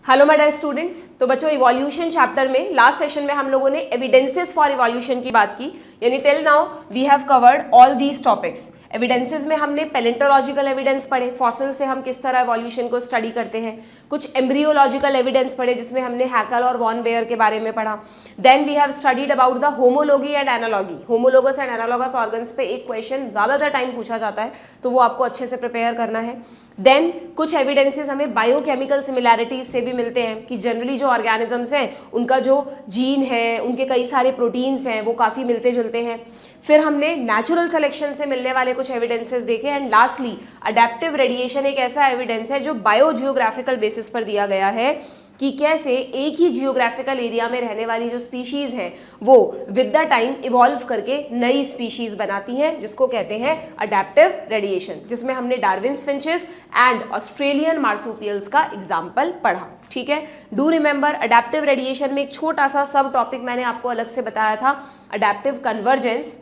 Hello my dear students. तो बच्चों evolution chapter में लास्ट सेशन में हम लोगों ने एविडेंसेस फॉर इवोल्यूशन की बात की, यानी till now we have covered all these topics. Evidences में हमने पैलेंटोलॉजिकल एविडेंस पढ़े, फॉसिल से हम किस तरह इवोल्यूशन को स्टडी करते हैं। कुछ एम्ब्रियोलॉजिकल एविडेंस पढ़े जिसमें हमने हैकल और वॉन बेयर के बारे में पढ़ा। Then we have studied about the homology and analogy. Homologous and analogous organs पे एक क्वेश्चन ज़्यादातर टाइम पूछा जाता है, तो वो आपको अच्छे से प्रिपेयर करना है। देन कुछ एविडेंसेस हमें बायोकेमिकल सिमिलैरिटीज से भी मिलते हैं कि जनरली जो ऑर्गेनिजम्स हैं उनका जो जीन है, उनके कई सारे प्रोटीन्स हैं, वो काफ़ी मिलते जुलते हैं। फिर हमने नेचुरल सिलेक्शन से मिलने वाले कुछ एविडेंसेस देखे। एंड लास्टली अडेप्टिव रेडिएशन एक ऐसा एविडेंस है जो बायोजियोग्राफिकल बेसिस पर दिया गया है कि कैसे एक ही जियोग्राफिकल एरिया में रहने वाली जो स्पीशीज हैं वो विद द टाइम इवॉल्व करके नई स्पीशीज बनाती हैं, जिसको कहते हैं अडेप्टिव रेडिएशन, जिसमें हमने Darwin's finches and Australian marsupials का एग्जाम्पल पढ़ा। ठीक है, डू रिमेंबर अडेप्टिव रेडिएशन में एक छोटा सा सब टॉपिक मैंने आपको अलग से बताया था, अडेप्टिव कन्वर्जेंस।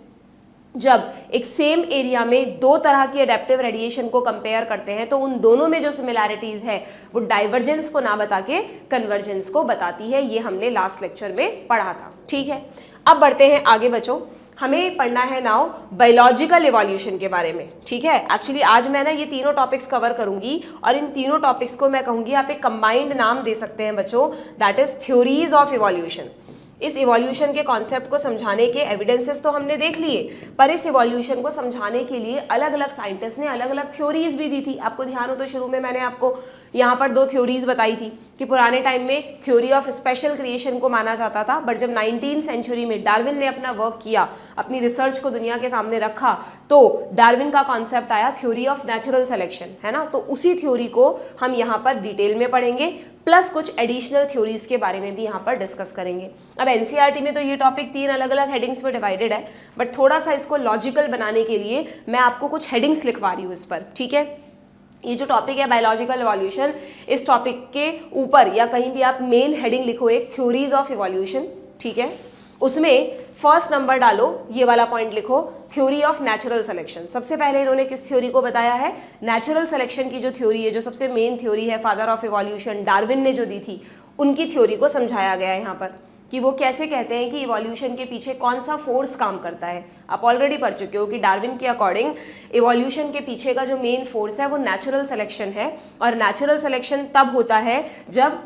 जब एक सेम एरिया में दो तरह की अडेप्टिव रेडिएशन को कंपेयर करते हैं तो उन दोनों में जो सिमिलैरिटीज है वो डाइवर्जेंस को ना बता के कन्वर्जेंस को बताती है। ये हमने लास्ट लेक्चर में पढ़ा था। ठीक है, अब बढ़ते हैं आगे बच्चों। हमें पढ़ना है नाउ बायोलॉजिकल इवोल्यूशन के बारे में। ठीक है, एक्चुअली आज मैं ना ये तीनों टॉपिक्स कवर करूंगी और इन तीनों टॉपिक्स को मैं कहूंगी आप एक कंबाइंड नाम दे सकते हैं बच्चों, that is theories of evolution. इस इवोल्यूशन के कॉन्सेप्ट को समझाने के एविडेंसेस तो हमने देख लिए, पर इस इवोल्यूशन को समझाने के लिए अलग अलग साइंटिस्ट ने अलग अलग थ्योरीज भी दी थी। आपको ध्यान हो तो शुरू में मैंने आपको यहाँ पर दो थ्योरीज बताई थी कि पुराने टाइम में थ्योरी ऑफ स्पेशल क्रिएशन को माना जाता था, बट जब 19वीं सेंचुरी में डार्विन ने अपना वर्क किया, अपनी रिसर्च को दुनिया के सामने रखा, तो डार्विन का कॉन्सेप्ट आया थ्योरी ऑफ नेचुरल सिलेक्शन, है ना। तो उसी थ्योरी को हम यहाँ पर डिटेल में पढ़ेंगे, प्लस कुछ एडिशनल थ्योरीज के बारे में भी यहाँ पर डिस्कस करेंगे। अब एनसीईआरटी में तो ये टॉपिक 3 अलग अलग हेडिंग्स में डिवाइडेड है, बट थोड़ा सा इसको लॉजिकल बनाने के लिए मैं आपको कुछ हेडिंग्स लिखवा रही हूँ इस पर। ठीक है, ये जो टॉपिक है बायोलॉजिकल इवोल्यूशन, इस टॉपिक के ऊपर या कहीं भी आप मेन हेडिंग लिखो एक थ्योरीज ऑफ इवोल्यूशन। ठीक है, उसमें फर्स्ट नंबर डालो, ये वाला पॉइंट लिखो थ्योरी ऑफ नेचुरल सिलेक्शन। सबसे पहले इन्होंने किस थ्योरी को बताया है? नेचुरल सिलेक्शन की जो थ्योरी है, जो सबसे मेन थ्योरी है, फादर ऑफ इवोल्यूशन डार्विन ने जो दी थी, उनकी थ्योरी को समझाया गया है यहाँ पर कि वो कैसे कहते हैं कि इवोल्यूशन के पीछे कौन सा फोर्स काम करता है। आप ऑलरेडी पढ़ चुके हो कि डार्विन के अकॉर्डिंग इवोल्यूशन के पीछे का जो मेन फोर्स है वो नेचुरल सिलेक्शन है, और नेचुरल सिलेक्शन तब होता है जब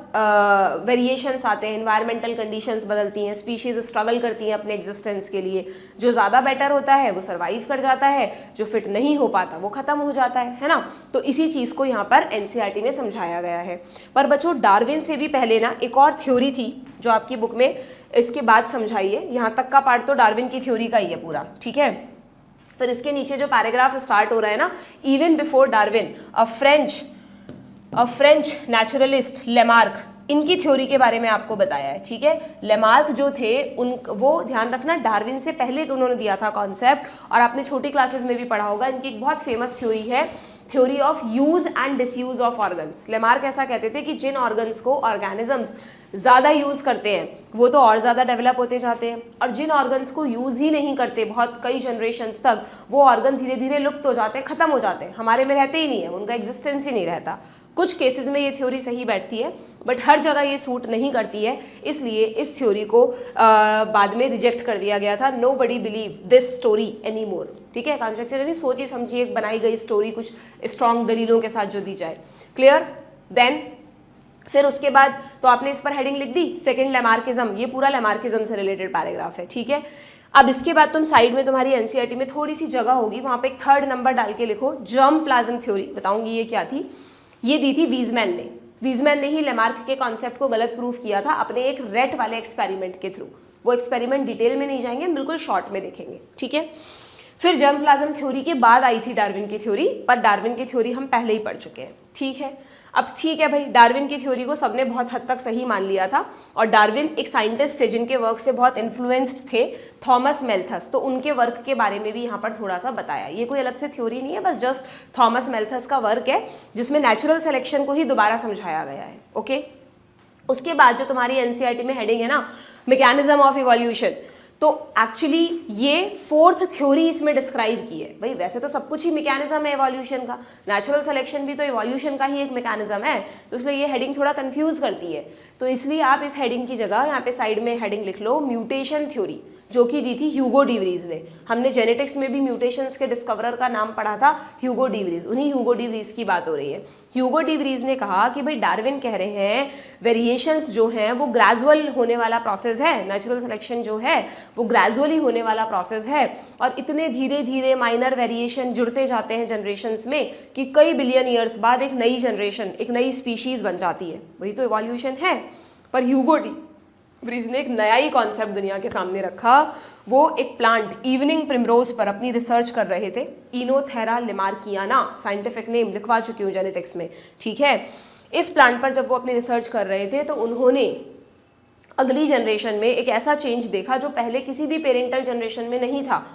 वेरिएशंस आते हैं, एनवायरमेंटल कंडीशंस बदलती हैं, स्पीशीज स्ट्रगल करती हैं अपने एग्जिस्टेंस के लिए। जो ज़्यादा बेटर होता है वो सर्वाइव कर जाता है, जो फिट नहीं हो पाता वो खत्म हो जाता है ना। तो इसी चीज़ को यहाँ पर एनसीईआरटी में समझाया गया है। पर बच्चों डार्विन से भी पहले ना एक और थ्योरी थी जो आपकी बुक में इसके बाद समझाई है। यहाँ तक का पार्ट तो डार्विन की थ्योरी का ही है पूरा। ठीक है, पर इसके नीचे जो पैराग्राफ स्टार्ट हो रहा है ना, even before Darwin a French naturalist Lamarck, इनकी थ्योरी के बारे में आपको बताया है। ठीक है, लेमार्क जो थे वो ध्यान रखना डार्विन से पहले उन्होंने दिया था कॉन्सेप्ट, और आपने छोटी क्लासेस में भी पढ़ा होगा। इनकी एक बहुत फेमस थ्योरी है theory of use and disuse of organs. Lamarck ऐसा कहते थे कि जिन ऑर्गन्स को ऑर्गेनिजम्स ज़्यादा यूज़ करते हैं वो तो और ज़्यादा डेवलप होते जाते हैं, और जिन ऑर्गन्स को यूज़ ही नहीं करते बहुत कई जनरेशन्स तक, वो ऑर्गन धीरे धीरे लुप्त हो जाते हैं, ख़त्म हो जाते हैं, हमारे में रहते ही नहीं है, उनका एग्जिस्टेंस ही नहीं रहता। कुछ केसेस में ये थ्योरी सही बैठती है, बट हर जगह ये सूट नहीं करती है, इसलिए इस थ्योरी को बाद में रिजेक्ट कर दिया गया था। Nobody believe this story any more. ठीक है, कॉन्जेक्चर यानी सोची समझी एक बनाई गई स्टोरी कुछ स्ट्रॉन्ग दलीलों के साथ जो दी जाए। क्लियर? देन फिर उसके बाद तो आपने इस पर हेडिंग लिख दी सेकंड लेमार्किज्म, ये पूरा लेमार्किज्म से रिलेटेड पैराग्राफ है। ठीक है, अब इसके बाद तुम साइड में तुम्हारी एनसीईआरटी में थोड़ी सी जगह होगी, वहाँ पे एक 3rd नंबर डाल के लिखो जर्म प्लाज्म थ्योरी। बताऊंगी ये क्या थी। ये दी थी वीजमैन ने। वीजमैन ने ही लेमार्क के कॉन्सेप्ट को गलत प्रूफ किया था अपने एक रेट वाले एक्सपेरिमेंट के थ्रू। वो एक्सपेरिमेंट डिटेल में नहीं जाएंगे, बिल्कुल शॉर्ट में देखेंगे। ठीक है, फिर जर्म प्लाज्म थ्योरी के बाद आई थी डार्विन की थ्योरी, पर डार्विन की थ्योरी हम पहले ही पढ़ चुके हैं। ठीक है, अब ठीक है भाई, डार्विन की थ्योरी को सबने बहुत हद तक सही मान लिया था, और डार्विन एक साइंटिस्ट थे जिनके वर्क से बहुत इन्फ्लुएंस्ड थे, थॉमस मेल्थस। तो उनके वर्क के बारे में भी यहाँ पर थोड़ा सा बताया। ये कोई अलग से थ्योरी नहीं है, बस जस्ट थॉमस मेल्थस का वर्क है जिसमें नेचुरल सिलेक्शन को ही दोबारा समझाया गया है। ओके, उसके बाद जो तुम्हारी एनसीईआरटी में हेडिंग है ना, मैकेनिज्म ऑफ इवोल्यूशन, तो एक्चुअली ये फोर्थ थ्योरी इसमें डिस्क्राइब की है। भाई वैसे तो सब कुछ ही मैकेनिज्म है एवोल्यूशन का, नेचुरल सिलेक्शन भी तो एवोल्यूशन का ही एक मैकेनिज्म है, तो इसलिए ये हेडिंग थोड़ा कंफ्यूज करती है। तो इसलिए आप इस हेडिंग की जगह यहाँ पे साइड में हेडिंग लिख लो म्यूटेशन थ्योरी, जो कि दी थी ह्यूगो डिवरीज ने। हमने जेनेटिक्स में भी म्यूटेशंस के डिस्कवरर का नाम पढ़ा था ह्यूगो डिवरीज, उन्हीं ह्यूगो डिवरीज की बात हो रही है। ह्यूगो डिवरीज ने कहा कि भाई डार्विन कह रहे हैं वेरिएशंस जो हैं वो ग्रेजुअल होने वाला प्रोसेस है, नेचुरल सिलेक्शन जो है वो ग्रेजुअली होने वाला प्रोसेस है, और इतने धीरे धीरे माइनर वेरिएशन जुड़ते जाते हैं जनरेशन्स में कि कई बिलियन ईयर्स बाद एक नई जनरेशन, एक नई स्पीशीज बन जाती है। वही तो इवोल्यूशन है। पर ह्यूगो डिवरीज ने एक नया ही कॉन्सेप्ट दुनिया के सामने रखा। वो एक प्लांट इवनिंग प्रिमरोज पर अपनी रिसर्च कर रहे थे, इनोथेरा लेमार्कियाना, साइंटिफिक नेम लिखवा चुकी हूँ जेनेटिक्स में, ठीक है। इस प्लांट पर जब वो अपनी रिसर्च कर रहे थे तो उन्होंने अगली जनरेशन में एक ऐसा चेंज देखा जो पहले किसी भी पेरेंटल जनरेशन में नहीं था।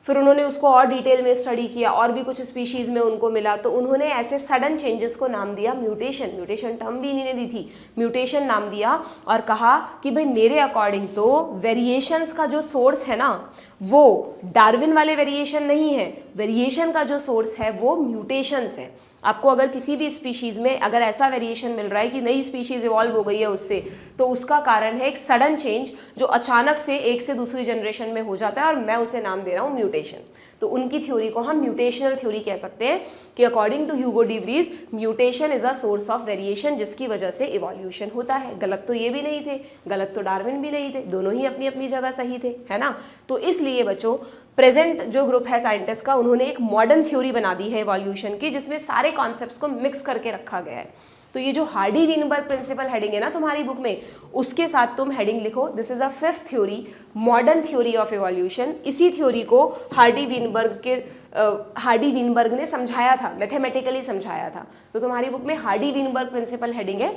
फिर उन्होंने उसको और डिटेल में स्टडी किया, और भी कुछ स्पीशीज़ में उनको मिला, तो उन्होंने ऐसे सडन चेंजेस को नाम दिया म्यूटेशन। म्यूटेशन टर्म भी इन्होंने दी थी, म्यूटेशन नाम दिया, और कहा कि भाई मेरे अकॉर्डिंग तो वेरिएशंस का जो सोर्स है ना वो डार्विन वाले वेरिएशन नहीं है, वेरिएशन का जो सोर्स है वो म्यूटेशंस है। आपको अगर किसी भी स्पीशीज़ में अगर ऐसा वेरिएशन मिल रहा है कि नई स्पीशीज़ इवॉल्व हो गई है उससे, तो उसका कारण है एक सडन चेंज जो अचानक से एक से दूसरी जनरेशन में हो जाता है, और मैं उसे नाम दे रहा हूँ म्यूटेशन। तो उनकी थ्योरी को हम म्यूटेशनल थ्योरी कह सकते हैं कि according to Hugo de Vries mutation is a source of variation, जिसकी वजह से इवोल्यूशन होता है। गलत तो ये भी नहीं थे, गलत तो डार्विन भी नहीं थे, दोनों ही अपनी अपनी जगह सही थे, है ना। तो इसलिए बच्चों प्रेजेंट जो ग्रुप है साइंटिस्ट का, उन्होंने एक मॉडर्न थ्योरी बना दी है इवोल्यूशन की, जिसमें सारे कॉन्सेप्ट्स को मिक्स करके रखा गया है। तो ये जो हार्डी वीनबर्ग प्रिंसिपल हेडिंग है ना तुम्हारी बुक में, उसके साथ तुम हेडिंग लिखो this is a fifth theory, modern theory of evolution. इसी थ्योरी को हार्डी वीनबर्ग ने समझाया था, मैथमेटिकली समझाया था। तो तुम्हारी बुक में हार्डी वीनबर्ग प्रिंसिपल हेडिंग है,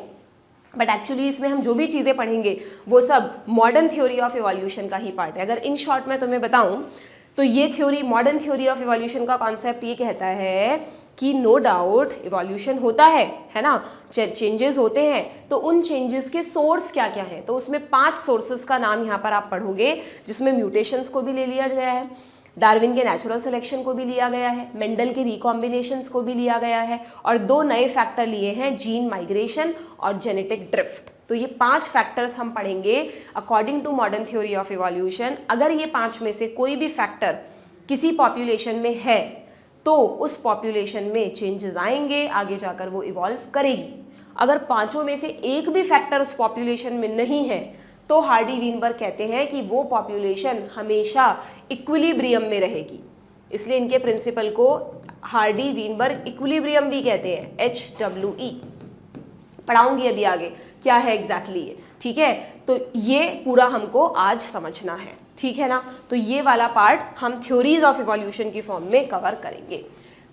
बट एक्चुअली इसमें हम जो भी चीज़ें पढ़ेंगे वो सब मॉडर्न थ्योरी ऑफ इवोल्यूशन का ही पार्ट है। अगर इन शॉर्ट में तुम्हें बताऊं तो ये theory, modern theory of evolution का कॉन्सेप्ट ये कहता है कि नो डाउट इवोल्यूशन होता है ना, चेंजेस होते हैं, तो उन चेंजेस के सोर्स क्या क्या हैं। तो उसमें 5 सोर्सेस का नाम यहाँ पर आप पढ़ोगे, जिसमें म्यूटेशंस को भी ले लिया गया है, डार्विन के नेचुरल सिलेक्शन को भी लिया गया है, मेंडल के रिकॉम्बिनेशंस को भी लिया गया है, और 2 नए फैक्टर लिए हैं, जीन माइग्रेशन और जेनेटिक ड्रिफ्ट। तो ये 5 फैक्टर्स हम पढ़ेंगे according to modern theory of evolution. अगर ये 5 में से कोई भी फैक्टर किसी पॉपुलेशन में है तो उस पॉपुलेशन में चेंजेस आएंगे, आगे जाकर वो इवॉल्व करेगी। अगर 5 में से एक भी फैक्टर उस पॉपुलेशन में नहीं है तो हार्डी वीनबर्ग कहते हैं कि वो पॉपुलेशन हमेशा इक्विलिब्रियम में रहेगी। इसलिए इनके प्रिंसिपल को हार्डी वीनबर्ग इक्विलिब्रियम भी कहते हैं, HWE। पढ़ाऊंगी अभी आगे क्या है एग्जैक्टली ये, ठीक है। तो ये पूरा हमको आज समझना है, ठीक है ना। तो ये वाला पार्ट हम थ्योरीज ऑफ इवोल्यूशन की फॉर्म में कवर करेंगे।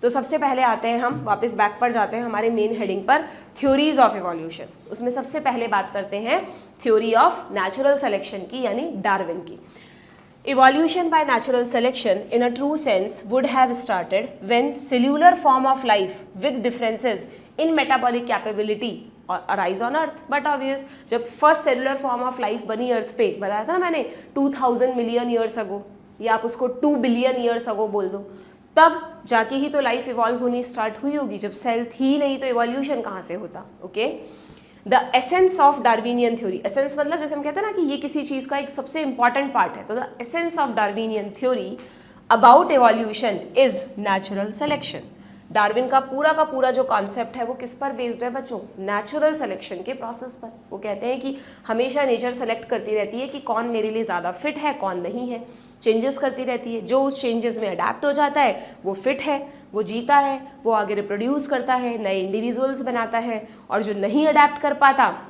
तो सबसे पहले आते हैं हम वापस बैक पर जाते हैं हमारे मेन हेडिंग पर, थ्योरीज ऑफ इवोल्यूशन। उसमें सबसे पहले बात करते हैं थ्योरी ऑफ नेचुरल सिलेक्शन की, यानी डार्विन की। Evolution by natural selection in a true sense would have started when cellular form of life with differences in metabolic capability arise on earth. But obvious, जब first cellular form of life बनी earth पे, बताया था ना मैंने 2000 million years ago, या आप उसको 2 billion years ago बोल दो, तब जाके ही तो लाइफ इवॉल्व होनी स्टार्ट हुई होगी। जब सेल थी नहीं तो इवोल्यूशन कहाँ से होता, okay. The essence of Darwinian theory, essence मतलब जैसे हम कहते हैं ना कि ये किसी चीज़ का एक सबसे इंपॉर्टेंट पार्ट है, तो the essence of Darwinian theory about evolution is natural selection. Darwin का पूरा जो कॉन्सेप्ट है वो किस पर बेस्ड है बच्चों, नेचुरल सिलेक्शन के प्रोसेस पर। वो कहते हैं कि हमेशा नेचर सेलेक्ट करती रहती है कि कौन मेरे लिए ज़्यादा फिट है, कौन नहीं है, चेंजेस करती रहती है। जो उस चेंजेस में अडेप्ट हो जाता है वो फिट है, वो जीता है, वो आगे रिप्रोड्यूस करता है, नए इंडिविजुअल्स बनाता है, और जो नहीं अडेप्ट कर पाता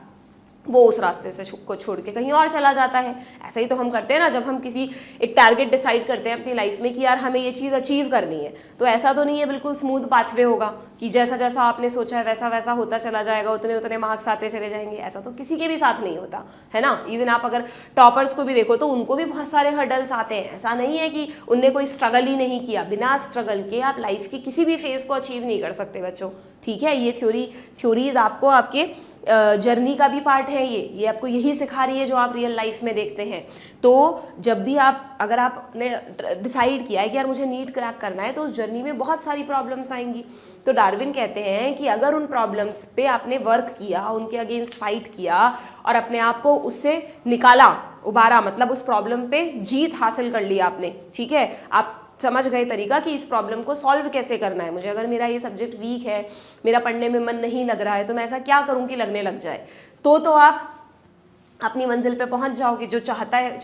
वो उस रास्ते से को छोड़ के कहीं और चला जाता है। ऐसा ही तो हम करते हैं ना, जब हम किसी एक टारगेट डिसाइड करते हैं अपनी लाइफ में कि यार हमें ये चीज़ अचीव करनी है, तो ऐसा तो नहीं है बिल्कुल स्मूथ पाथवे होगा कि जैसा जैसा आपने सोचा है वैसा वैसा होता चला जाएगा, उतने उतने मार्क्स आते चले जाएंगे। ऐसा तो किसी के भी साथ नहीं होता है ना। इवन आप अगर टॉपर्स को भी देखो तो उनको भी बहुत सारे हर्डल्स आते हैं। ऐसा नहीं है कि उनने कोई स्ट्रगल ही नहीं किया, बिना स्ट्रगल के आप लाइफ की किसी भी फेज को अचीव नहीं कर सकते बच्चों, ठीक है। ये थ्योरीज आपको आपके जर्नी का भी पार्ट है, ये आपको यही सिखा रही है जो आप रियल लाइफ में देखते हैं। तो जब भी अगर आपने डिसाइड किया है कि यार मुझे नीट क्रैक करना है, तो उस जर्नी में बहुत सारी प्रॉब्लम्स आएंगी। तो डार्विन कहते हैं कि अगर उन प्रॉब्लम्स पे आपने वर्क किया, उनके अगेंस्ट फाइट किया और अपने आप को उससे निकाला, उबारा, मतलब उस प्रॉब्लम पे जीत हासिल कर ली आपने, ठीक है, आप समझ गए तरीका कि इस प्रॉब्लम को सॉल्व कैसे करना है। मुझे अगर मेरा ये सब्जेक्ट वीक है, मेरा पढ़ने में मन नहीं लग रहा है, तो मैं ऐसा क्या करूं कि लगने लग जाए, तो आप अपनी मंजिल पे पहुंच जाओगे। जो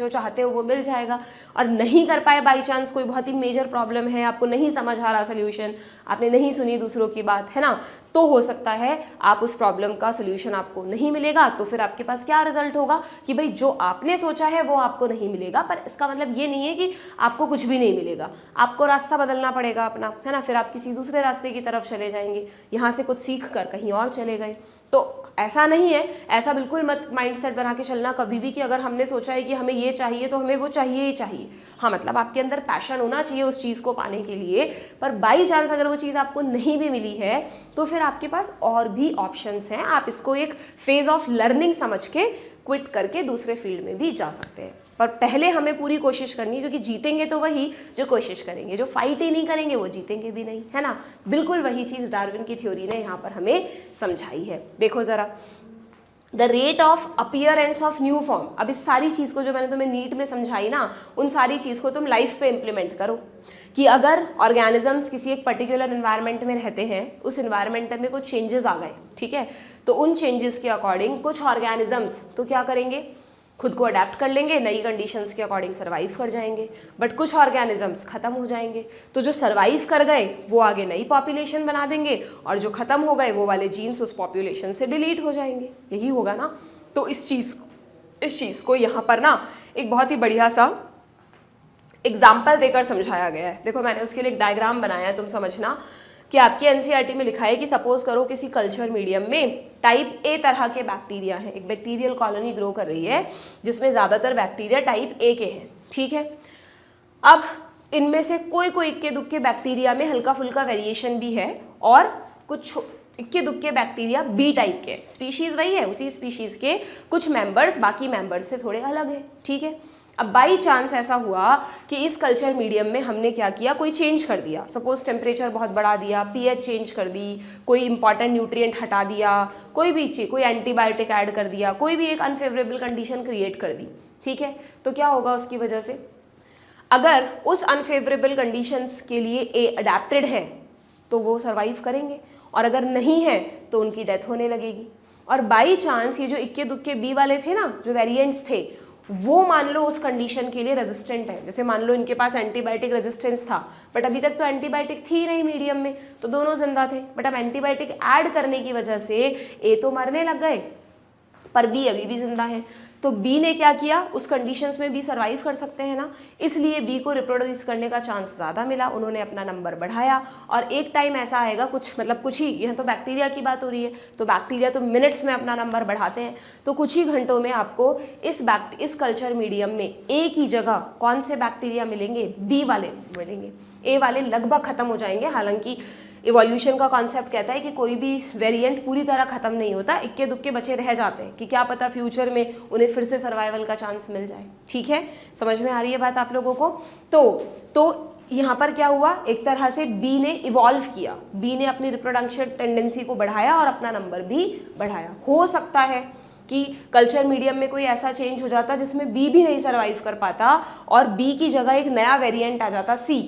चाहते हो वो मिल जाएगा। और नहीं कर पाए बाई चांस, कोई बहुत ही मेजर प्रॉब्लम है, आपको नहीं समझ आ रहा सोल्यूशन, आपने नहीं सुनी दूसरों की बात, है ना, तो हो सकता है आप उस प्रॉब्लम का सोल्यूशन आपको नहीं मिलेगा। तो फिर आपके पास क्या रिजल्ट होगा कि भाई जो आपने सोचा है वो आपको नहीं मिलेगा। पर इसका मतलब ये नहीं है कि आपको कुछ भी नहीं मिलेगा, आपको रास्ता बदलना पड़ेगा अपना, है ना। फिर आप किसी दूसरे रास्ते की तरफ चले जाएंगे, यहाँ से कुछ सीख कर कहीं और चले गए। तो ऐसा नहीं है, ऐसा बिल्कुल मत माइंडसेट बना के चलना कभी भी कि अगर हमने सोचा है कि हमें ये चाहिए तो हमें वो चाहिए ही चाहिए। हाँ, मतलब आपके अंदर पैशन होना चाहिए उस चीज़ को पाने के लिए। पर बाई चांस अगर वो चीज़ आपको नहीं भी मिली है, तो फिर आपके पास और भी ऑप्शंस हैं। आप इसको एक फेज ऑफ लर्निंग समझ के क्विट करके दूसरे फील्ड में भी जा सकते हैं। पर पहले हमें पूरी कोशिश करनी है, क्योंकि जीतेंगे तो वही जो कोशिश करेंगे, जो फाइट ही नहीं करेंगे वो जीतेंगे भी नहीं, है ना। बिल्कुल वही चीज़ डार्विन की थ्योरी ने यहाँ पर हमें समझाई है। देखो ज़रा, the rate of appearance of new form. अब इस सारी चीज़ को जो मैंने तुम्हें नीट में समझाई ना, उन सारी चीज़ को तुम लाइफ पे इम्प्लीमेंट करो कि अगर ऑर्गेनिजम्स किसी एक पर्टिकुलर एनवायरनमेंट में रहते हैं, उस एनवायरनमेंट में कुछ चेंजेस आ गए, ठीक है, तो उन चेंजेस के अकॉर्डिंग कुछ ऑर्गेनिजम्स तो क्या करेंगे, खुद को अडेप्ट कर लेंगे, नई कंडीशंस के अकॉर्डिंग सर्वाइव कर जाएंगे। बट कुछ ऑर्गेनिजम्स खत्म हो जाएंगे, तो जो सर्वाइव कर गए वो आगे नई पॉपुलेशन बना देंगे, और जो खत्म हो गए वो वाले जीन्स उस पॉपुलेशन से डिलीट हो जाएंगे। यही होगा ना। तो इस चीज़ को यहाँ पर ना एक बहुत ही बढ़िया सा एग्जाम्पल देकर समझाया गया है। देखो, मैंने उसके लिए एक डायग्राम बनाया है, तुम समझना कि आपके एनसीईआरटी में लिखा है कि सपोज करो किसी कल्चर मीडियम में टाइप ए तरह के बैक्टीरिया हैं, एक बैक्टीरियल कॉलोनी ग्रो कर रही है जिसमें ज़्यादातर बैक्टीरिया टाइप ए के हैं, ठीक है। अब इनमें से कोई इक्के दुक्के बैक्टीरिया में हल्का फुल्का वेरिएशन भी है, और कुछ इक्के दुक्के बैक्टीरिया बी टाइप के, स्पीशीज़ वही है, उसी स्पीशीज़ के कुछ मेंबर्स बाकी मेंबर्स से थोड़े अलग है, ठीक है। अब बाई चांस ऐसा हुआ कि इस कल्चर मीडियम में हमने क्या किया, कोई चेंज कर दिया, सपोज टेम्परेचर बहुत बढ़ा दिया, पीएच चेंज कर दी, कोई इंपॉर्टेंट न्यूट्रिएंट हटा दिया, कोई भी चीज़, कोई एंटीबायोटिक ऐड कर दिया, कोई भी एक अनफेवरेबल कंडीशन क्रिएट कर दी, ठीक है। तो क्या होगा उसकी वजह से, अगर उस अनफेवरेबल कंडीशंस के लिए ए अडेप्टेड है तो वो सर्वाइव करेंगे, और अगर नहीं है तो उनकी डेथ होने लगेगी। और बाई चांस ये जो इक्के दुक्के बी वाले थे ना, जो वेरिएंट्स थे, वो मान लो उस कंडीशन के लिए रेजिस्टेंट है। जैसे मान लो इनके पास एंटीबायोटिक रेजिस्टेंस था, बट अभी तक तो एंटीबायोटिक थी नहीं मीडियम में, तो दोनों जिंदा थे। बट अब एंटीबायोटिक ऐड करने की वजह से ए तो मरने लग गए, पर बी अभी भी जिंदा है। तो बी ने क्या किया, उस कंडीशंस में बी सर्वाइव कर सकते हैं ना, इसलिए बी को रिप्रोड्यूस करने का चांस ज़्यादा मिला, उन्होंने अपना नंबर बढ़ाया। और एक टाइम ऐसा आएगा, कुछ ही, यह तो बैक्टीरिया की बात हो रही है, तो बैक्टीरिया तो मिनट्स में अपना नंबर बढ़ाते हैं, तो कुछ ही घंटों में आपको इस कल्चर मीडियम में ए की जगह कौन से बैक्टीरिया मिलेंगे, बी वाले मिलेंगे। ए वाले लगभग खत्म हो जाएंगे। हालांकि इवोल्यूशन का कॉन्सेप्ट कहता है कि कोई भी वेरिएंट पूरी तरह खत्म नहीं होता, इक्के दुक्के बचे रह जाते हैं, कि क्या पता फ्यूचर में उन्हें फिर से सर्वाइवल का चांस मिल जाए, ठीक है। समझ में आ रही है बात आप लोगों को। तो यहाँ पर क्या हुआ, एक तरह से बी ने इवॉल्व किया, बी ने अपनी रिप्रोडक्शन टेंडेंसी को बढ़ाया और अपना नंबर भी बढ़ाया। हो सकता है कि कल्चर मीडियम में कोई ऐसा चेंज हो जाता जिसमें बी भी नहीं सर्वाइव कर पाता, और बी की जगह एक नया वेरिएंट आ जाता सी,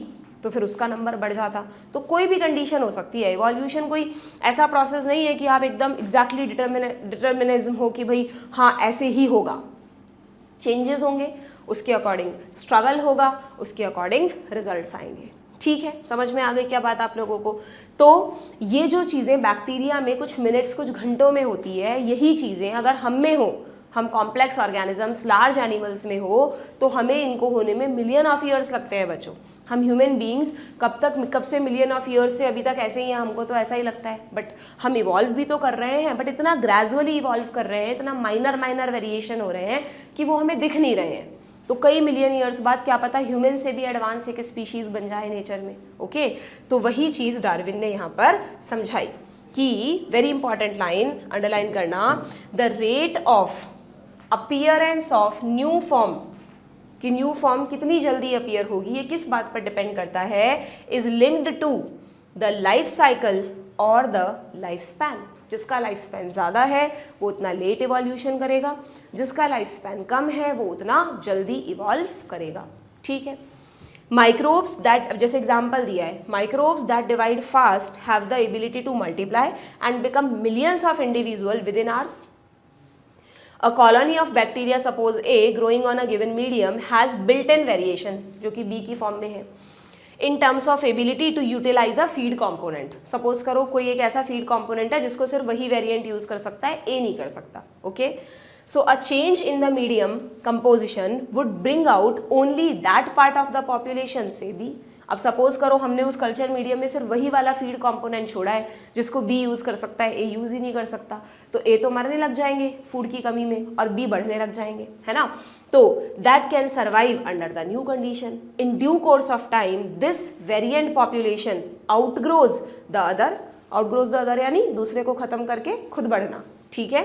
तो फिर उसका नंबर बढ़ जाता। तो कोई भी कंडीशन हो सकती है। इवोल्यूशन कोई ऐसा प्रोसेस नहीं है कि आप एकदम एग्जैक्टली डिटर्मिनिज्म हो कि भाई हाँ ऐसे ही होगा। चेंजेस होंगे, उसके अकॉर्डिंग स्ट्रगल होगा, उसके अकॉर्डिंग रिजल्ट्स आएंगे, ठीक है। समझ में आ गई क्या बात आप लोगों को। तो ये जो चीज़ें बैक्टीरिया में कुछ मिनट्स कुछ घंटों में होती है, यही चीज़ें अगर हम में हो, हम कॉम्प्लेक्स ऑर्गेनिजम्स लार्ज एनिमल्स में हो, तो हमें इनको होने में मिलियन ऑफ ईयर्स लगते हैं बच्चों। हम ह्यूमन बीइंग्स कब से मिलियन ऑफ ईयर्स से अभी तक ऐसे ही हैं, हमको तो ऐसा ही लगता है। बट हम इवॉल्व भी तो कर रहे हैं, बट इतना ग्रेजुअली इवॉल्व कर रहे हैं, इतना माइनर वेरिएशन हो रहे हैं कि वो हमें दिख नहीं रहे हैं। तो कई मिलियन ईयर्स बाद क्या पता ह्यूमन से भी एडवांस एक स्पीशीज बन जाए नेचर में, ओके। तो वही चीज़ डार्विन ने यहाँ पर समझाई। कि वेरी इंपॉर्टेंट लाइन अंडरलाइन करना, the rate of appearance of new form, कि न्यू फॉर्म कितनी जल्दी अपीयर होगी, ये किस बात पर डिपेंड करता है, is linked to the life cycle और द लाइफ स्पैन। जिसका लाइफ स्पैन ज़्यादा है वो उतना लेट इवोल्यूशन करेगा, जिसका लाइफ स्पैन कम है वो उतना जल्दी इवॉल्व करेगा। ठीक है। माइक्रोब्स दैट, जैसे एग्जाम्पल दिया है, microbes that divide fast have the ability to multiply and become millions of individual with in hours. A colony of bacteria, suppose A, growing on a given medium has built-in variation, जो कि B की form में है, in terms of ability to utilize a feed component. Suppose करो कोई एक ऐसा feed component है जिसको सिर्फ वही variant यूज कर सकता है, A नहीं कर सकता. Okay? So a change in the medium composition would bring out only that part of the population, say B. अब सपोज करो हमने उस कल्चर मीडियम में सिर्फ वही वाला फीड कंपोनेंट छोड़ा है जिसको बी यूज़ कर सकता है, ए यूज़ ही नहीं कर सकता, तो ए तो मरने लग जाएंगे फूड की कमी में और बी बढ़ने लग जाएंगे, है ना। तो that can survive under the new condition. In due course of time this variant population outgrows the other, यानी दूसरे को खत्म करके खुद बढ़ना, ठीक है,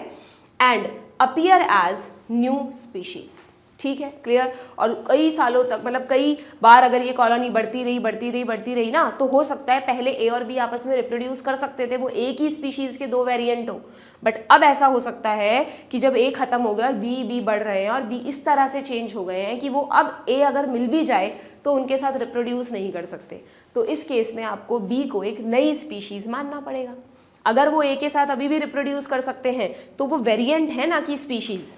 and appear as new species. ठीक है, क्लियर। और कई सालों तक, मतलब कई बार अगर ये कॉलोनी बढ़ती रही ना, तो हो सकता है पहले ए और बी आपस में रिप्रोड्यूस कर सकते थे, वो एक ही स्पीशीज़ के दो वेरिएंट हो, बट अब ऐसा हो सकता है कि जब ए खत्म हो गया और बी बढ़ रहे हैं और बी इस तरह से चेंज हो गए हैं कि वो अब ए अगर मिल भी जाए तो उनके साथ रिप्रोड्यूस नहीं कर सकते, तो इस केस में आपको बी को एक नई स्पीशीज़ मानना पड़ेगा। अगर वो ए के साथ अभी भी रिप्रोड्यूस कर सकते हैं तो वो वेरिएंट है ना कि स्पीशीज़,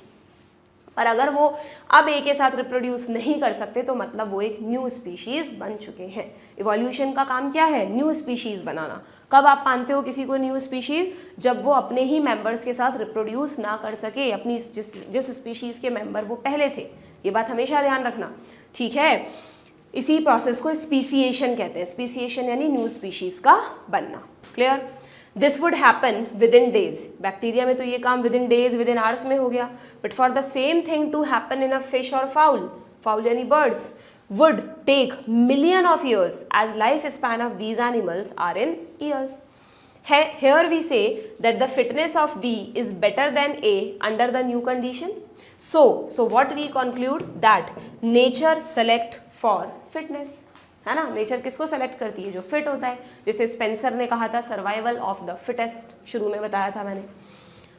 पर अगर वो अब ए के साथ रिप्रोड्यूस नहीं कर सकते तो मतलब वो एक न्यू स्पीशीज़ बन चुके हैं। इवोल्यूशन का काम क्या है? न्यू स्पीशीज़ बनाना। कब आप मानते हो किसी को न्यू स्पीशीज़? जब वो अपने ही मेंबर्स के साथ रिप्रोड्यूस ना कर सके, अपनी जिस स्पीशीज़ के मेंबर वो पहले थे। ये बात हमेशा ध्यान रखना, ठीक है। इसी प्रोसेस को स्पीसिएशन कहते हैं। स्पीसिएशन यानी न्यू स्पीशीज़ का बनना। Clear? This would happen within days. Bacteria में तो ये काम within days, within hours में हो गया, but for the same thing to happen in a fish और फाउल यानी birds would take million of years, as life span of these animals are in years. Here we say that the fitness of B is better than A under the new condition. So what we conclude, that nature select for fitness, है ना। Nature किसको select करती है? जो fit होता है। जैसे Spencer ने कहा था सर्वाइवल ऑफ द फिटेस्ट, शुरू में बताया था मैंने।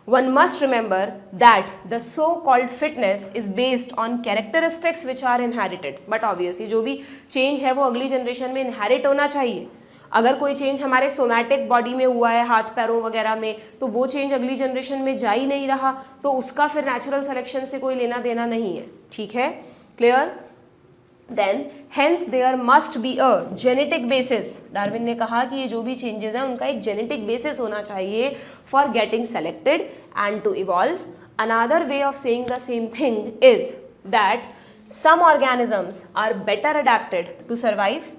One must remember that the so-called fitness is based on characteristics which are inherited. But obviously जो भी चेंज है वो अगली जनरेशन में इनहेरिट होना चाहिए। अगर कोई चेंज हमारे सोमैटिक बॉडी में हुआ है, हाथ पैरों वगैरह में, तो वो चेंज अगली जनरेशन में जा ही नहीं रहा, तो उसका फिर नेचुरल सिलेक्शन से कोई लेना देना नहीं है, ठीक है, clear. Then hence there must be a genetic basis. Darwin ने कहा कि ये जो भी चेंजेस हैं उनका एक जेनेटिक बेसिस होना चाहिए for getting selected and to evolve. Another way of saying the same thing is that some organisms are better adapted to survive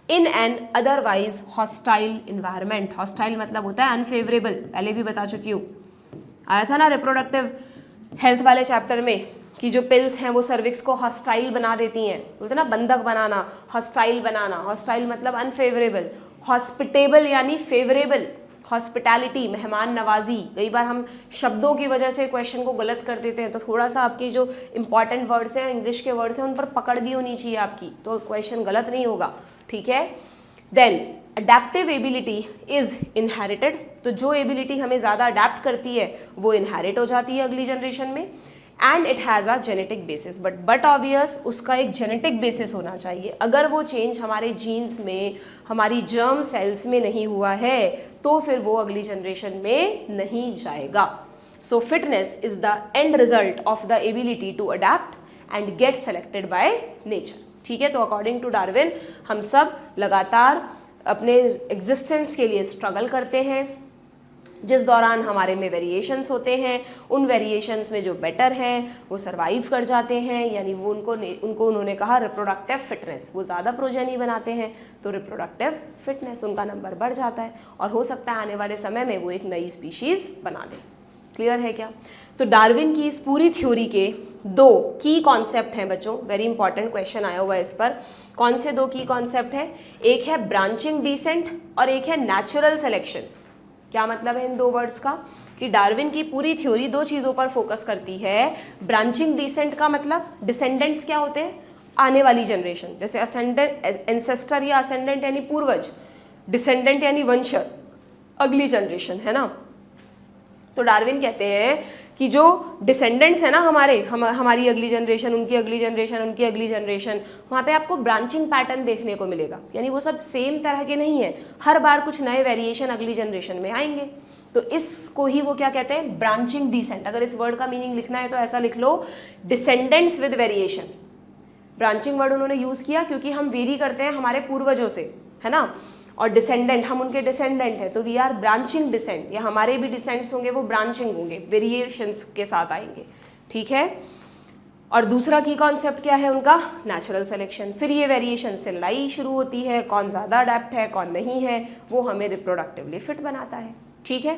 in an otherwise hostile environment. Hostile मतलब होता है unfavourable, पहले भी बता चुकी हूँ, आया था ना रिप्रोडक्टिव हेल्थ वाले चैप्टर में, कि जो पिल्स हैं वो सर्विक्स को हॉस्टाइल बना देती हैं, बोलते ना बंधक बनाना, हॉस्टाइल बनाना। हॉस्टाइल मतलब अनफेवरेबल, हॉस्पिटेबल यानी फेवरेबल, हॉस्पिटैलिटी मेहमान नवाजी। कई बार हम शब्दों की वजह से क्वेश्चन को गलत कर देते हैं, तो थोड़ा सा आपके जो इंपॉर्टेंट वर्ड्स हैं, इंग्लिश के वर्ड्स हैं, उन पर पकड़ भी होनी चाहिए आपकी, तो क्वेश्चन गलत नहीं होगा, ठीक है। Then adaptive ability is inherited, तो जो एबिलिटी हमें ज़्यादा अडेप्ट करती है वो इनहेरिट हो जाती है अगली जनरेशन में। And it has a genetic basis, but obvious उसका एक जेनेटिक बेसिस होना चाहिए। अगर वो चेंज हमारे जीन्स में, हमारी जर्म सेल्स में नहीं हुआ है तो फिर वो अगली जनरेशन में नहीं जाएगा। So fitness is the end result of the ability to adapt and get selected by nature, ठीक है। तो अकॉर्डिंग टू डार्विन हम सब लगातार अपने एग्जिस्टेंस के लिए स्ट्रगल करते हैं, जिस दौरान हमारे में वेरिएशंस होते हैं, उन वेरिएशंस में जो बेटर हैं वो सरवाइव कर जाते हैं, यानी वो उनको उन्होंने कहा रिप्रोडक्टिव फिटनेस, वो ज़्यादा प्रोजेनी बनाते हैं, तो रिप्रोडक्टिव फिटनेस उनका नंबर बढ़ जाता है और हो सकता है आने वाले समय में वो एक नई स्पीशीज़ बना दें। क्लियर है क्या? तो डार्विन की इस पूरी थ्योरी के दो की कॉन्सेप्ट हैं बच्चों, वेरी इंपॉर्टेंट क्वेश्चन आया हुआ है इस पर। कौन से दो की कॉन्सेप्ट हैं? एक है ब्रांचिंग डिसेंट और एक है नेचुरल सिलेक्शन। क्या मतलब है इन दो वर्ड्स का? कि डार्विन की पूरी थ्योरी दो चीज़ों पर फोकस करती है। ब्रांचिंग डिसेंट का मतलब डिसेंडेंट्स क्या होते हैं? आने वाली जनरेशन, जैसे असेंडेंट, एंसेस्टर या असेंडेंट यानी पूर्वज, डिसेंडेंट यानी वंशज, अगली जनरेशन, है ना। तो डार्विन कहते हैं कि जो डिसेंडेंट्स है ना हमारी अगली जनरेशन, उनकी अगली जनरेशन, उनकी अगली जनरेशन, वहाँ पे आपको ब्रांचिंग पैटर्न देखने को मिलेगा, यानी वो सब सेम तरह के नहीं है, हर बार कुछ नए वेरिएशन अगली जनरेशन में आएंगे। तो इसको ही वो क्या कहते हैं? Branching descent. अगर इस वर्ड का मीनिंग लिखना है तो ऐसा लिख लो, descendants with variation. Branching word उन्होंने यूज़ किया क्योंकि हम वेरी करते हैं हमारे पूर्वजों से, है ना, और डिसेंडेंट, हम उनके डिसेंडेंट हैं, तो वी आर ब्रांचिंग डिसेंट, या हमारे भी डिसेंड्स होंगे वो ब्रांचिंग होंगे, वेरिएशंस के साथ आएंगे, ठीक है। और दूसरा की कॉन्सेप्ट क्या है उनका? Natural selection. फिर ये वेरिएशन से लड़ाई शुरू होती है, कौन ज़्यादा अडेप्ट है कौन नहीं है, वो हमें रिप्रोडक्टिवली फिट बनाता है, ठीक है।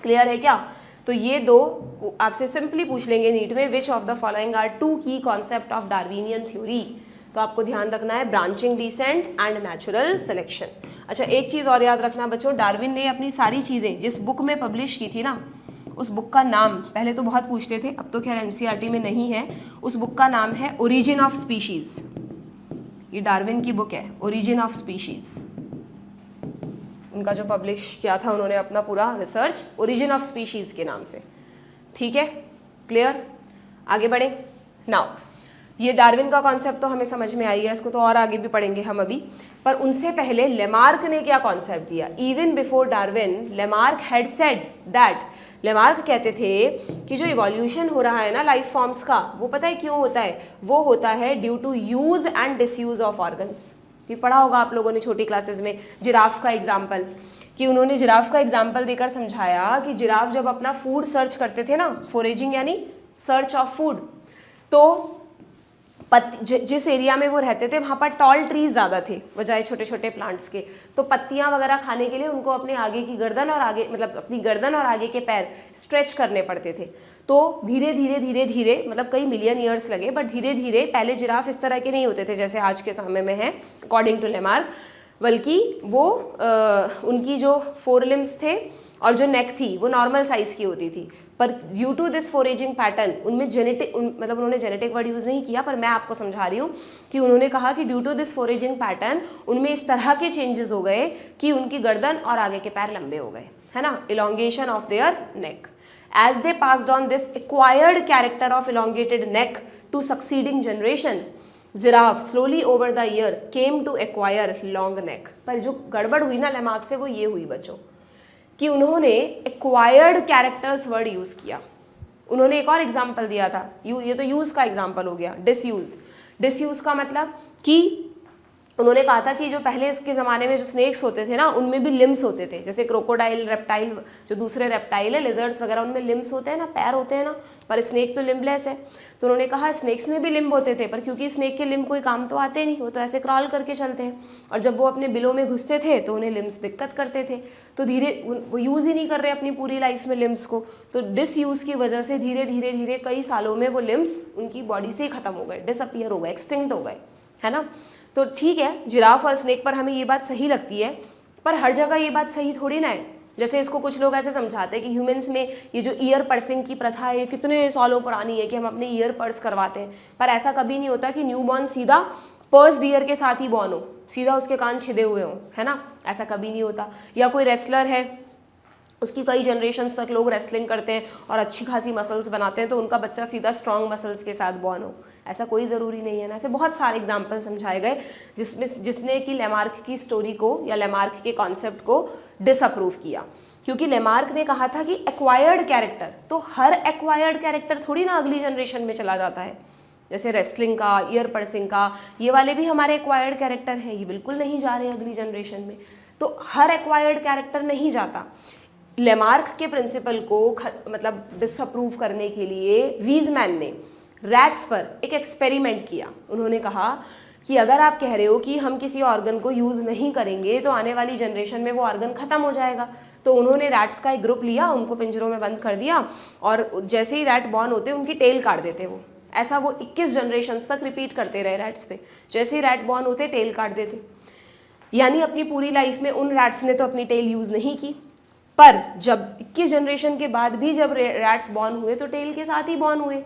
क्लियर है क्या? तो ये दो आपसे सिंपली पूछ लेंगे नीट में, which of the following are two key concept of Darwinian theory. तो आपको ध्यान रखना है branching descent and natural selection. अच्छा, एक चीज़ और याद रखना बच्चों, डार्विन ने अपनी सारी चीज़ें जिस बुक में पब्लिश की थी ना, उस बुक का नाम पहले तो बहुत पूछते थे, अब तो खैर एनसीईआरटी में नहीं है, उस बुक का नाम है ओरिजिन ऑफ स्पीशीज़। ये डार्विन की बुक है, ओरिजिन ऑफ स्पीशीज़। उनका जो पब्लिश किया था उन्होंने अपना पूरा रिसर्च ओरिजिन ऑफ स्पीशीज़ के नाम से, ठीक है। क्लियर? आगे बढ़े। नाउ ये डार्विन का कॉन्सेप्ट तो हमें समझ में आई है, इसको तो और आगे भी पढ़ेंगे हम अभी, पर उनसे पहले लेमार्क ने क्या कॉन्सेप्ट दिया? Even before Darwin Lamarck had said that, Lamarck कहते थे कि जो इवोल्यूशन हो रहा है ना लाइफ फॉर्म्स का, वो पता है क्यों होता है? वो होता है due to use and disuse of organs. ये पढ़ा होगा आप लोगों ने छोटी क्लासेस में, जिराफ का एग्जाम्पल, कि उन्होंने जिराफ का एग्जाम्पल देकर समझाया कि जिराफ जब अपना फूड सर्च करते थे ना, फोरेजिंग यानी सर्च ऑफ फूड, तो जिस एरिया में वो रहते थे वहाँ पर टॉल ट्रीज ज़्यादा थे बजाय छोटे छोटे प्लांट्स के, तो पत्तियाँ वगैरह खाने के लिए उनको अपने आगे की गर्दन और आगे मतलब अपनी गर्दन और आगे के पैर स्ट्रेच करने पड़ते थे। तो धीरे धीरे धीरे धीरे मतलब कई मिलियन ईयर्स लगे, बट धीरे धीरे पहले जिराफ इस तरह के नहीं होते थे जैसे आज के समय में है अकॉर्डिंग टू लेमार्क, बल्कि वो उनकी जो फोर लिम्स थे और जो नेक थी वो नॉर्मल साइज़ की होती थी, पर due to this foraging pattern उनमें मतलब उन्होंने जेनेटिक वर्ड यूज़ नहीं किया, पर मैं आपको समझा रही हूँ कि उन्होंने कहा कि due to this foraging pattern उनमें इस तरह के चेंजेस हो गए कि उनकी गर्दन और आगे के पैर लंबे हो गए, है ना, elongation of their neck. As they passed on this acquired character of elongated neck to succeeding generation, giraffe slowly over the year came to acquire long neck. पर जो गड़बड़ हुई ना लेमार्क से वो ये हुई बच्चों कि उन्होंने एक्वायर्ड कैरेक्टर्स वर्ड यूज़ किया। उन्होंने एक और एग्जाम्पल दिया था, ये तो यूज़ का एग्जाम्पल हो गया, डिसयूज़ का मतलब कि उन्होंने कहा था कि जो पहले इसके ज़माने में जो स्नेक्स होते थे ना उनमें भी लिम्स होते थे, जैसे क्रोकोडाइल, रेप्टाइल, जो दूसरे रेप्टाइल है, लिजर्ड्स वगैरह, उनमें लिम्स होते हैं ना, पैर होते हैं ना, पर स्नेक तो लिम्बलेस है। तो उन्होंने कहा स्नेक्स में भी लिम्ब होते थे, पर क्योंकि स्नेक के लिम्ब कोई काम तो आते नहीं, वो तो ऐसे क्रॉल करके चलते हैं, और जब वो अपने बिलों में घुसते थे तो उन्हें लिम्स दिक्कत करते थे, तो धीरे वो यूज़ ही नहीं कर रहे अपनी पूरी लाइफ में लिम्स को, तो डिसयूज़ की वजह से धीरे धीरे धीरे कई सालों में वो लिम्स उनकी बॉडी से ही खत्म हो गए, डिसअपियर हो गए, एक्सटिंक्ट हो गए, है ना। तो ठीक है, जिराफ और स्नेक पर हमें ये बात सही लगती है, पर हर जगह ये बात सही थोड़ी ना है। जैसे इसको कुछ लोग ऐसे समझाते हैं कि ह्यूमंस में ये जो ईयर पर्सिंग की प्रथा है ये कितने सालों पुरानी है कि हम अपने ईयर पर्स करवाते हैं, पर ऐसा कभी नहीं होता कि न्यूबॉर्न सीधा पर्स्ड ईयर के साथ ही बॉर्न हो, सीधा उसके कान छिदे हुए हों, है ना, ऐसा कभी नहीं होता। या कोई रेसलर है, उसकी कई जनरेशन्स तक लोग रेसलिंग करते हैं और अच्छी खासी मसल्स बनाते हैं, तो उनका बच्चा सीधा स्ट्रॉन्ग मसल्स के साथ बॉर्न हो, ऐसा कोई ज़रूरी नहीं है ना। ऐसे बहुत सारे एग्जाम्पल समझाए गए जिसने कि लेमार्क की स्टोरी को या लेमार्क के कॉन्सेप्ट को डिसअप्रूव किया, क्योंकि लेमार्क ने कहा था कि एक्वायर्ड कैरेक्टर, तो हर एक्वायर्ड कैरेक्टर थोड़ी ना अगली जनरेशन में चला जाता है, जैसे रेसलिंग का, ईयर पर्सिंग का, ये वाले भी हमारे एक्वायर्ड कैरेक्टर हैं, ये बिल्कुल नहीं जा रहे अगली जनरेशन में, तो हर एक्वायर्ड कैरेक्टर नहीं जाता। लेमार्क के प्रिंसिपल को मतलब डिसअप्रूव करने के लिए वीजमैन ने रैट्स पर एक एक्सपेरिमेंट किया। उन्होंने कहा कि अगर आप कह रहे हो कि हम किसी ऑर्गन को यूज़ नहीं करेंगे तो आने वाली जनरेशन में वो ऑर्गन ख़त्म हो जाएगा, तो उन्होंने रैट्स का एक ग्रुप लिया, उनको पिंजरों में बंद कर दिया, और जैसे ही रैट बॉर्न होते उनकी टेल काट देते वो, ऐसा वो 21 जनरेशन्स तक रिपीट करते रहे रैट्स पे, जैसे ही रैट बॉर्न होते टेल काट देते। यानी अपनी पूरी लाइफ में उन रैट्स ने तो अपनी टेल यूज़ नहीं की, पर जब 21 जनरेशन के बाद भी जब रैट्स बॉर्न हुए तो टेल के साथ ही बॉर्न हुए।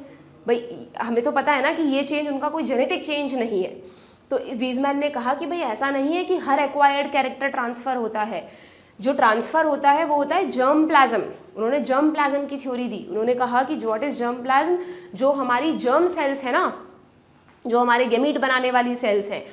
भाई हमें तो पता है ना कि ये चेंज उनका कोई जेनेटिक चेंज नहीं है। तो वीजमैन ने कहा कि भाई ऐसा नहीं है कि हर एक्वायर्ड कैरेक्टर ट्रांसफ़र होता है, जो ट्रांसफ़र होता है वो होता है जर्म प्लाज्म। उन्होंने जर्म प्लाज्म की थ्योरी दी। उन्होंने कहा कि व्हाट इज जर्म प्लाज्म, जो हमारी जर्म सेल्स है ना, जो हमारे गेमीट बनाने वाली सेल्स हैं,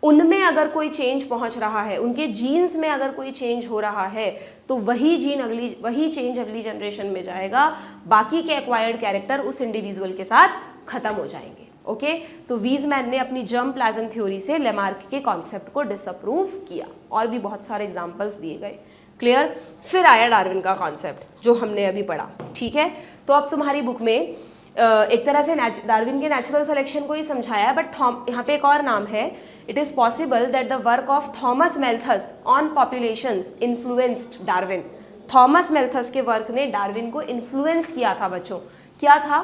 उनमें अगर कोई चेंज पहुंच रहा है, उनके जीन्स में अगर कोई चेंज हो रहा है, तो वही चेंज अगली जनरेशन में जाएगा, बाकी के एक्वायर्ड कैरेक्टर उस इंडिविजुअल के साथ खत्म हो जाएंगे। ओके तो वीजमैन ने अपनी जर्म प्लाज्म थ्योरी से लेमार्क के कॉन्सेप्ट को डिसअप्रूव किया, और भी बहुत सारे एग्जांपल्स दिए गए। क्लियर। फिर आया डार्विन का कॉन्सेप्ट जो हमने अभी पढ़ा। ठीक है, तो अब तुम्हारी बुक में एक तरह से डार्विन के नेचुरल सिलेक्शन को ही समझाया, बट यहाँ पे एक और नाम है, it is possible that the work of Thomas Malthus on populations influenced Darwin. Thomas Malthus के वर्क ने डार्विन को इन्फ्लुएंस किया था बच्चों। क्या था,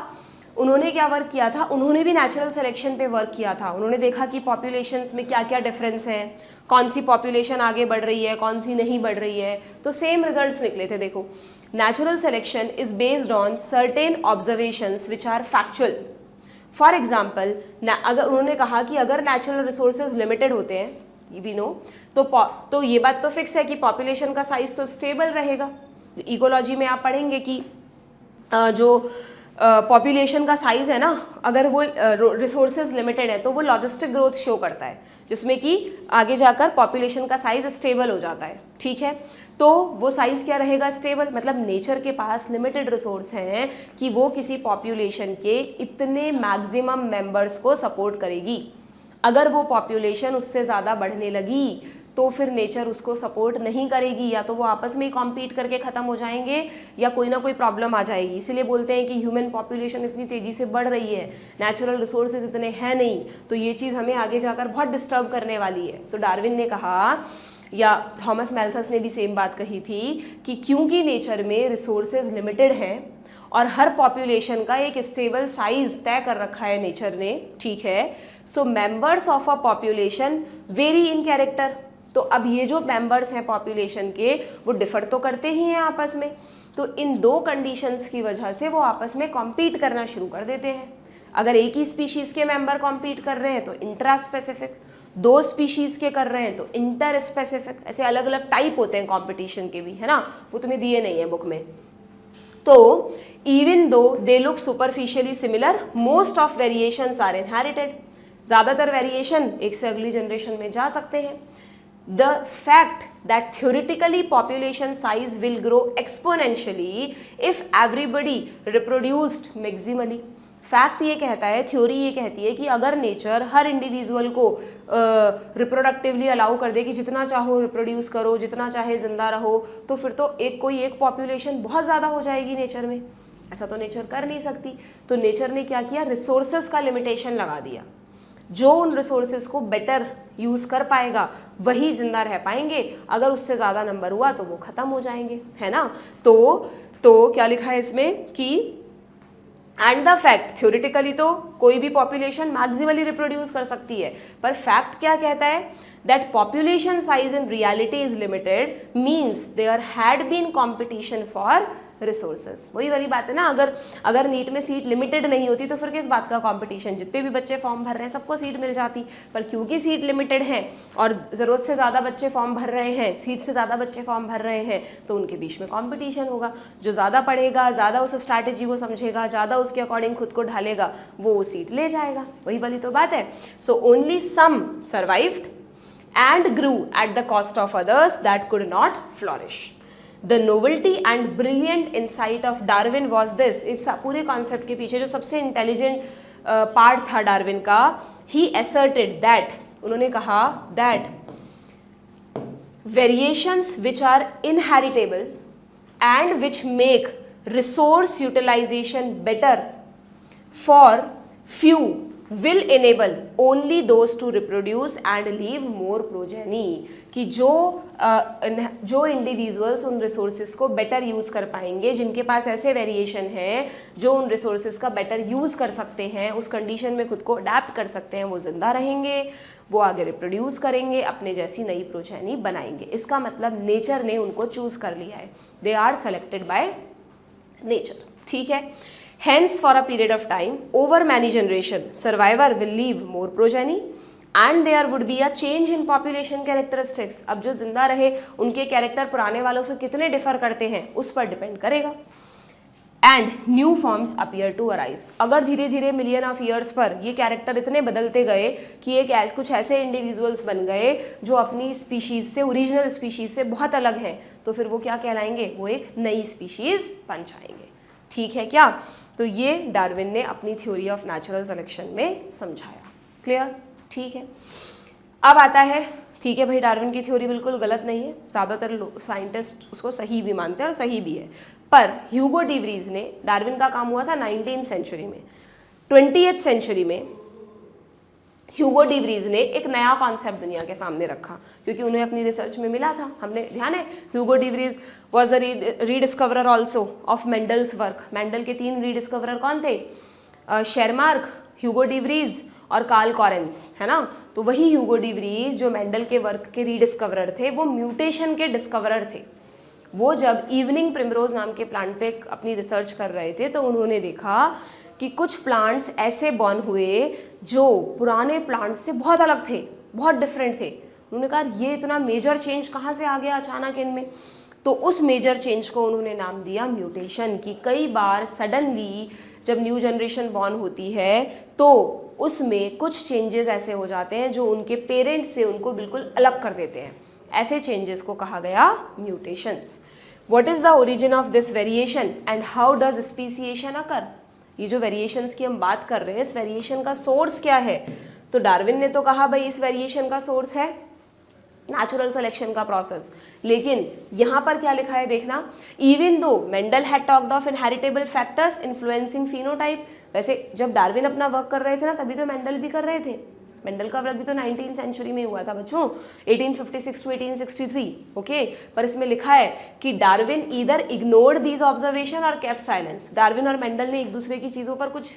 उन्होंने क्या वर्क किया था, उन्होंने भी नेचुरल सिलेक्शन पे वर्क किया था। उन्होंने देखा कि पॉपुलेशंस में क्या क्या डिफरेंस है, कौन सी पॉपुलेशन आगे बढ़ रही है, कौन सी नहीं बढ़ रही है, तो सेम रिजल्ट्स निकले थे। देखो, natural selection is based on certain observations which are factual. For example, अगर उन्होंने कहा कि अगर नेचुरल रिसोर्सेज लिमिटेड होते हैं, वी नो, तो ये बात तो फिक्स है कि पॉपुलेशन का साइज तो स्टेबल रहेगा। इकोलॉजी में आप पढ़ेंगे कि जो पॉपुलेशन का साइज है ना, अगर वो रिसोर्सेज लिमिटेड है तो वो लॉजिस्टिक ग्रोथ शो करता है, जिसमें कि आगे जाकर पॉपुलेशन का साइज स्टेबल हो जाता है। ठीक है, तो वो साइज क्या रहेगा, स्टेबल। मतलब नेचर के पास लिमिटेड रिसोर्स हैं कि वो किसी पॉपुलेशन के इतने मैक्सिमम मेंबर्स को सपोर्ट करेगी। अगर वो पॉपुलेशन उससे ज़्यादा बढ़ने लगी तो फिर नेचर उसको सपोर्ट नहीं करेगी, या तो वो आपस में ही कॉम्पीट करके ख़त्म हो जाएंगे या कोई ना कोई प्रॉब्लम आ जाएगी। इसीलिए बोलते हैं कि ह्यूमन पॉपुलेशन इतनी तेज़ी से बढ़ रही है, नेचुरल रिसोर्सेज इतने हैं नहीं, तो ये चीज़ हमें आगे जाकर बहुत डिस्टर्ब करने वाली है। तो डार्विन ने कहा, या थॉमस मैल्थस ने भी सेम बात कही थी, कि क्योंकि नेचर में रिसोर्सेज लिमिटेड हैं और हर पॉपुलेशन का एक स्टेबल साइज तय कर रखा है नेचर ने, ठीक है, so members of a population very in character. तो अब ये जो मेंबर्स हैं पॉपुलेशन के, वो डिफर तो करते ही हैं आपस में, तो इन दो कंडीशंस की वजह से वो आपस में कॉम्पीट करना शुरू कर देते हैं। अगर एक ही स्पीशीज़ के मेंबर कॉम्पीट कर रहे हैं तो इंट्रा स्पेसिफिक, दो स्पीशीज़ के कर रहे हैं तो इंटर स्पेसिफिक, ऐसे अलग अलग टाइप होते हैं कॉम्पिटिशन के भी, है ना, वो तुम्हें दिए नहीं है बुक में। तो even though they look superficially similar, most of variations are inherited. ज़्यादातर वेरिएशन एक से अगली जनरेशन में जा सकते हैं। The fact that theoretically population size will grow exponentially if everybody reproduced maximally। Fact ये कहता है, थ्योरी ये कहती है कि अगर नेचर हर इंडिविजुअल को रिप्रोडक्टिवली अलाउ कर दे कि जितना चाहो रिप्रोड्यूस करो, जितना चाहे जिंदा रहो, तो फिर तो एक पॉपुलेशन बहुत ज़्यादा हो जाएगी नेचर में। ऐसा तो नेचर कर नहीं सकती। तो नेचर ने क्या किया, रिसोर्सेज का लिमिटेशन लगा दिया। जो उन रिसोर्सेज को बेटर यूज़ कर पाएगा वही जिंदा रह पाएंगे, अगर उससे ज़्यादा नंबर हुआ तो वो ख़त्म हो जाएंगे, है ना। तो क्या लिखा है इसमें कि एंड द फैक्ट, थ्योरेटिकली तो कोई भी पॉपुलेशन मैक्सिमली रिप्रोड्यूस कर सकती है, पर फैक्ट क्या कहता है, that population size in reality is limited means there had been competition for resources. वही वाली बात है ना, अगर नीट में सीट लिमिटेड नहीं होती तो फिर किस बात का कंपटीशन, जितने भी बच्चे फॉर्म भर रहे हैं सबको सीट मिल जाती, पर क्योंकि सीट लिमिटेड है और ज़रूरत से ज़्यादा बच्चे फॉर्म भर रहे हैं, सीट से ज़्यादा बच्चे फॉर्म भर रहे हैं, तो उनके बीच में कंपटीशन होगा। जो ज़्यादा पढ़ेगा, ज़्यादा उस स्ट्रैटेजी को समझेगा, ज़्यादा उसके अकॉर्डिंग खुद को ढालेगा, वो सीट ले जाएगा। वही वाली तो बात है। So only some survived and grew at the cost of others that could not flourish. The novelty and brilliant insight of Darwin was this, इस पूरे कॉन्सेप्ट के पीछे जो सबसे इंटेलिजेंट पार्ट था डार्विन का, he asserted that, उन्होंने कहा that variations which are inheritable and which make resource utilization better for few will enable only those to reproduce and leave more progeny। कि जो इंडिविजुअल्स उन रिसोर्सेज को better use कर पाएंगे, जिनके पास ऐसे वेरिएशन हैं जो उन रिसोर्सेज का बेटर यूज़ कर सकते हैं, उस कंडीशन में खुद को अडेप्ट कर सकते हैं, वो ज़िंदा रहेंगे, वो आगे रिप्रोड्यूस करेंगे, अपने जैसी नई प्रोजेनी बनाएंगे। इसका मतलब नेचर ने उनको चूज कर लिया है, they are selected by nature, ठीक है। Hence for a period of time over many generation survivor will leave more progeny and there would be a change in population characteristics. अब जो जिंदा रहे उनके कैरेक्टर पुराने वालों से कितने डिफर करते हैं उस पर डिपेंड करेगा। And new forms appear to arise, अगर धीरे धीरे मिलियन ऑफ ईयर्स पर ये कैरेक्टर इतने बदलते गए कि एक कुछ ऐसे इंडिविजुअल्स बन गए जो अपनी स्पीशीज से, ओरिजिनल स्पीशीज से बहुत अलग हैं, तो फिर वो क्या कहलाएंगे, वो एक नई स्पीशीज बन जाएंगे, ठीक है क्या। तो ये डार्विन ने अपनी थ्योरी ऑफ नेचुरल सिलेक्शन में समझाया, क्लियर, ठीक है। अब आता है, ठीक है भाई, डार्विन की थ्योरी बिल्कुल गलत नहीं है, ज़्यादातर साइंटिस्ट उसको सही भी मानते हैं और सही भी है, पर ह्यूगो डी व्रीज ने, डार्विन का काम हुआ था 19th सेंचुरी में, 20th सेंचुरी में ह्यूगो डी व्रीज ने एक नया कॉन्सेप्ट दुनिया के सामने रखा, क्योंकि उन्हें अपनी रिसर्च में मिला था, हमने ध्यान है, Hugo de Vries was the rediscoverer also of Mendel's work. Mendel के 3 रीडिस्कवरर कौन थे, शेरमार्क, ह्यूगो डी व्रीज और कार्ल कॉरेंस, है ना। तो वही ह्यूगो डी व्रीज जो मेंडल के वर्क के रीडिस्कवरर थे, वो म्यूटेशन के डिस्कवरर थे। वो जब इवनिंग प्रिमरोज नाम के प्लांट पे अपनी रिसर्च कर रहे थे तो उन्होंने देखा कि कुछ प्लांट्स ऐसे बॉर्न हुए जो पुराने प्लांट्स से बहुत अलग थे, बहुत डिफरेंट थे। उन्होंने कहा ये इतना मेजर चेंज कहाँ से आ गया अचानक इनमें, तो उस मेजर चेंज को उन्होंने नाम दिया म्यूटेशन। कि कई बार सडनली जब न्यू जनरेशन बॉर्न होती है तो उसमें कुछ चेंजेस ऐसे हो जाते हैं जो उनके पेरेंट्स से उनको बिल्कुल अलग कर देते हैं, ऐसे चेंजेस को कहा गया mutations. What is the origin of this variation and how does speciation occur. ये जो वेरिएशंस की हम बात कर रहे हैं, इस वेरिएशन का सोर्स क्या है, तो डार्विन ने तो कहा भाई इस वेरिएशन का सोर्स है नेचुरल सिलेक्शन का प्रोसेस, लेकिन यहाँ पर क्या लिखा है देखना, even though Mendel had talked of inheritable factors influencing phenotype. वैसे जब डार्विन अपना वर्क कर रहे थे ना, तभी तो मेंडल भी कर रहे थे, मेंडल का वर्क भी तो 19th सेंचुरी में हुआ था बच्चों, 1856 टू 1863, ओके। पर इसमें लिखा है कि Darwin either ignored these observation और केप्ट साइलेंस। डार्विन और मेंडल ने एक दूसरे की चीज़ों पर कुछ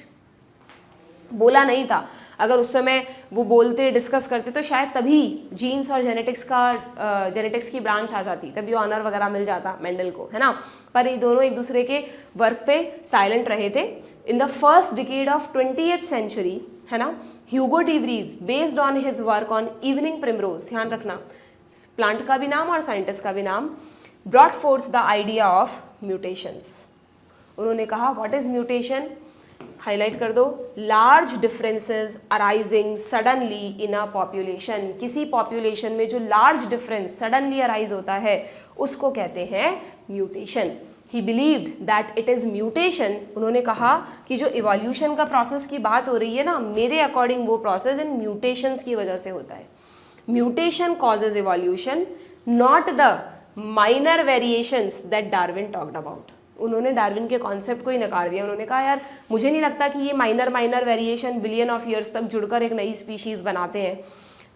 बोला नहीं था। अगर उस समय वो बोलते, डिस्कस करते, तो शायद तभी जीन्स और जेनेटिक्स की ब्रांच आ जाती, तभी ऑनर वगैरह मिल जाता मेंडल को, है ना। पर ये दोनों एक दूसरे के वर्क पे साइलेंट रहे थे। In the first decade of 20th century, है ना, Hugo de Vries based on his work on evening primrose, ध्यान रखना प्लांट का भी नाम और साइंटिस्ट का भी नाम, brought fourth the idea of mutations. उन्होंने कहा व्हाट इज म्यूटेशन, हाईलाइट कर दो, large differences arising suddenly in a population. किसी पॉपुलेशन में जो लार्ज डिफरेंस सडनली अराइज होता है उसको कहते हैं mutation. He believed that it is mutation. उन्होंने कहा कि जो इवोल्यूशन का प्रोसेस की बात हो रही है ना, मेरे अकॉर्डिंग वो प्रोसेस इन म्यूटेशंस की वजह से होता है। Mutation causes evolution, not the minor variations that Darwin talked about. उन्होंने डार्विन के कॉन्सेप्ट को ही नकार दिया। उन्होंने कहा यार मुझे नहीं लगता कि ये minor variation billion of years तक जुड़कर एक नई स्पीशीज़ बनाते हैं।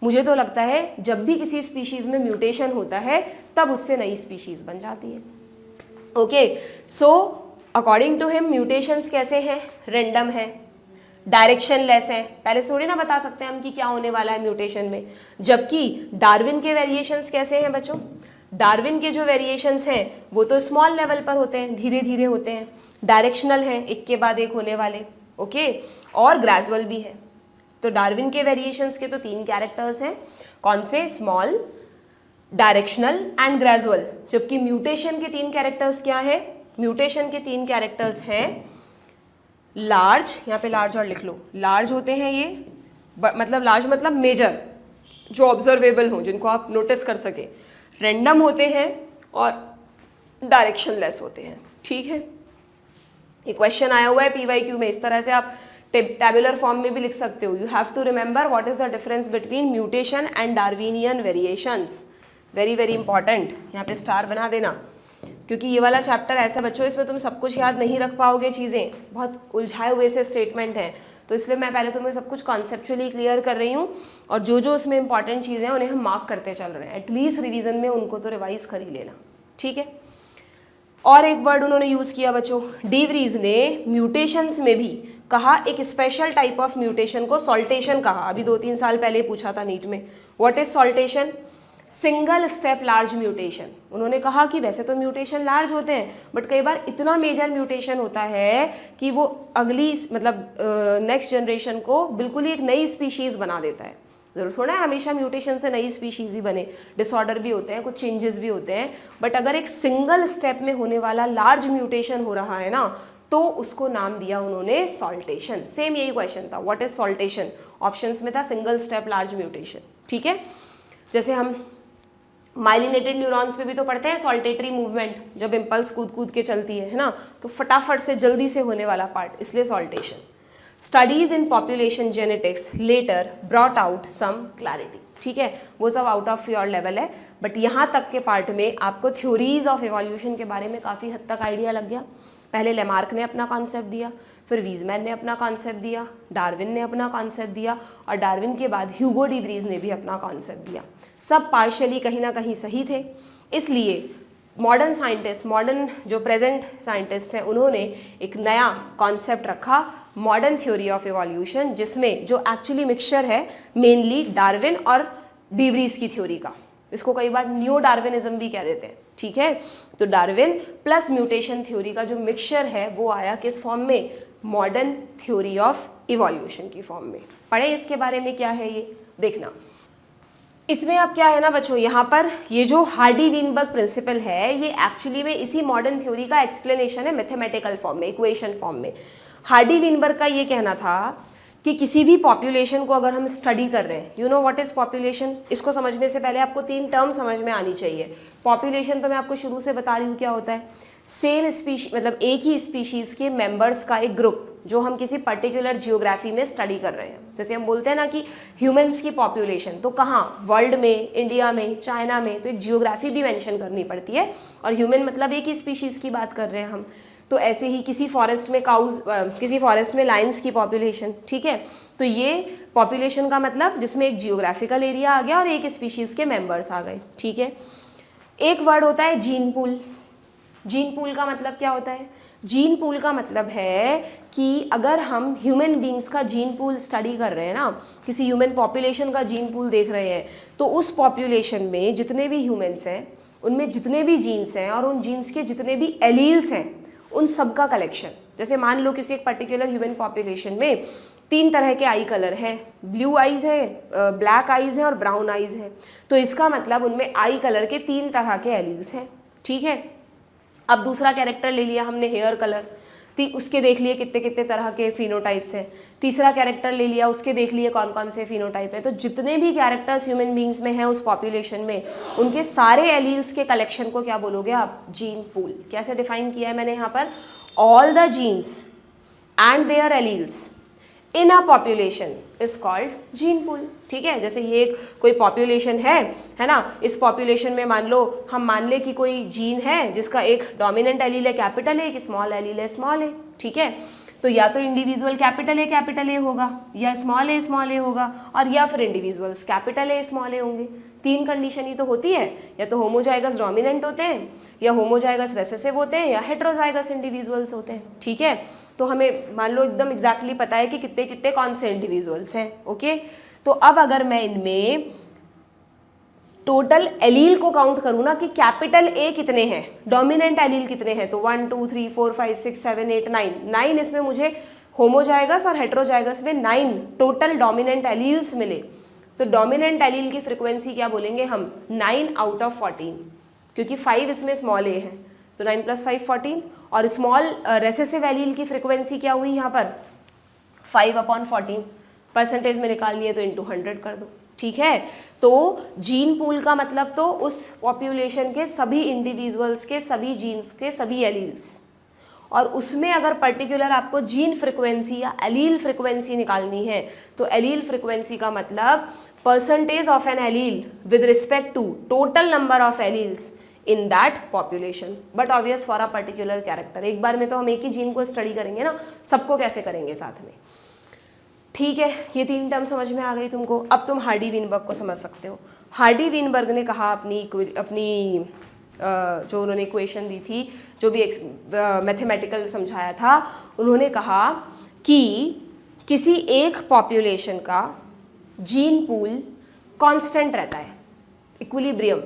मुझे तो लगता है जब भी किसी स्पीशीज़ में म्यूटेशन होता है तब उससे नई स्पीशीज़ बन जाती है। Okay, so according to him mutations कैसे हैं, रेंडम है, डायरेक्शनलेस है। पहले थोड़ी ना बता सकते हैं हम कि क्या होने वाला है म्यूटेशन में। जबकि डार्विन के वेरिएशंस कैसे हैं बच्चों, डार्विन के जो वेरिएशंस हैं वो तो स्मॉल लेवल पर होते हैं, धीरे धीरे होते हैं, डायरेक्शनल हैं, एक के बाद एक होने वाले, ओके, और ग्रेजुअल भी है। तो डार्विन के वेरिएशंस के तो 3 कैरेक्टर्स हैं, कौन से, स्मॉल, डायरेक्शनल एंड ग्रेजुअल। जबकि म्यूटेशन के 3 कैरेक्टर्स क्या है, म्यूटेशन के 3 कैरेक्टर्स हैं लार्ज, यहाँ पे लार्ज और लिख लो, लार्ज होते हैं ये, मतलब लार्ज मतलब मेजर, जो ऑब्जर्वेबल हो, जिनको आप नोटिस कर सके, रैंडम होते हैं और डायरेक्शनलेस होते हैं, ठीक है। ये क्वेश्चन आया हुआ है PYQ में, इस तरह से आप टैबुलर फॉर्म में भी लिख सकते हो। You have to remember what is the difference between mutation and Darwinian variations, very very important. यहाँ पे स्टार बना देना, क्योंकि ये वाला चैप्टर ऐसा बच्चों, इसमें तुम सब कुछ याद नहीं रख पाओगे, चीज़ें बहुत उलझाए हुए से स्टेटमेंट हैं, तो इसलिए मैं पहले तुम्हें सब कुछ कॉन्सेप्चुअली क्लियर कर रही हूँ, और जो जो उसमें इंपॉर्टेंट चीज़ें हैं उन्हें हम मार्क करते चल रहे हैं, एटलीस्ट रिवीजन में उनको तो रिवाइज कर ही लेना, ठीक है। और एक वर्ड उन्होंने यूज़ किया बच्चों, डी व्रीज ने म्यूटेशंस में भी कहा एक स्पेशल टाइप ऑफ म्यूटेशन को सॉल्टेशन कहा, अभी 2-3 साल पहले पूछा था नीट में। What is saltation? Single step large mutation. उन्होंने कहा कि वैसे तो म्यूटेशन लार्ज होते हैं बट कई बार इतना मेजर म्यूटेशन होता है कि वो अगली मतलब नेक्स्ट जनरेशन को बिल्कुल ही एक नई स्पीशीज़ बना देता है। जरूर थोड़ा है हमेशा म्यूटेशन से नई स्पीशीज़ ही बने, डिसऑर्डर भी होते हैं, कुछ चेंजेस भी होते हैं, बट अगर एक सिंगल स्टेप में होने वाला लार्ज म्यूटेशन हो रहा है ना तो उसको नाम दिया उन्होंने सॉल्टेशन। सेम यही क्वेश्चन था, व्हाट इज सॉल्टेशन? ऑप्शंस में था सिंगल स्टेप लार्ज म्यूटेशन। ठीक है, जैसे हम माइलिनेटेड न्यूरॉन्स पे भी तो पढ़ते हैं सॉल्टेटरी मूवमेंट, जब इम्पल्स कूद कूद के चलती है ना, तो फटाफट से जल्दी से होने वाला पार्ट, इसलिए saltation. Studies in population genetics later brought out some clarity. ठीक है, वो सब आउट ऑफ योर लेवल है, बट यहाँ तक के पार्ट में आपको थ्योरीज ऑफ इवोल्यूशन के बारे में काफ़ी हद तक आइडिया लग गया। पहले लेमार्क ने अपना कॉन्सेप्ट दिया, फिर वीजमैन ने अपना कॉन्सेप्ट दिया, डार्विन ने अपना कॉन्सेप्ट दिया, और डार्विन के बाद ह्यूगो डी व्रीज ने भी अपना कॉन्सेप्ट दिया। सब पार्शियली कहीं ना कहीं सही थे, इसलिए मॉडर्न साइंटिस्ट, मॉडर्न जो प्रेजेंट साइंटिस्ट हैं, उन्होंने एक नया कॉन्सेप्ट रखा, मॉडर्न थ्योरी ऑफ इवोल्यूशन, जिसमें जो एक्चुअली मिक्सचर है मेनली डार्विन और डी व्रीज की थ्योरी का। इसको कई बार न्यू डार्विनिज्म भी कह देते हैं। ठीक है, तो डार्विन प्लस म्यूटेशन थ्योरी का जो मिक्सचर है वो आया किस फॉर्म में? मॉडर्न थ्योरी ऑफ इवोल्यूशन की फॉर्म में। पढ़े इसके बारे में, क्या है ये देखना। इसमें अब क्या है ना बच्चों, यहाँ पर ये जो हार्डी-वीनबर्ग प्रिंसिपल है ये एक्चुअली में इसी मॉडर्न थ्योरी का एक्सप्लेनेशन है मैथमेटिकल फॉर्म में, इक्वेशन फॉर्म में। हार्डी-वीनबर्ग का ये कहना था कि किसी भी पॉपुलेशन को अगर हम स्टडी कर रहे हैं, you know what is population, इसको समझने से पहले आपको 3 टर्म समझ में आनी चाहिए। पॉपुलेशन तो मैं आपको शुरू से बता रही हूँ क्या होता है, सेम स्पीशीज मतलब एक ही स्पीशीज़ के मेंबर्स का एक ग्रुप जो हम किसी पर्टिकुलर जियोग्राफी में स्टडी कर रहे हैं। जैसे हम बोलते हैं ना कि ह्यूमंस की पॉपुलेशन, तो कहाँ, वर्ल्ड में, इंडिया में, चाइना में, तो एक जियोग्राफी भी मेंशन करनी पड़ती है, और ह्यूमन मतलब एक ही स्पीशीज़ की बात कर रहे हैं हम। तो ऐसे ही किसी फॉरेस्ट में काउज, किसी फॉरेस्ट में लायंस की पॉपुलेशन। ठीक है, तो ये पॉपुलेशन का मतलब जिसमें एक जियोग्राफिकल एरिया आ गया और एक स्पीशीज़ के मेंबर्स आ गए। ठीक है, एक वर्ड होता है जीन पूल। जीन पूल का मतलब क्या होता है? जीन पूल का मतलब है कि अगर हम ह्यूमन बींग्स का जीन पूल स्टडी कर रहे हैं ना, किसी ह्यूमन पॉपुलेशन का जीन पूल देख रहे हैं, तो उस पॉपुलेशन में जितने भी ह्यूमन्स हैं उनमें जितने भी जीन्स हैं और उन जीन्स के जितने भी एलील्स हैं उन सब का कलेक्शन। जैसे मान लो किसी एक पर्टिकुलर ह्यूमन पॉपुलेशन में 3 तरह के आई कलर हैं, ब्लू आइज़ है, ब्लैक आइज़ है और ब्राउन आइज़ है, तो इसका मतलब उनमें आई कलर के 3 तरह के एलील्स हैं। ठीक है, अब दूसरा कैरेक्टर ले लिया हमने हेयर कलर, उसके देख लिए कितने कितने तरह के फिनोटाइप्स हैं। तीसरा कैरेक्टर ले लिया, उसके देख लिए कौन कौन से फिनोटाइप है। तो जितने भी कैरेक्टर्स ह्यूमन बींग्स में हैं उस पॉपुलेशन में, उनके सारे एलील्स के कलेक्शन को क्या बोलोगे आप? Gene pool. कैसे डिफाइन किया है मैंने यहाँ पर? All the genes and their alleles in a population is called gene pool. ठीक है, जैसे ये कोई पॉपुलेशन है ना, इस पॉपुलेशन में मान लो हम मान ले कि कोई जीन है जिसका एक डोमिनेंट एलील है कैपिटल ए, एक स्मॉल एलील है स्मॉल ए। ठीक है, तो या तो इंडिविजुअल कैपिटल ए होगा, या स्मॉल ए होगा, और या फिर इंडिविजुअल्स कैपिटल ए स्मॉल ए होंगे। 3 कंडीशन ही तो होती है, या तो होमोजाइगस डोमिनेंट होते हैं, या होमोजाइगस रेसेसिव होते हैं, या हेटेरोजाइगस इंडिविजुअल्स होते हैं। ठीक है, तो हमें मान लो एकदम एग्जैक्टली पता है कि कितने कितने कौन से इंडिविजुअल्स हैं। ओके, तो अब अगर मैं इनमें टोटल एलील को काउंट करूँ ना कि कैपिटल ए कितने हैं, डोमिनेंट एलील कितने हैं, तो 1 2 3 4 5 6 7 8 9 इसमें मुझे होमोजाइगस और हेटेरोजाइगस में 9 टोटल डोमिनेंट एलील्स मिले। तो डोमिनेंट एलील की फ्रिक्वेंसी क्या बोलेंगे हम? 9 आउट ऑफ 14, क्योंकि 5 इसमें स्मॉल ए है, तो 9 + 5 14। और स्मॉल रेसेसिव एलील की फ्रिक्वेंसी क्या हुई यहाँ पर? 5/14। परसेंटेज में निकालनी है तो इंटू 100 कर दो। ठीक है, तो जीन पूल का मतलब तो उस पॉपुलेशन के सभी इंडिविजुअल्स के सभी जीन्स के सभी एलील्स, और उसमें अगर पर्टिकुलर आपको जीन फ्रिक्वेंसी या एलील फ्रिक्वेंसी निकालनी है तो एलील फ्रिक्वेंसी का मतलब percentage of an allele with respect to total number of alleles in that population, but obvious for a particular character. एक बार में तो हम एक ही जीन को स्टडी करेंगे ना, सबको कैसे करेंगे साथ में। ठीक है, ये 3 टर्म समझ में आ गई तुमको। अब तुम हार्डी-वीनबर्ग को समझ सकते हो। हार्डी-वीनबर्ग ने कहा अपनी जो उन्होंने इक्वेशन दी थी, जो भी मैथमेटिकल समझाया था, उन्होंने कहा कि किसी एक पॉपुलेशन का जीन पूल कांस्टेंट रहता है, इक्विलिब्रियम।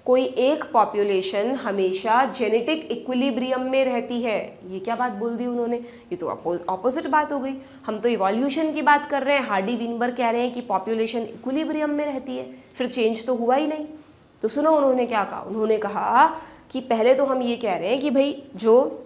कोई एक पॉपुलेशन हमेशा जेनेटिक इक्विलिब्रियम में रहती है। ये क्या बात बोल दी उन्होंने, ये तो ऑपोजिट बात हो गई। हम तो इवोल्यूशन की बात कर रहे हैं, हार्डी विनबर्ग कह रहे हैं कि पॉपुलेशन इक्विलिब्रियम में रहती है, फिर चेंज तो हुआ ही नहीं। तो सुनो उन्होंने क्या कहा, उन्होंने कहा कि पहले तो हम ये कह रहे हैं कि भाई जो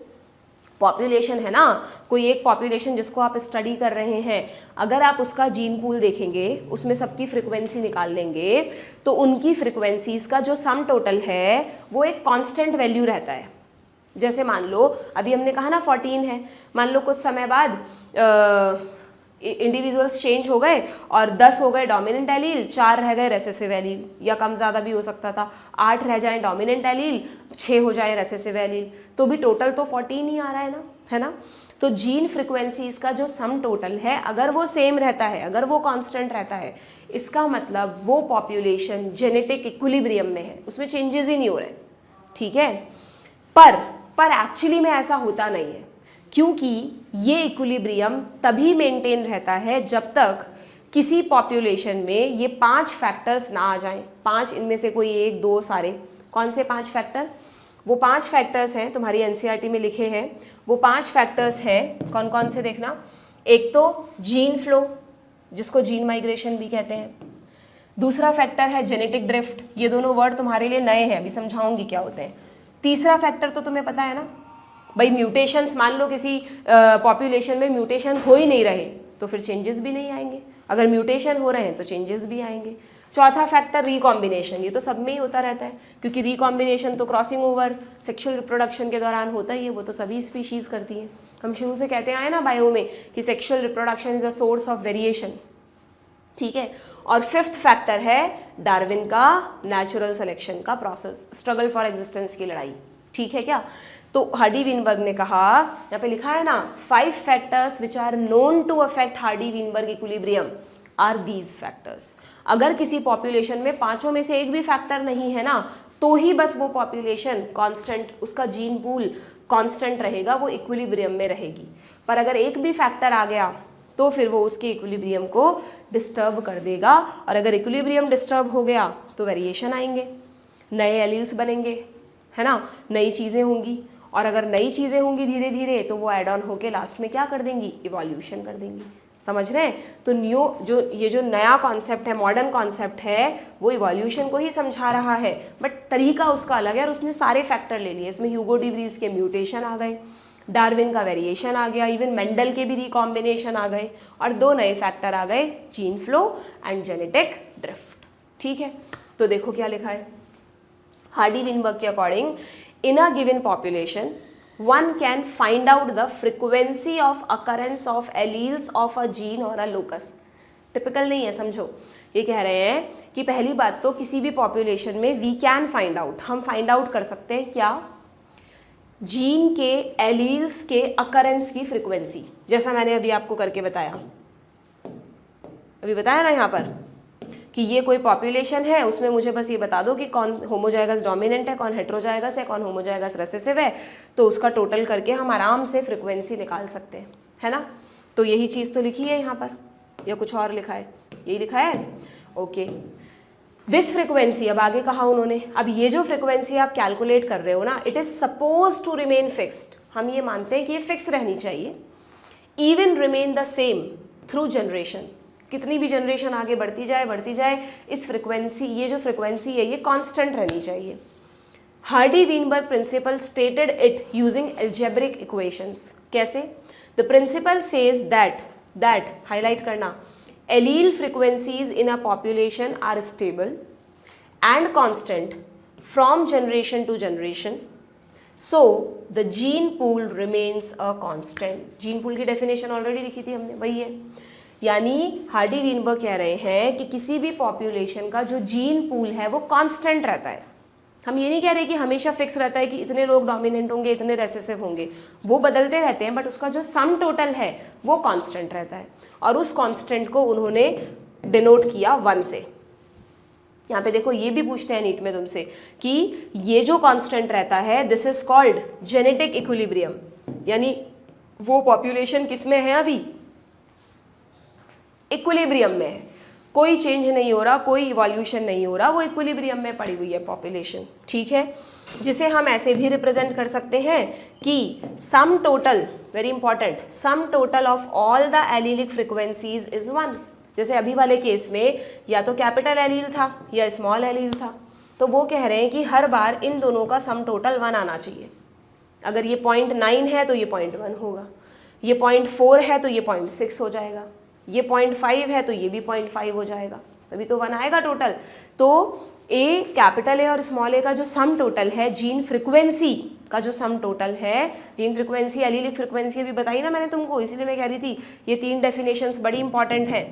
पॉपुलेशन है ना, कोई एक पॉपुलेशन जिसको आप स्टडी कर रहे हैं, अगर आप उसका जीन पूल देखेंगे, उसमें सबकी फ्रिक्वेंसी निकाल लेंगे, तो उनकी फ्रिक्वेंसीज का जो सम टोटल है वो एक कांस्टेंट वैल्यू रहता है। जैसे मान लो अभी हमने कहा ना 14 है, मान लो कुछ समय बाद इंडिविजुअल्स चेंज हो गए और 10 हो गए डोमिनेंट एलील, 4 रह गए रेसेसिव एलील, या कम ज़्यादा भी हो सकता था, 8 रह जाए डोमिनेंट एलील, 6 हो जाए रेसेसिव एलील, तो भी टोटल तो 14 ही आ रहा है ना, है ना। तो जीन फ्रिक्वेंसीज का जो सम टोटल है अगर वो सेम रहता है, अगर वो कांस्टेंट रहता है, इसका मतलब वो पॉपुलेशन जेनेटिक इक्विलिब्रियम में है, उसमें चेंजेस ही नहीं हो रहे, ठीक है। पर एक्चुअली में ऐसा होता नहीं है, क्योंकि ये इक्विलिब्रियम तभी मेंटेन रहता है जब तक किसी पॉपुलेशन में ये 5 फैक्टर्स ना आ जाएं। 5, इनमें से कोई 1, 2, सारे। कौन से 5 फैक्टर? वो 5 फैक्टर्स हैं, तुम्हारी एनसीईआरटी में लिखे हैं। वो 5 फैक्टर्स हैं, कौन कौन से देखना। एक तो जीन फ्लो, जिसको जीन माइग्रेशन भी कहते हैं। दूसरा फैक्टर है जेनेटिक ड्रिफ्ट। ये दोनों वर्ड तुम्हारे लिए नए हैं, अभी समझाऊंगी क्या होते हैं। तीसरा फैक्टर तो तुम्हें पता है ना भाई, म्यूटेशंस। मान लो किसी पॉपुलेशन में म्यूटेशन हो ही नहीं रहे तो फिर चेंजेस भी नहीं आएंगे, अगर म्यूटेशन हो रहे हैं तो चेंजेस भी आएंगे। चौथा फैक्टर रिकॉम्बिनेशन, ये तो सब में ही होता रहता है, क्योंकि रिकॉम्बिनेशन तो क्रॉसिंग ओवर सेक्सुअल रिप्रोडक्शन के दौरान होता ही है, वो तो सभी स्पीशीज़ करती हैं। हम शुरू से कहते आए ना बायो में कि sexual reproduction is a source of variation, ठीक है। और फिफ्थ फैक्टर है डार्विन का नेचुरल सिलेक्शन का प्रोसेस, स्ट्रगल फॉर एग्जिस्टेंस की लड़ाई, ठीक है क्या। तो हार्डी विनबर्ग ने कहा, यहाँ पे लिखा है ना, 5 factors which are known to affect Hardy Weinberg equilibrium are these factors. अगर किसी पॉपुलेशन में 5 में से एक भी फैक्टर नहीं है ना, तो ही बस वो पॉपुलेशन कांस्टेंट, उसका जीन पूल कांस्टेंट रहेगा, वो इक्विलिब्रियम में रहेगी। पर अगर एक भी फैक्टर आ गया तो फिर वो उसके इक्विलिब्रियम को डिस्टर्ब कर देगा, और अगर इक्विलिब्रियम डिस्टर्ब हो गया तो वेरिएशन आएंगे, नए एलील्स बनेंगे, है ना, नई चीज़ें होंगी। और अगर नई चीज़ें होंगी धीरे धीरे तो वो एड ऑन होके लास्ट में क्या कर देंगी, इवोल्यूशन कर देंगी। समझ रहे हैं। तो ये जो नया कॉन्सेप्ट है, मॉडर्न कॉन्सेप्ट है, वो इवोल्यूशन को ही समझा रहा है, बट तरीका उसका अलग है और उसने सारे फैक्टर ले लिए। इसमें ह्यूगो डी व्रीज के म्यूटेशन आ गए, डार्विन का वेरिएशन आ गया, इवन मेंडल के भी रिकॉम्बिनेशन आ गए, और 2 नए फैक्टर आ गए, gene flow and genetic drift, ठीक है। तो देखो क्या लिखा है हार्डी विनबर्ग के according, in a given population one can find out the frequency of occurrence of alleles of a gene or a locus। Typical नहीं है, समझो। ये कह रहे हैं कि पहली बात तो किसी भी पॉपुलेशन में वी कैन फाइंड आउट, हम फाइंड आउट कर सकते हैं क्या, जीन के एलील्स के अकरेंस की फ्रिक्वेंसी, जैसा मैंने अभी आपको करके बताया, अभी बताया ना यहाँ पर कि ये कोई पॉपुलेशन है, उसमें मुझे बस ये बता दो कि कौन होमोजाइगस डोमिनेंट है, कौन हेट्रोजाइगस है, कौन होमोजाइगस रेसेसिव है, तो उसका टोटल करके हम आराम से फ्रिक्वेंसी निकाल सकते हैं, है ना। तो यही चीज़ तो लिखी है यहाँ पर, या कुछ और लिखा है, यही लिखा है, ओके। दिस फ्रिक्वेंसी, अब आगे कहा उन्होंने, अब ये जो फ्रिक्वेंसी आप कैलकुलेट कर रहे हो ना, it is suppose to remain fixed, हम ये मानते हैं कि ये फिक्स रहनी चाहिए, even remain the same through generation, कितनी भी जनरेशन आगे बढ़ती जाए, इस फ्रिक्वेंसी, ये जो फ्रिक्वेंसी है ये कांस्टेंट रहनी चाहिए। Hardy Weinberg principle stated it using algebraic equations. कैसे? The principle says that highlight करना, allele frequencies in a population are stable and constant from generation to generation, so the gene pool remains a constant. Gene pool की definition already लिखी थी हमने, वही है। यानी Hardy Weinberg कह रहे हैं कि किसी भी पॉपुलेशन का जो जीन पूल है वो कांस्टेंट रहता है। हम ये नहीं कह रहे कि हमेशा फिक्स रहता है कि इतने लोग डोमिनेंट होंगे, इतने रेसेसिव होंगे, वो बदलते रहते हैं, बट उसका जो सम टोटल है वो कांस्टेंट रहता है। और उस कांस्टेंट को उन्होंने डिनोट किया 1 से। यहाँ पे देखो, ये भी पूछते हैं नीट में तुमसे कि ये जो कांस्टेंट रहता है, this is called genetic equilibrium, यानी वो पॉपुलेशन किस में है अभी, इक्विलिब्रियम में है, कोई चेंज नहीं हो रहा, कोई इवोल्यूशन नहीं हो रहा, वो इक्विलिब्रियम में पड़ी हुई है पॉपुलेशन, ठीक है। जिसे हम ऐसे भी रिप्रेजेंट कर सकते हैं कि sum total, very important, sum total of all the allelic frequencies is 1। जैसे अभी वाले केस में या तो कैपिटल एलील था या स्मॉल एलील था, तो वो कह रहे हैं कि हर बार इन दोनों का सम टोटल 1 आना चाहिए। अगर ये 0.9 है तो ये 0.1 होगा, ये 0.4 है तो ये 0.6 हो जाएगा, ये 0.5 है तो ये भी 0.5 हो जाएगा, तभी तो 1 आएगा टोटल। तो ए, कैपिटल ए और स्मॉल ए का जो सम टोटल है, जीन फ्रिक्वेंसी का जो सम टोटल है, जीन फ्रिक्वेंसी एलीलिक फ्रिक्वेंसी अभी बताई ना मैंने तुमको, इसीलिए मैं कह रही थी ये 3 डेफिनेशंस बड़ी इंपॉर्टेंट है,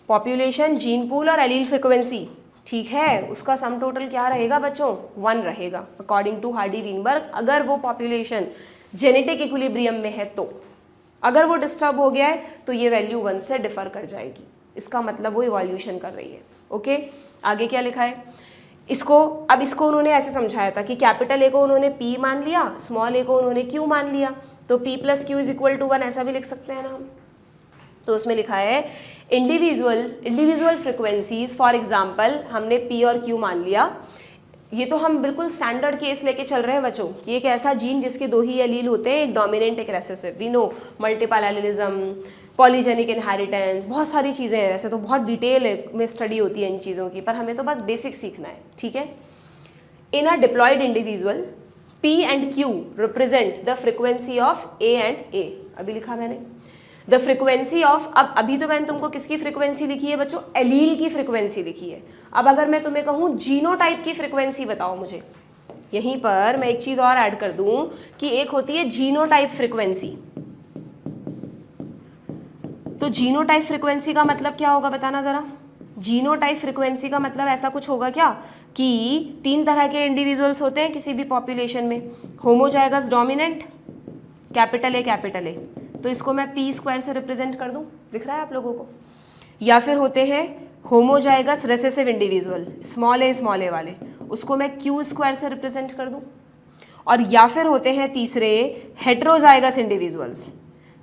पॉपुलेशन, जीन पूल और एलील फ्रिक्वेंसी, ठीक है। उसका सम टोटल क्या रहेगा बच्चों, 1 रहेगा अकॉर्डिंग टू हार्डी वीनबर्ग, अगर वो पॉपुलेशन जेनेटिक इक्विलिब्रियम में है तो। अगर वो डिस्टर्ब हो गया है तो ये वैल्यू 1 से डिफर कर जाएगी, इसका मतलब वो इवोल्यूशन कर रही है, ओके। आगे क्या लिखा है, अब इसको उन्होंने ऐसे समझाया था कि कैपिटल ए को उन्होंने P मान लिया, स्मॉल ए को उन्होंने Q मान लिया, तो P + Q = 1 ऐसा भी लिख सकते हैं ना हम। तो उसमें लिखा है इंडिविजुअल फ्रिक्वेंसीज, फॉर एग्जाम्पल हमने P और Q मान लिया। ये तो हम बिल्कुल स्टैंडर्ड केस लेके चल रहे हैं बच्चों कि एक ऐसा जीन जिसके 2 ही एलील होते हैं, एक डोमिनेंट एक recessive, we know multiple allelism, polygenic inheritance, बहुत सारी चीज़ें हैं, वैसे तो बहुत डिटेल में स्टडी होती है इन चीज़ों की, पर हमें तो बस बेसिक सीखना है, ठीक है। In a diploid individual P and Q represent the frequency of A and A, अभी लिखा मैंने द फ्रिक्वेंसी ऑफ, अब अभी तो मैंने तुमको किसकी फ्रिक्वेंसी लिखी है बच्चों, एलील की फ्रिक्वेंसी लिखी है। अब अगर मैं तुम्हें कहूँ जीनोटाइप की फ्रिक्वेंसी बताओ मुझे, यहीं पर मैं एक चीज़ और ऐड कर दूं कि एक होती है जीनोटाइप फ्रिक्वेंसी। तो जीनोटाइप फ्रिक्वेंसी का मतलब क्या होगा बताना ज़रा। जीनोटाइप फ्रिक्वेंसी का मतलब ऐसा कुछ होगा क्या कि 3 तरह के इंडिविजुअल्स होते हैं किसी भी पॉपुलेशन में, होमोजाइगस डोमिनेंट, कैपिटल ए, तो इसको मैं P² से रिप्रेजेंट कर दूं, दिख रहा है आप लोगों को। या फिर होते हैं होमोजाइगस रेसेसिव इंडिविजुअल, स्मॉल ए वाले, उसको मैं Q² से रिप्रेजेंट कर दूं। और या फिर होते हैं तीसरे हेट्रोजाइगस इंडिविजुअल्स।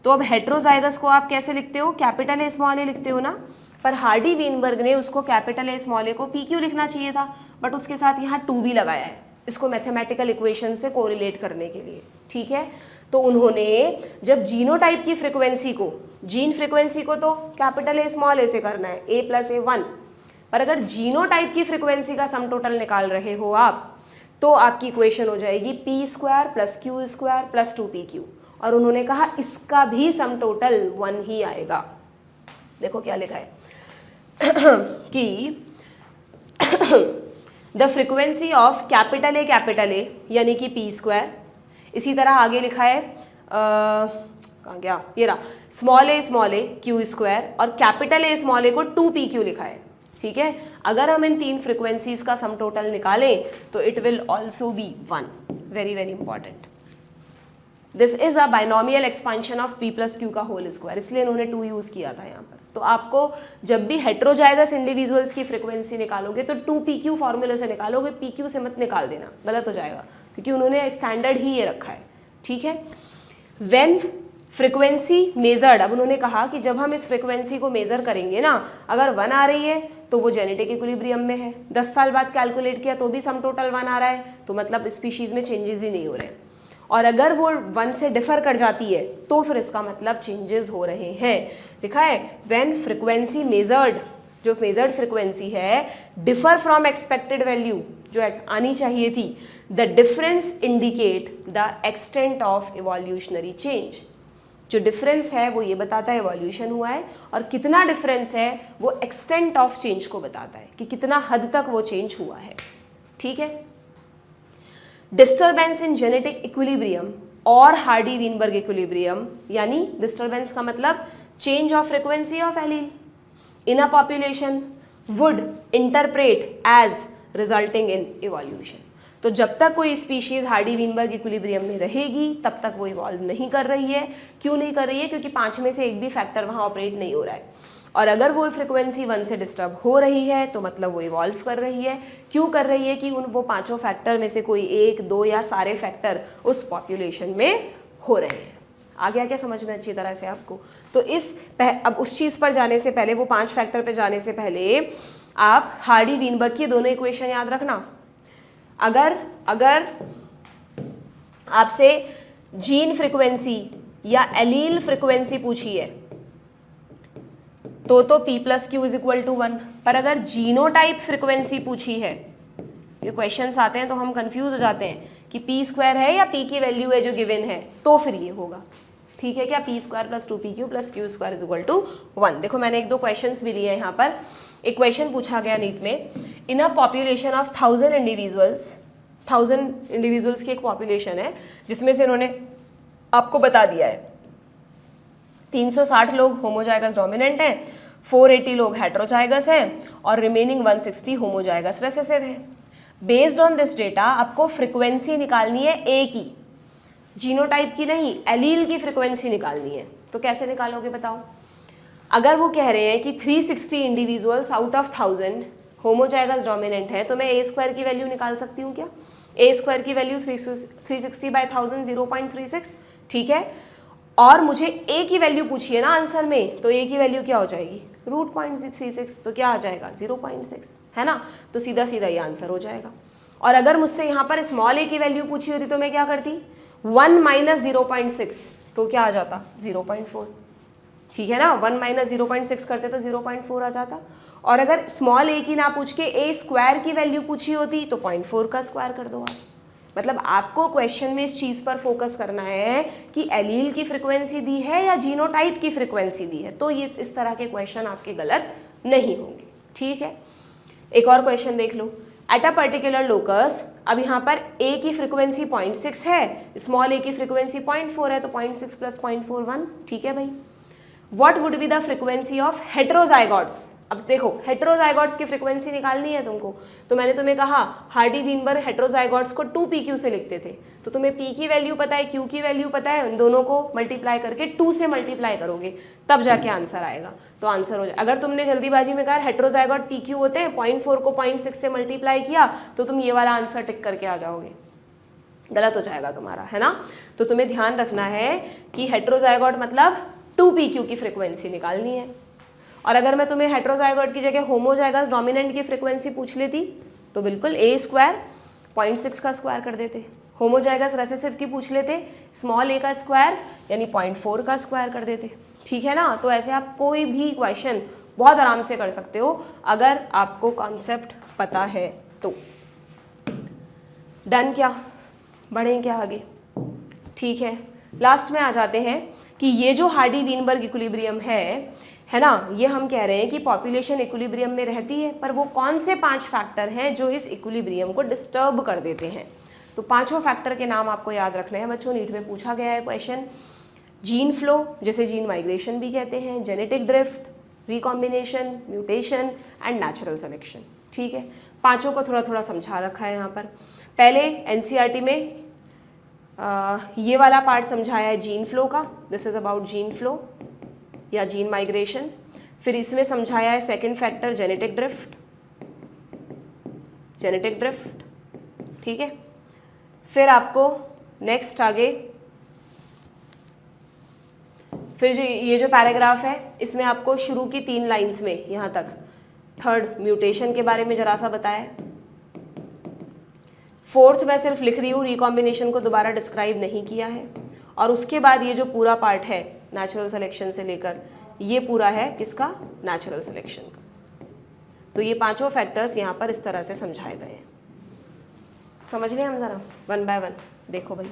तो अब हेट्रोजाइगस को आप कैसे लिखते हो, कैपिटल ए स्मॉल ए लिखते हो ना, पर हार्डी वीनबर्ग ने उसको कैपिटल ए स्मॉल ए को PQ लिखना चाहिए था, बट उसके साथ यहाँ 2 भी लगाया है, इसको मैथमेटिकल इक्वेशन से कोरिलेट करने के लिए, ठीक है। तो उन्होंने जब जीनोटाइप की फ्रिक्वेंसी को, जीन फ्रिक्वेंसी को तो कैपिटल ए स्मॉल ए से करना है, A + A 1, पर अगर जीनोटाइप की फ्रिक्वेंसी का सम टोटल निकाल रहे हो आप, तो आपकी इक्वेशन हो जाएगी P² + Q² + 2PQ, और उन्होंने कहा इसका भी सम टोटल 1 ही आएगा। देखो क्या लिखा है कि the frequency of capital A यानी कि P², इसी तरह आगे लिखा है कहाँ गया, ये रहा, स्मॉल ए Q² और कैपिटल ए स्मॉल ए को 2PQ लिखा है, ठीक है। अगर हम इन 3 फ्रिक्वेंसीज का सम टोटल निकालें तो it will also be 1, very very important. This is a binomial expansion of P + Q का होल स्क्वायर, इसलिए इन्होंने 2 यूज़ किया था यहाँ पर। तो आपको जब भी हेट्रोजाइगस इंडिविजुअल्स की फ्रिक्वेंसी निकालोगे तो 2PQ फॉर्मूले से निकालोगे, PQ से मत निकाल देना, गलत हो जाएगा, क्योंकि उन्होंने स्टैंडर्ड ही ये रखा है, ठीक है। व्हेन फ्रिक्वेंसी मेजर्ड, अब उन्होंने कहा कि जब हम इस फ्रिक्वेंसी को मेजर करेंगे ना, अगर 1 आ रही है तो वो जेनेटिक इक्विलिब्रियम में है, 10 साल बाद कैलकुलेट किया तो भी सम टोटल 1 आ रहा है, तो मतलब स्पीशीज़ में चेंजेस ही नहीं हो रहे हैं। और अगर वो 1 से डिफर कर जाती है तो फिर इसका मतलब चेंजेस हो रहे हैं। लिखा है व्हेन फ्रिक्वेंसी मेजर्ड, जो मेजर्ड फ्रिक्वेंसी है, डिफर फ्रॉम एक्सपेक्टेड वैल्यू जो आनी चाहिए थी, the difference indicate the extent of evolutionary change. जो डिफरेंस है वो ये बताता है इवोल्यूशन हुआ है, और कितना डिफरेंस है वो एक्सटेंट ऑफ चेंज को बताता है कि कितना हद तक वो चेंज हुआ है, ठीक है। डिस्टर्बेंस इन जेनेटिक इक्विलिब्रियम और हार्डी वीनबर्ग इक्विलिब्रियम, यानी डिस्टर्बेंस का मतलब change of frequency of allele in a population would interpret as resulting in evolution. तो जब तक कोई स्पीशीज हार्डी वीनबर्ग इक्विलिब्रियम में रहेगी तब तक वो इवॉल्व नहीं कर रही है। क्यों नहीं कर रही है? क्योंकि 5 में से एक भी फैक्टर वहाँ ऑपरेट नहीं हो रहा है, और अगर वो फ्रिक्वेंसी 1 से डिस्टर्ब हो रही है तो मतलब वो इवॉल्व कर रही है। क्यों कर रही है? कि वो 5 फैक्टर में से कोई 1, 2 या सारे फैक्टर उस पॉपुलेशन में हो रहे हैं। आ गया क्या समझ में अच्छी तरह से आपको? तो अब उस चीज़ पर जाने से पहले, वो 5 फैक्टर पे जाने से पहले आप हार्डी वीनबर्ग की दोनों इक्वेशन याद रखना। अगर आपसे जीन फ्रिक्वेंसी या एलील फ्रिक्वेंसी पूछी है तो P + Q = 1, पर अगर जीनोटाइप फ्रिक्वेंसी पूछी है, ये क्वेश्चंस आते हैं तो हम कंफ्यूज हो जाते हैं कि p² है या p की वैल्यू है जो गिवन है, तो फिर ये होगा, ठीक है क्या? p² + 2pq + q² = 1। देखो मैंने 1-2 क्वेश्चंस भी लिए हैं यहाँ पर। एक क्वेश्चन पूछा गया नीट में, इन अ पॉपुलेशन ऑफ 1000 इंडिविजुअल्स की एक पॉपुलेशन है जिसमें से इन्होंने आपको बता दिया है 360 लोग होमोजाइगस डोमिनेंट हैं, 480 लोग हेटेरोजाइगस हैं और रिमेनिंग 160 होमोजाइगस रिसेसिव है। बेस्ड ऑन दिस डेटा आपको फ्रिक्वेंसी निकालनी है ए की, जीनोटाइप की नहीं, एलील की फ्रिक्वेंसी निकालनी है। तो कैसे निकालोगे बताओ? अगर वो कह रहे हैं कि 360 individuals out of 1000 homozygous dominant है, तो मैं a² की वैल्यू निकाल सकती हूँ क्या? a² की वैल्यू 360/1000 0.36, ठीक है। और मुझे a की वैल्यू पूछी है ना आंसर में, तो a की वैल्यू क्या हो जाएगी? √0.36, तो क्या आ जाएगा? 0.6, है ना? तो सीधा सीधा ये आंसर हो जाएगा। और अगर मुझसे यहाँ पर स्मॉल a की वैल्यू पूछी होती तो मैं क्या करती? 1 - 0.6, तो क्या आ जाता? 0.4, ठीक है ना? 1 - 0.6 करते तो 0.4 आ जाता। और अगर स्मॉल a की ना पूछ के a² की वैल्यू पूछी होती तो 0.4 का स्क्वायर कर दो आप। मतलब आपको क्वेश्चन में इस चीज़ पर फोकस करना है कि एलील की फ्रिक्वेंसी दी है या जीनोटाइप की फ्रिक्वेंसी दी है, तो ये इस तरह के क्वेश्चन आपके गलत नहीं होंगे, ठीक है। एक और क्वेश्चन देख लो, एट अ पर्टिकुलर लोकस, अब यहाँ पर a की फ्रिक्वेंसी 0.6 है, स्मॉल a की फ्रिक्वेंसी 0.4 है, तो 0.6 + 0.4 1, ठीक है भाई। What would be the frequency of heterozygotes? अब देखो हेटेरोजाइगोट्स की फ्रिक्वेंसी निकालनी है तुमको, तो मैंने तुम्हें कहा हार्डी वीनबर्ग हेटेरोजाइगोट्स को 2pq से लिखते थे, तो तुम्हें p की वैल्यू पता है, q की वैल्यू पता है, उन दोनों को मल्टीप्लाई करके 2 से मल्टीप्लाई करोगे तब जाके आंसर आएगा। तो आंसर हो जाए, अगर तुमने जल्दीबाजी में कहा हेटेरोजाइगोट pq होते हैं, 0.4 को 0.6 से मल्टीप्लाई किया तो तुम ये वाला आंसर टिक करके आ जाओगे, गलत हो जाएगा तुम्हारा, है ना। तो तुम्हें ध्यान रखना है कि हेटेरोजाइगोट मतलब 2pq की फ्रिक्वेंसी निकालनी है। और अगर मैं तुम्हें हेटेरोजाइगोट की जगह होमोजाइगस डोमिनेंट की फ्रिक्वेंसी पूछ लेती तो बिल्कुल a² 0.6 का स्क्वायर कर देते, होमोजाइगस रिसेसिव की पूछ लेते स्मॉल a का स्क्वायर यानी 0.4 का स्क्वायर कर देते, ठीक है ना। तो ऐसे आप कोई भी क्वेश्चन बहुत आराम से कर सकते हो अगर आपको कॉन्सेप्ट पता है तो। डन क्या? बढ़ें क्या आगे? ठीक है, लास्ट में आ जाते हैं कि ये जो हार्डी वीनबर्ग इक्विलिब्रियम है ना, ये हम कह रहे हैं कि पॉपुलेशन इक्विलिब्रियम में रहती है, पर वो कौन से 5 फैक्टर हैं जो इस इक्विलिब्रियम को डिस्टर्ब कर देते हैं? तो 5 फैक्टर के नाम आपको याद रखने हैं बच्चों, नीट में पूछा गया है क्वेश्चन। जीन फ्लो, जिसे जीन माइग्रेशन भी कहते हैं, genetic drift, recombination, mutation and natural selection, ठीक है। 5 को थोड़ा थोड़ा समझा रखा है यहाँ पर। पहले एनसीईआरटी में ये वाला पार्ट समझाया है जीन फ्लो का, this is about gene flow या जीन माइग्रेशन। फिर इसमें समझाया है सेकंड फैक्टर जेनेटिक ड्रिफ्ट, ठीक है। फिर आपको नेक्स्ट आगे फिर जो ये जो पैराग्राफ है इसमें आपको शुरू की 3 लाइंस में यहाँ तक थर्ड म्यूटेशन के बारे में जरा सा बताया है। फोर्थ मैं सिर्फ लिख रही हूँ, रिकॉम्बिनेशन को दोबारा डिस्क्राइब नहीं किया है। और उसके बाद ये जो पूरा पार्ट है नेचुरल सिलेक्शन से लेकर, ये पूरा है किसका? नेचुरल सिलेक्शन का। तो ये 5 फैक्टर्स यहाँ पर इस तरह से समझाए गए हैं। समझ रहे हैं हम ज़रा 1 बाय 1? देखो भाई,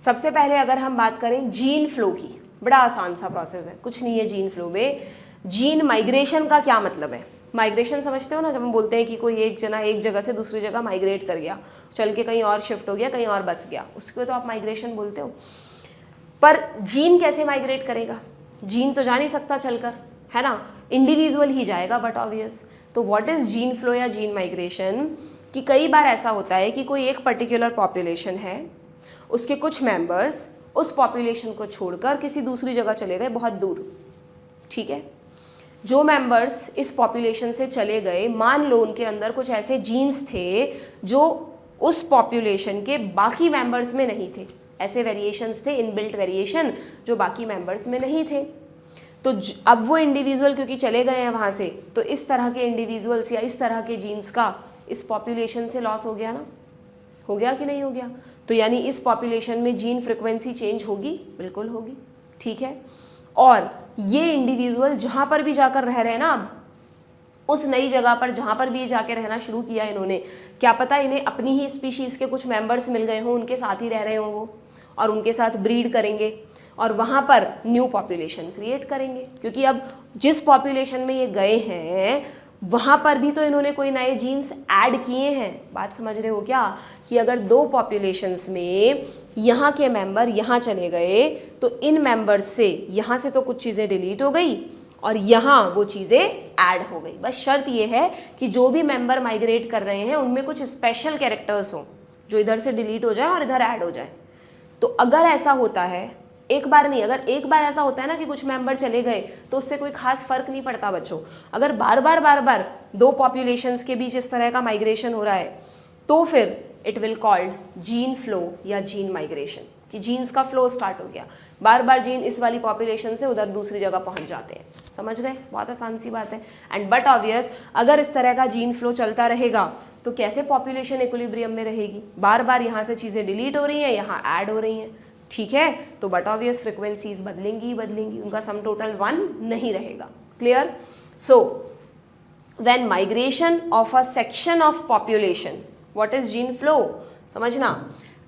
सबसे पहले अगर हम बात करें जीन फ्लो की, बड़ा आसान सा प्रोसेस है, कुछ नहीं है जीन फ्लो में। जीन माइग्रेशन का क्या मतलब है? माइग्रेशन समझते हो ना, जब हम बोलते हैं कि कोई एक जना एक जगह से दूसरी जगह माइग्रेट कर गया, चल के कहीं और शिफ्ट हो गया, कहीं और बस गया, उसको तो आप माइग्रेशन बोलते हो। पर जीन कैसे माइग्रेट करेगा? जीन तो जा नहीं सकता चलकर, है ना, इंडिविजुअल ही जाएगा, बट ऑब्वियस। तो व्हाट इज जीन फ्लो या जीन माइग्रेशन? कि कई बार ऐसा होता है कि कोई एक पर्टिकुलर पॉपुलेशन है, उसके कुछ मेंबर्स उस पॉपुलेशन को छोड़कर किसी दूसरी जगह चले गए बहुत दूर, ठीक है। जो मेंबर्स इस पॉपुलेशन से चले गए, मान लो उनके अंदर कुछ ऐसे जीन्स थे जो उस पॉपुलेशन के बाकी मेंबर्स में नहीं थे, ऐसे वेरिएशंस थे, इनबिल्ट वेरिएशन, जो बाकी मेंबर्स में नहीं थे। तो अब वो इंडिविजुअल क्योंकि चले गए हैं वहाँ से, तो इस तरह के इंडिविजुअल्स या इस तरह के जीन्स का इस पॉपुलेशन से लॉस हो गया ना, हो गया कि नहीं हो गया? तो यानी इस पॉपुलेशन में जीन फ्रिक्वेंसी चेंज होगी, बिल्कुल होगी, ठीक है। और ये इंडिविजुअल जहाँ पर भी जाकर रह रहे हैं ना, अब उस नई जगह पर जहाँ पर भी जाके रहना शुरू किया इन्होंने, क्या पता इन्हें अपनी ही स्पीशीज़ के कुछ मेंबर्स मिल गए हों, उनके साथ ही रह रहे हों वो, और उनके साथ ब्रीड करेंगे और वहाँ पर न्यू पॉपुलेशन क्रिएट करेंगे। क्योंकि अब जिस पॉपुलेशन में ये गए हैं वहाँ पर भी तो इन्होंने कोई नए जीन्स ऐड किए हैं। बात समझ रहे हो क्या? कि अगर दो पॉपुलेशंस में यहाँ के मेंबर यहाँ चले गए तो इन मेंबर्स से यहाँ से तो कुछ चीज़ें डिलीट हो गई और यहाँ वो चीज़ें ऐड हो गई। बस शर्त ये है कि जो भी मेंबर माइग्रेट कर रहे हैं उनमें कुछ स्पेशल कैरेक्टर्स हों जो इधर से डिलीट हो जाए और इधर ऐड हो जाए। तो अगर ऐसा होता है, एक बार नहीं, अगर एक बार ऐसा होता है ना कि कुछ मेंबर चले गए तो उससे कोई खास फर्क नहीं पड़ता बच्चों। अगर बार बार दो पॉपुलेशंस के बीच इस तरह का माइग्रेशन हो रहा है तो फिर it will called gene flow या जीन माइग्रेशन, कि जीन्स का फ्लो स्टार्ट हो गया, बार बार जीन इस वाली पॉपुलेशन से उधर दूसरी जगह पहुंच जाते हैं। समझ गए? बहुत आसान सी बात है। एंड बट ऑब्वियस, अगर इस तरह का जीन फ्लो चलता रहेगा तो कैसे पॉपुलेशन इक्विलिब्रियम में रहेगी? बार बार यहाँ से चीज़ें डिलीट हो रही हैं, यहाँ ऐड हो रही हैं, ठीक है। तो बट ऑब्वियस फ्रिक्वेंसीज बदलेंगी ही बदलेंगी, उनका सम टोटल 1 नहीं रहेगा। Clear? So when migration of a section of population, what is gene flow? समझना,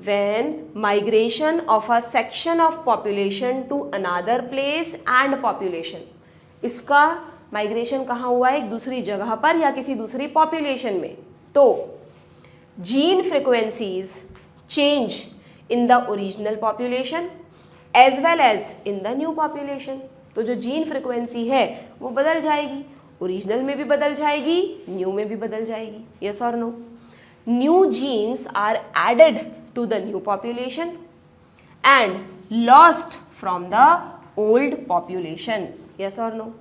when migration of a section of population to another place and population, इसका माइग्रेशन कहाँ हुआ है? एक दूसरी जगह पर या किसी दूसरी पॉपुलेशन में। तो gene frequencies change in the original population as well as in the new population। तो जो जीन फ्रिक्वेंसी है वो बदल जाएगी, ओरिजिनल में भी बदल जाएगी, न्यू में भी बदल जाएगी। यस और no? New genes are added to the new population and lost from the old population. Yes और no?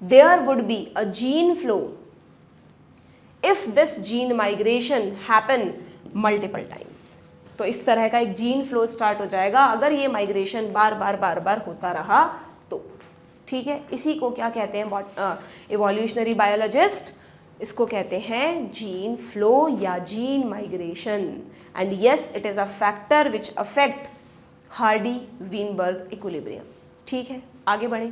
There would be a gene flow if this gene migration happen multiple times. तो इस तरह का एक gene flow start हो जाएगा अगर ये माइग्रेशन बार बार होता रहा तो, ठीक है। इसी को क्या कहते हैं इवोल्यूशनरी बायोलॉजिस्ट? इसको कहते हैं जीन फ्लो या gene migration. And yes, it is a factor which affect Hardy-Weinberg equilibrium. ठीक है, आगे बढ़े।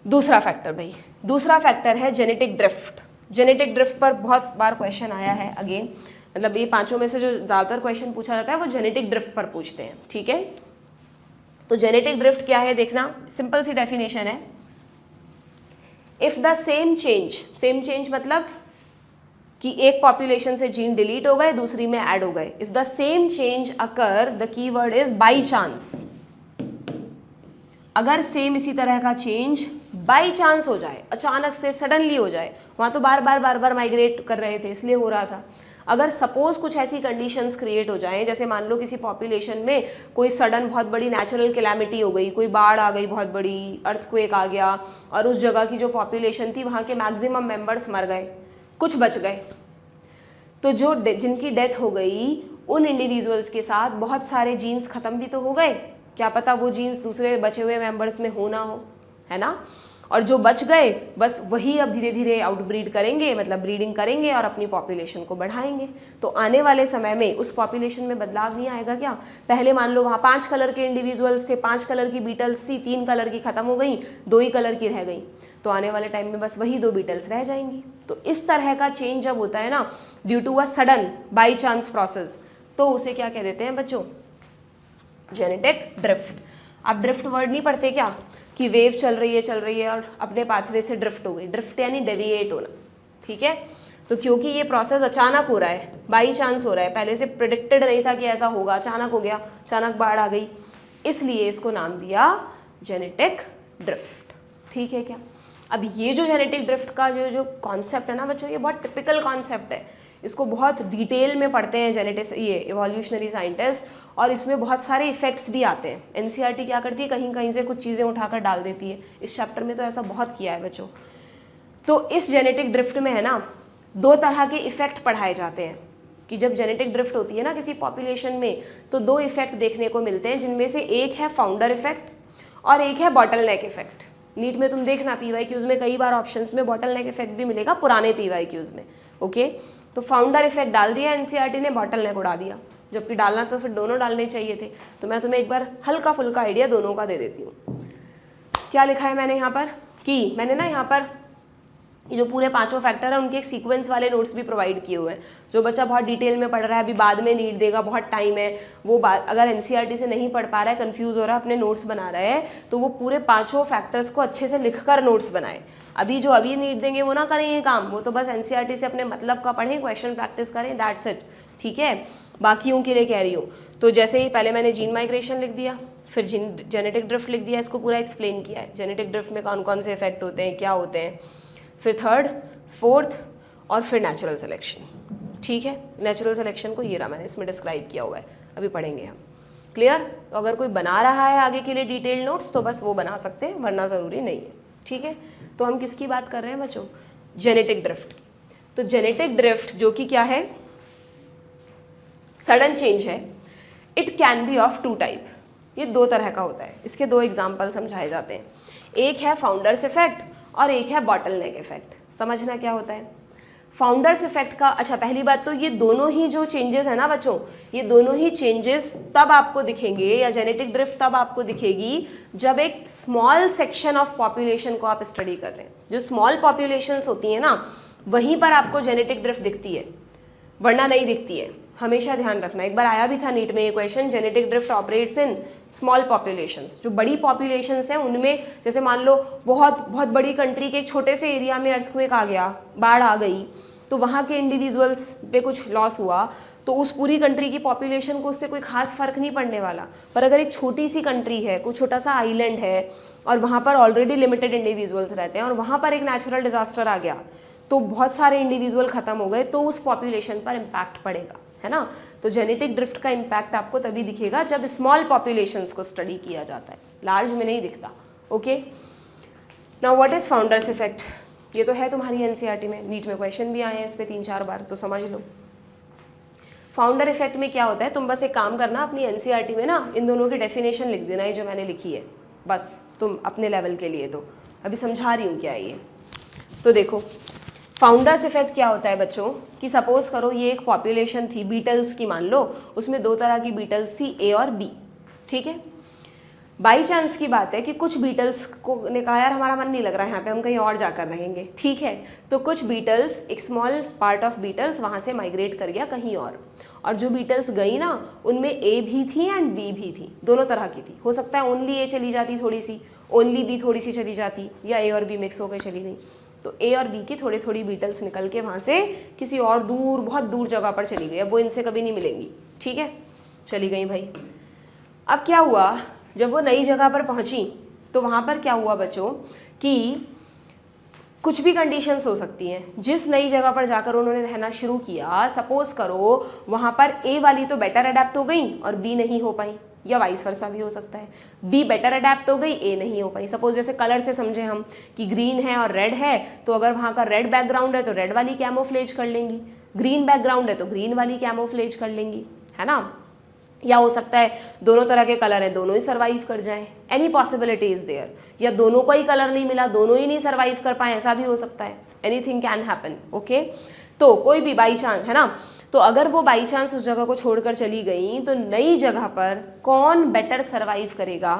दूसरा फैक्टर भाई, दूसरा फैक्टर है जेनेटिक ड्रिफ्ट। जेनेटिक ड्रिफ्ट पर बहुत बार क्वेश्चन आया है। अगेन मतलब ये पांचों में से जो ज़्यादातर क्वेश्चन पूछा जाता है वो जेनेटिक ड्रिफ्ट पर पूछते हैं, ठीक है। तो जेनेटिक ड्रिफ्ट क्या है देखना, सिंपल सी डेफिनेशन है। इफ द सेम चेंज मतलब कि एक पॉपुलेशन से जीन डिलीट हो गए, दूसरी में ऐड हो गए। If the same change occur, the keyword is by chance. अगर सेम इसी तरह का चेंज बाई चांस हो जाए, अचानक से सडनली हो जाए, वहाँ तो बार बार माइग्रेट कर रहे थे इसलिए हो रहा था। अगर सपोज कुछ ऐसी कंडीशंस क्रिएट हो जाएं, जैसे मान लो किसी पॉपुलेशन में कोई सडन बहुत बड़ी नेचुरल कैलामिटी हो गई, कोई बाढ़ आ गई, बहुत बड़ी अर्थक्वेक आ गया और उस जगह की जो पॉपुलेशन थी वहाँ के मैक्सिमम मेंबर्स मर गए, कुछ बच गए, तो जो जिनकी डेथ हो गई उन इंडिविजुअल्स के साथ बहुत सारे जीन्स ख़त्म भी तो हो गए। क्या पता वो जीन्स दूसरे बचे हुए मेंबर्स में हो ना हो, है ना। और जो बच गए बस वही अब धीरे धीरे आउटब्रीड करेंगे, मतलब ब्रीडिंग करेंगे और अपनी पॉपुलेशन को बढ़ाएंगे। तो आने वाले समय में उस पॉपुलेशन में बदलाव नहीं आएगा क्या? पहले मान लो वहाँ 5 कलर के इंडिविजुअल्स थे, 5 कलर की बीटल्स थी, 3 कलर की ख़त्म हो गई, 2 ही कलर की रह गई। तो आने वाले टाइम में बस वही 2 बीटल्स रह जाएंगी। तो इस तरह का चेंज जब होता है ना, due to a sudden by chance process, तो उसे क्या कह देते हैं बच्चों? Genetic drift. आप ड्रिफ्ट वर्ड नहीं पढ़ते क्या कि वेव चल रही है और अपने पाथवे से ड्रिफ्ट हो गई। ड्रिफ्ट यानी डेविएट होना, ठीक है। तो क्योंकि ये प्रोसेस अचानक हो रहा है, बाई चांस हो रहा है, पहले से प्रेडिक्टेड नहीं था कि ऐसा होगा, अचानक हो गया, अचानक बाढ़ आ गई, इसलिए इसको नाम दिया जेनेटिक ड्रिफ्ट। ठीक है क्या? अब ये जो जेनेटिक ड्रिफ्ट का जो कॉन्सेप्ट है ना बच्चों, ये बहुत टिपिकल कॉन्सेप्ट है। इसको बहुत डिटेल में पढ़ते हैं जेनेटिस्ट, ये इवोल्यूशनरी साइंटिस्ट, और इसमें बहुत सारे इफेक्ट्स भी आते हैं। एनसीईआरटी क्या करती है, कहीं कहीं से कुछ चीज़ें उठाकर डाल देती है। इस चैप्टर में तो ऐसा बहुत किया है बच्चों। तो इस जेनेटिक ड्रिफ्ट में है ना, 2 तरह के इफेक्ट पढ़ाए जाते हैं। कि जब जेनेटिक ड्रिफ्ट होती है ना किसी पॉपुलेशन में, तो दो इफेक्ट देखने को मिलते हैं, जिनमें से एक है फाउंडर इफेक्ट और एक है बॉटल नेक इफेक्ट। नीट में तुम देखना PYQs में कई बार ऑप्शंस में बॉटल नेक इफेक्ट भी मिलेगा पुराने PYQs में। ओके, तो फाउंडर इफेक्ट डाल दिया NCERT ने, बॉटल नेक उड़ा दिया, जबकि डालना तो फिर दोनों डालने चाहिए थे। तो मैं तुम्हें एक बार हल्का फुल्का आइडिया दोनों का दे देती हूँ। क्या लिखा है मैंने यहाँ पर कि मैंने ना यहाँ पर ये जो पूरे पांचों फैक्टर है उनके एक सीक्वेंस वाले नोट्स भी प्रोवाइड किए हुए हैं। जो बच्चा बहुत डिटेल में पढ़ रहा है, अभी बाद में नीट देगा, बहुत टाइम है, वो अगर NCERT से नहीं पढ़ पा रहा है, कंफ्यूज हो रहा है, अपने नोट्स बना रहा है, तो वो पूरे पांचों फैक्टर्स को अच्छे से लिखकर नोट्स बनाए। अभी जो अभी नीट देंगे वो ना करें ये काम, वो तो बस NCERT से अपने मतलब का पढ़ें, क्वेश्चन प्रैक्टिस करें, दैट्स इट। ठीक है, बाकियों के लिए कह रही हूँ। तो जैसे ही पहले मैंने जीन माइग्रेशन लिख दिया, फिर जेनेटिक ड्रिफ्ट लिख दिया, इसको पूरा एक्सप्लेन किया है, जेनेटिक ड्रिफ्ट में कौन कौन से इफेक्ट होते हैं, क्या होते हैं, फिर थर्ड, फोर्थ और फिर नेचुरल सिलेक्शन। ठीक है, नेचुरल सिलेक्शन को ये रहा मैंने इसमें डिस्क्राइब किया हुआ है, अभी पढ़ेंगे हम। क्लियर? तो अगर कोई बना रहा है आगे के लिए डिटेल नोट्स तो बस वो बना सकते हैं, वरना ज़रूरी नहीं है। ठीक है, तो हम किसकी बात कर रहे हैं बच्चों? जेनेटिक ड्रिफ्ट की। तो जेनेटिक ड्रिफ्ट जो कि क्या है, सडन चेंज है, it can be of two type. ये दो तरह का होता है, इसके दो एग्जाम्पल समझाए जाते हैं। एक है फाउंडर्स इफेक्ट और एक है बॉटल नेक इफेक्ट। समझना क्या होता है फाउंडर्स इफेक्ट का। अच्छा, पहली बात तो ये दोनों ही जो चेंजेस है ना बच्चों, ये दोनों ही चेंजेस तब आपको दिखेंगे, या जेनेटिक ड्रिफ्ट तब आपको दिखेगी जब एक स्मॉल सेक्शन ऑफ पॉपुलेशन को आप स्टडी कर रहे हैं। जो स्मॉल पॉपुलेशंस होती हैं ना, वहीं पर आपको जेनेटिक ड्रिफ्ट दिखती है, वरना नहीं दिखती है। हमेशा ध्यान रखना, एक बार आया भी था नीट में ये question, genetic drift operates in small populations. जो बड़ी पॉपुलेशंस हैं उनमें, जैसे मान लो बहुत बहुत बड़ी कंट्री के एक छोटे से एरिया में अर्थक्वेक आ गया, बाढ़ आ गई, तो वहाँ के इंडिविजुअल्स पे कुछ लॉस हुआ, तो उस पूरी कंट्री की पॉपुलेशन को उससे कोई खास फर्क नहीं पड़ने वाला। पर अगर एक छोटी सी कंट्री है, कोई छोटा सा आइलैंड है और वहाँ पर ऑलरेडी लिमिटेड इंडिविजुअल्स रहते हैं और वहाँ पर एक नेचुरल डिजास्टर आ गया, तो बहुत सारे इंडिविजुअल खत्म हो गए, तो उस पॉपुलेशन पर इम्पैक्ट पड़ेगा, है ना। तो जेनेटिक ड्रिफ्ट का इम्पैक्ट आपको तभी दिखेगा जब स्मॉल पॉपुलेशंस को स्टडी किया जाता है, लार्ज में नहीं दिखता। Okay, now what is founders effect? ये तो है तुम्हारी NCERT में, नीट में क्वेश्चन भी आए हैं इस पे 3-4 बार, तो समझ लो। फाउंडर इफेक्ट में क्या होता है, तुम बस एक काम करना, अपनी NCERT में ना इन दोनों की डेफिनेशन लिख देना, ये जो मैंने लिखी है, बस तुम अपने लेवल के लिए। तो अभी समझा रही हूँ क्या है ये। तो देखो फाउंडर्स इफेक्ट क्या होता है बच्चों, कि सपोज करो ये एक पॉपुलेशन थी बीटल्स की, मान लो उसमें दो तरह की बीटल्स थी, A और B। ठीक है, बाई चांस की बात है कि कुछ बीटल्स को ने कहा यार हमारा मन नहीं लग रहा है यहाँ पे, हम कहीं और जाकर रहेंगे। ठीक है, तो कुछ बीटल्स, एक स्मॉल पार्ट ऑफ बीटल्स वहाँ से माइग्रेट कर गया कहीं और जो बीटल्स गई ना उनमें A भी थी एंड B भी थी, दोनों तरह की थी। हो सकता है ओनली A चली जाती थोड़ी सी, ओनली B थोड़ी सी चली जाती, या A और B मिक्स होकर चली गई। तो A और B की थोड़ी थोड़ी बीटल्स निकल के वहाँ से किसी और दूर, बहुत दूर जगह पर चली गई, अब वो इनसे कभी नहीं मिलेंगी। ठीक है, चली गई भाई। अब क्या हुआ, जब वो नई जगह पर पहुंची तो वहाँ पर क्या हुआ बच्चों, कि कुछ भी कंडीशंस हो सकती हैं। जिस नई जगह पर जाकर उन्होंने रहना शुरू किया, सपोज करो वहाँ पर A वाली तो बेटर अडेप्ट हो गई और B नहीं हो पाई, या वाइस वर्सा भी हो सकता है, B बेटर अडेप्ट हो गई, A नहीं हो पाई। सपोज जैसे कलर से समझे हम कि ग्रीन है और रेड है, तो अगर वहाँ का रेड बैकग्राउंड है तो रेड वाली कैमोफ्लेज कर लेंगी, ग्रीन बैकग्राउंड है तो ग्रीन वाली कैमोफ्लेज कर लेंगी, है ना। या हो सकता है दोनों तरह के कलर हैं, दोनों ही सर्वाइव कर जाएं, एनी पॉसिबिलिटी इज देयर। या दोनों को ही कलर नहीं मिला, दोनों ही नहीं सर्वाइव कर पाए, ऐसा भी हो सकता है, एनीथिंग कैन हैपन। ओके, तो कोई भी बाई चांस, है ना। तो अगर वो बाई चांस उस जगह को छोड़कर चली गई, तो नई जगह पर कौन बेटर सर्वाइव करेगा,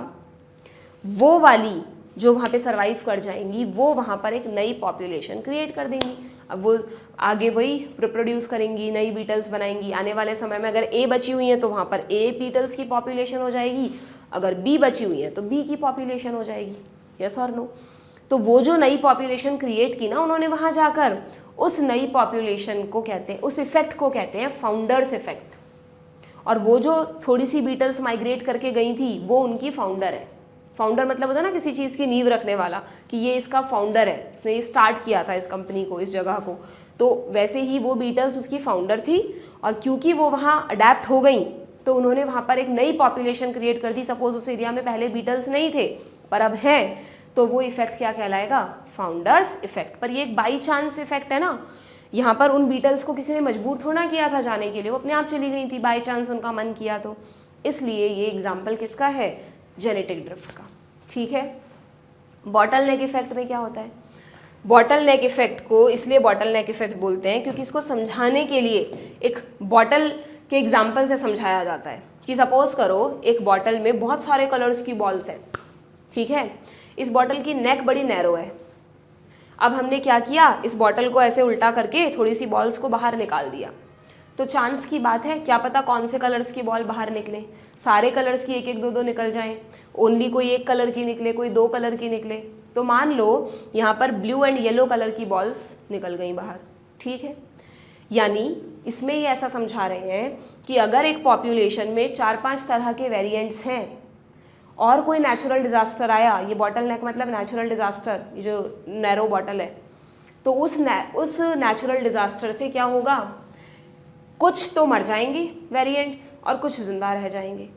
वो वाली जो वहाँ पे सर्वाइव कर जाएंगी, वो वहाँ पर एक नई पॉपुलेशन क्रिएट कर देंगी। अब वो आगे वही रिप्रोड्यूस करेंगी, नई बीटल्स बनाएंगी। आने वाले समय में अगर A बची हुई है तो वहाँ पर A बीटल्स की पॉपुलेशन हो जाएगी, अगर B बची हुई है तो B की पॉपुलेशन हो जाएगी। यस और नो? तो वो जो नई पॉपुलेशन क्रिएट की ना उन्होंने वहाँ जाकर, उस नई पॉपुलेशन को कहते हैं, उस इफेक्ट को कहते हैं फाउंडर्स इफेक्ट। और वो जो थोड़ी सी बीटल्स माइग्रेट करके गई थी, वो उनकी फाउंडर है। फाउंडर मतलब होता है ना किसी चीज़ की नींव रखने वाला, कि ये इसका फाउंडर है, इसने ये स्टार्ट किया था इस कंपनी को, इस जगह को। तो वैसे ही वो बीटल्स उसकी फाउंडर थी, और क्योंकि वो वहाँ अडेप्ट हो गई तो उन्होंने वहाँ पर एक नई पॉपुलेशन क्रिएट कर दी। सपोज उस एरिया में पहले बीटल्स नहीं थे पर अब हैं, तो वो इफेक्ट क्या कहलाएगा, फाउंडर्स इफेक्ट। पर ये एक बाई चांस इफेक्ट है ना, यहाँ पर उन बीटल्स को किसी ने मजबूर थोड़ा किया था जाने के लिए, वो अपने आप चली गई थी, बाय चांस उनका मन किया तो। इसलिए ये एग्जाम्पल किसका है? जेनेटिक ड्रिफ्ट का। ठीक है। बॉटल नेक इफेक्ट में क्या होता है? बॉटल नेक इफेक्ट को इसलिए बॉटल नेक इफेक्ट बोलते हैं क्योंकि इसको समझाने के लिए एक बॉटल के एग्जाम्पल से समझाया जाता है कि सपोज करो एक बॉटल में बहुत सारे कलर्स की बॉल्स हैं, ठीक है। इस बॉटल की नेक बड़ी नैरो है। अब हमने क्या किया, इस बॉटल को ऐसे उल्टा करके थोड़ी सी बॉल्स को बाहर निकाल दिया, तो चांस की बात है, क्या पता कौन से कलर्स की बॉल बाहर निकले, सारे कलर्स की एक एक दो दो निकल जाएं, ओनली कोई एक कलर की निकले, कोई दो कलर की निकले। तो मान लो यहाँ पर ब्लू एंड येलो कलर की बॉल्स निकल गई बाहर, ठीक है। यानी इसमें ये ऐसा समझा रहे हैं कि अगर एक पॉपुलेशन में 4-5 तरह के वेरिएंट्स हैं और कोई नेचुरल डिजास्टर आया, ये बॉटल नेक मतलब नेचुरल डिजास्टर, ये जो नैरो बॉटल है, तो उस नेचुरल डिजास्टर से क्या होगा, कुछ तो मर जाएंगे वेरिएंट्स और कुछ जिंदा रह जाएंगे।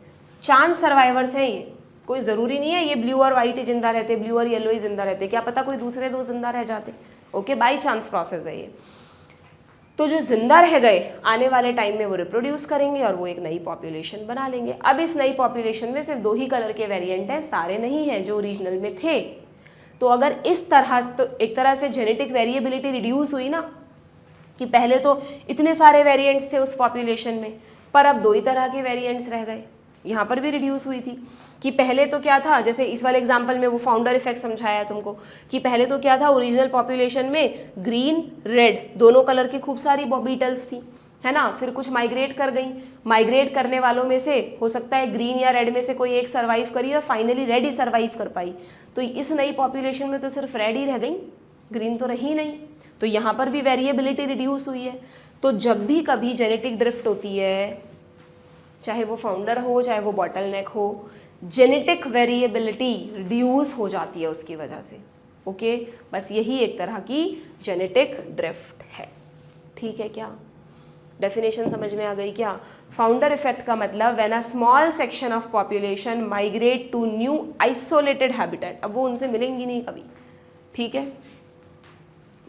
चांस सर्वाइवर्स हैं ये, कोई ज़रूरी नहीं है ये ब्लू और वाइट ही जिंदा रहते, ब्लू और येलो ही जिंदा रहते, क्या पता कोई दूसरे दो जिंदा रह जाते। ओके, बाई चांस प्रोसेस है ये। तो जो जिंदा रह गए आने वाले टाइम में वो रिप्रोड्यूस करेंगे और वो एक नई पॉपुलेशन बना लेंगे। अब इस नई पॉपुलेशन में सिर्फ 2 ही कलर के वेरिएंट हैं, सारे नहीं हैं जो ओरिजिनल में थे। तो अगर इस तरह, तो एक तरह से जेनेटिक वेरिएबिलिटी रिड्यूस हुई ना, कि पहले तो इतने सारे वेरिएंट्स थे उस पॉपुलेशन में, पर अब 2 ही तरह के वेरिएंट्स रह गए। यहाँ पर भी रिड्यूस हुई थी कि पहले तो क्या था, जैसे इस वाले एग्जांपल में वो फाउंडर इफेक्ट समझाया है तुमको, कि पहले तो क्या था, ओरिजिनल पॉपुलेशन में ग्रीन रेड दोनों कलर की खूब सारी बीटल्स थी, है ना। फिर कुछ माइग्रेट कर गई, माइग्रेट करने वालों में से हो सकता है ग्रीन या रेड में से कोई एक सर्वाइव करी और फाइनली रेड ही सर्वाइव कर पाई। तो इस नई पॉपुलेशन में तो सिर्फ रेड ही रह गई, ग्रीन तो रही नहीं। तो यहाँ पर भी वेरिएबिलिटी रिड्यूस हुई है। तो जब भी कभी जेनेटिक ड्रिफ्ट होती है, चाहे वो फाउंडर हो चाहे वो बॉटल नेक हो, जेनेटिक वेरिएबिलिटी रिड्यूस हो जाती है उसकी वजह से। ओके, बस यही एक तरह की जेनेटिक ड्रिफ्ट है। ठीक है, क्या डेफिनेशन समझ में आ गई क्या? फाउंडर इफेक्ट का मतलब when a small section of population migrate to new isolated habitat, अब वो उनसे मिलेंगी नहीं कभी। ठीक है।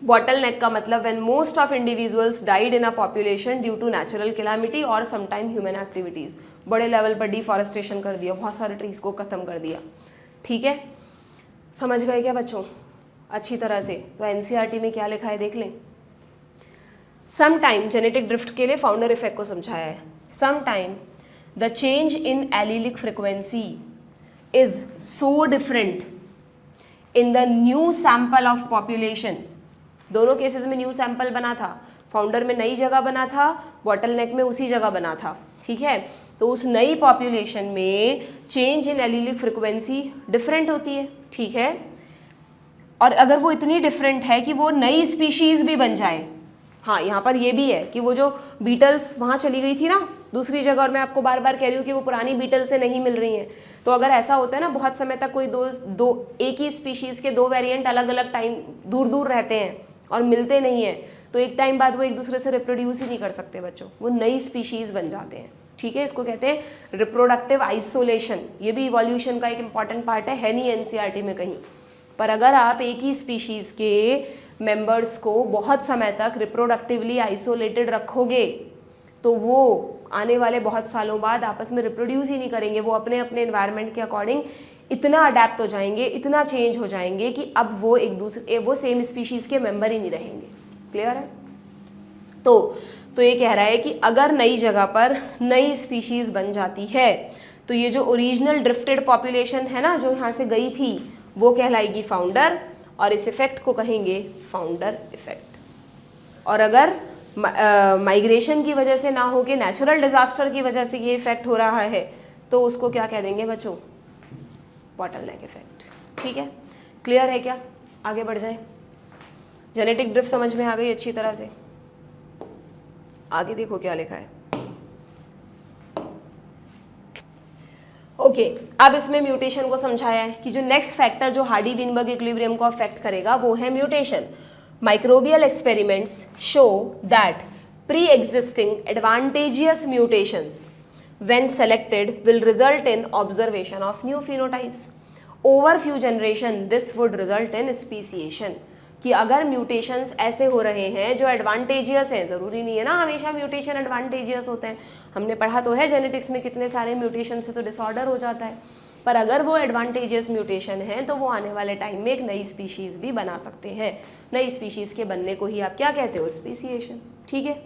बॉटल नेक का मतलब when most of individuals died in a population due to natural calamity और समटाइम ह्यूमन एक्टिविटीज़, बड़े लेवल पर डिफॉरेस्टेशन कर दिया, बहुत सारे ट्रीज को खत्म कर दिया। ठीक है, समझ गए क्या बच्चों अच्छी तरह से? तो एनसीईआरटी में क्या लिखा है देख लें। सम टाइम जेनेटिक ड्रिफ्ट के लिए फाउंडर इफेक्ट को समझाया है। Sometime the change in allelic frequency is so different in the new sample of population, दोनों केसेस में न्यू सैंपल बना था, फाउंडर में नई जगह बना था, बॉटल नेक में उसी जगह बना था। ठीक है, तो उस नई पॉपुलेशन में change in allelic frequency different होती है। ठीक है, और अगर वो इतनी डिफरेंट है कि वो नई स्पीशीज भी बन जाए, हाँ यहाँ पर ये भी है कि वो जो बीटल्स वहाँ चली गई थी ना दूसरी जगह, और मैं आपको बार बार कह रही हूँ कि वो पुरानी बीटल से नहीं मिल रही हैं, तो अगर ऐसा होता है ना बहुत समय तक कोई दो एक ही स्पीशीज़ के 2 वेरिएंट अलग अलग टाइम दूर दूर रहते हैं और मिलते नहीं हैं, तो एक टाइम बाद वो एक दूसरे से रिप्रोड्यूस ही नहीं कर सकते बच्चों, वो नई स्पीशीज़ बन जाते हैं। ठीक है, इसको कहते हैं रिप्रोडक्टिव आइसोलेशन। ये भी इवोल्यूशन का एक इंपॉर्टेंट पार्ट है नहीं एनसीईआरटी में कहीं, पर अगर आप एक ही स्पीशीज़ के मेंबर्स को बहुत समय तक रिप्रोडक्टिवली आइसोलेटेड रखोगे तो वो आने वाले बहुत सालों बाद आपस में रिप्रोड्यूस ही नहीं करेंगे, वो अपने अपने एनवायरनमेंट के अकॉर्डिंग इतना अडेप्ट हो जाएंगे, इतना चेंज हो जाएंगे कि अब वो एक दूसरे वो सेम स्पीशीज़ के मेंबर ही नहीं रहेंगे। क्लियर है? तो ये कह रहा है कि अगर नई जगह पर नई स्पीशीज़ बन जाती है तो ये जो ओरिजिनल ड्रिफ्टेड पॉपुलेशन है ना जो यहाँ से गई थी वो कहलाएगी फाउंडर, और इस इफेक्ट को कहेंगे फाउंडर इफेक्ट। और अगर माइग्रेशन की वजह से ना हो के नेचुरल डिजास्टर की वजह से ये इफेक्ट हो रहा है तो उसको क्या कह देंगे बच्चों? बॉटल नेक इफेक्ट। ठीक है, क्लियर है क्या? आगे बढ़ जाएं। जेनेटिक ड्रिफ्ट समझ में आ गई अच्छी तरह से? आगे देखो क्या लिखा है। ओके, अब इसमें म्यूटेशन को समझाया है कि जो नेक्स्ट फैक्टर जो हार्डी-विनबर्ग इक्विलिब्रियम को अफेक्ट करेगा वो है mutation. Microbial experiments show that pre existing advantageous mutations when selected will result in observation of new phenotypes. Over few generation this would result in speciation. कि अगर mutations ऐसे हो रहे हैं जो एडवांटेजियस हैं, ज़रूरी नहीं है ना हमेशा म्यूटेशन एडवांटेजियस होते हैं, हमने पढ़ा तो है जेनेटिक्स में कितने सारे म्यूटेशन से तो डिसऑर्डर हो जाता है, पर अगर वो एडवांटेजियस म्यूटेशन है तो वो आने वाले टाइम में एक नई स्पीशीज़ भी बना सकते हैं। नई स्पीशीज़ के बनने को ही आप क्या कहते हो? स्पीसिएशन। ठीक है,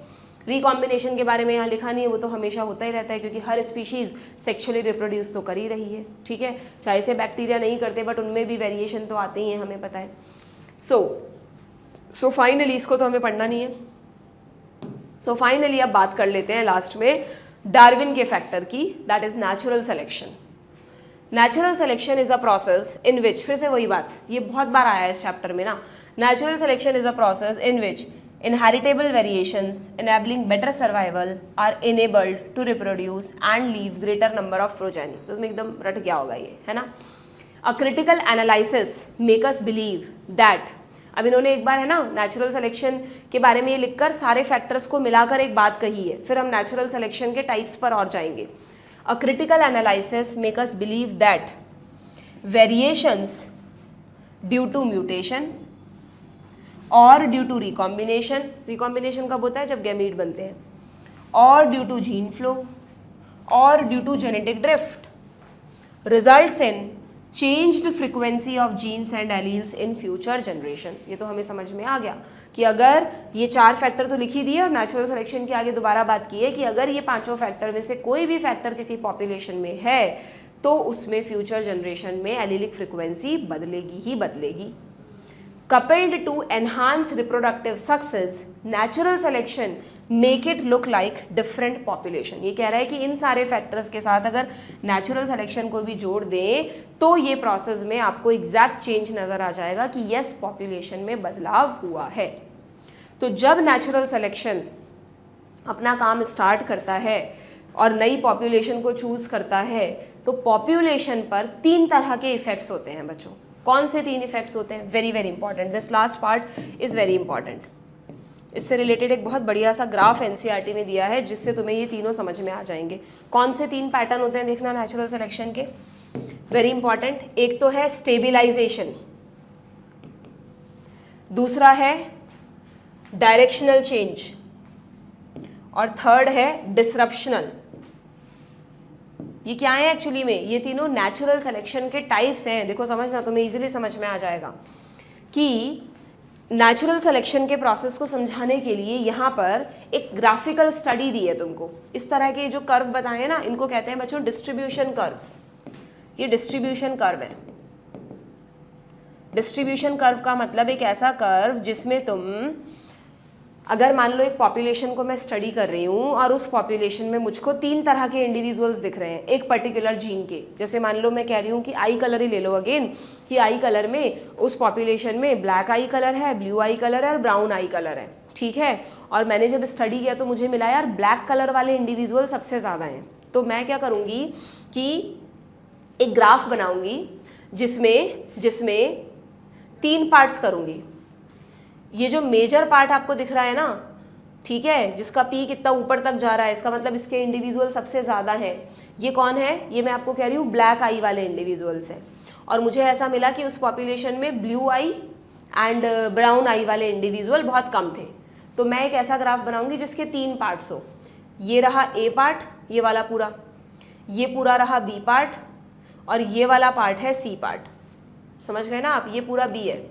रिकॉम्बिनेशन के बारे में यहाँ लिखा नहीं है, वो तो हमेशा होता ही रहता है क्योंकि हर स्पीशीज़ सेक्सुअली रिप्रोड्यूस तो कर ही रही है। ठीक है, चाहे से बैक्टीरिया नहीं करते बट उनमें भी वेरिएशन तो आते ही हैं, हमें पता है। सो फाइनली इसको तो हमें पढ़ना नहीं है। सो फाइनली अब बात कर लेते हैं लास्ट में डार्विन के फैक्टर की, that is natural selection. Natural selection is a process in which, फिर से वही बात, ये बहुत बार आया है इस चैप्टर में ना, natural selection is a process in which inheritable variations enabling better survival are enabled to reproduce and leave greater number of progeny। तो तुम्हें एकदम रट गया होगा ये, है ना। A critical analysis make us believe that, अब इन्होंने एक बार है ना नेचुरल सिलेक्शन के बारे में ये लिखकर सारे फैक्टर्स को मिलाकर एक बात कही है, फिर हम नेचुरल सिलेक्शन के टाइप्स पर और जाएंगे। A critical analysis make us believe that variations due to mutation और ड्यू टू रिकॉम्बिनेशन, रिकॉम्बिनेशन कब होता है? जब गैमीट बनते हैं, और ड्यू टू जीन फ्लो और due to genetic drift results in changed frequency of genes and alleles in future generation. ये तो हमें समझ में आ गया कि अगर ये 4 फैक्टर तो लिख ही दिए और नेचुरल सिलेक्शन की आगे दोबारा बात की है कि अगर ये 5 फैक्टर में से कोई भी फैक्टर किसी पॉपुलेशन में है तो उसमें फ्यूचर जनरेशन में एलीलिक फ्रीक्वेंसी बदलेगी ही बदलेगी। Coupled to enhance reproductive success, natural selection make it look like different population। ये कह रहा है कि इन सारे फैक्टर्स के साथ अगर नेचुरल सिलेक्शन को भी जोड़ दें तो ये प्रोसेस में आपको एग्जैक्ट चेंज नज़र आ जाएगा कि यस पॉपुलेशन में बदलाव हुआ है। तो जब नेचुरल सिलेक्शन अपना काम स्टार्ट करता है और नई पॉपुलेशन को चूज़ करता है तो पॉपुलेशन पर 3 तरह के इफेक्ट्स होते हैं बच्चों। कौन से 3 इफेक्ट्स होते हैं? Very very important, this last part is very important. इससे रिलेटेड एक बहुत बढ़िया सा ग्राफ एनसीईआरटी में दिया है जिससे तुम्हें ये तीनों समझ में आ जाएंगे। कौन से 3 पैटर्न होते हैं देखना नेचुरल सिलेक्शन के, वेरी इंपॉर्टेंट। एक तो है स्टेबिलाइजेशन, दूसरा है डायरेक्शनल चेंज और थर्ड है डिसरप्शनल। ये क्या है एक्चुअली में? ये तीनों नेचुरल सिलेक्शन के टाइप्स हैं। देखो समझना, तुम्हें इजीली समझ में आ जाएगा कि नेचुरल सिलेक्शन के प्रोसेस को समझाने के लिए यहाँ पर एक ग्राफिकल स्टडी दी है तुमको। इस तरह के जो कर्व बताए ना इनको कहते हैं बच्चों डिस्ट्रीब्यूशन कर्व्स। ये डिस्ट्रीब्यूशन कर्व है। डिस्ट्रीब्यूशन कर्व का मतलब एक ऐसा कर्व जिसमें तुम अगर मान लो एक पॉपुलेशन को मैं स्टडी कर रही हूँ और उस पॉपुलेशन में मुझको 3 तरह के इंडिविजुअल्स दिख रहे हैं एक पर्टिकुलर जीन के। जैसे मान लो मैं कह रही हूँ कि आई कलर ही ले लो अगेन, कि आई कलर में उस पॉपुलेशन में ब्लैक आई कलर है, ब्लू आई कलर है और ब्राउन आई कलर है। ठीक है, और मैंने जब स्टडी किया तो मुझे मिला यार ब्लैक कलर वाले इंडिविजुअल सबसे ज़्यादा हैं। तो मैं क्या करूँगी कि एक ग्राफ बनाऊँगी जिसमें 3 पार्ट्स करूँगी। ये जो मेजर पार्ट आपको दिख रहा है ना, ठीक है, जिसका पीक इतना ऊपर तक जा रहा है, इसका मतलब इसके इंडिविजुअल सबसे ज़्यादा हैं। ये कौन है? ये मैं आपको कह रही हूँ ब्लैक आई वाले इंडिविजुअल्स हैं। और मुझे ऐसा मिला कि उस पॉपुलेशन में ब्लू आई एंड ब्राउन आई वाले इंडिविजुअल बहुत कम थे। तो मैं एक ऐसा ग्राफ बनाऊंगी जिसके 3 पार्ट्स हो। ये रहा ए पार्ट, ये वाला पूरा, ये पूरा रहा बी पार्ट और ये वाला पार्ट है सी पार्ट। समझ गए ना आप? ये पूरा बी है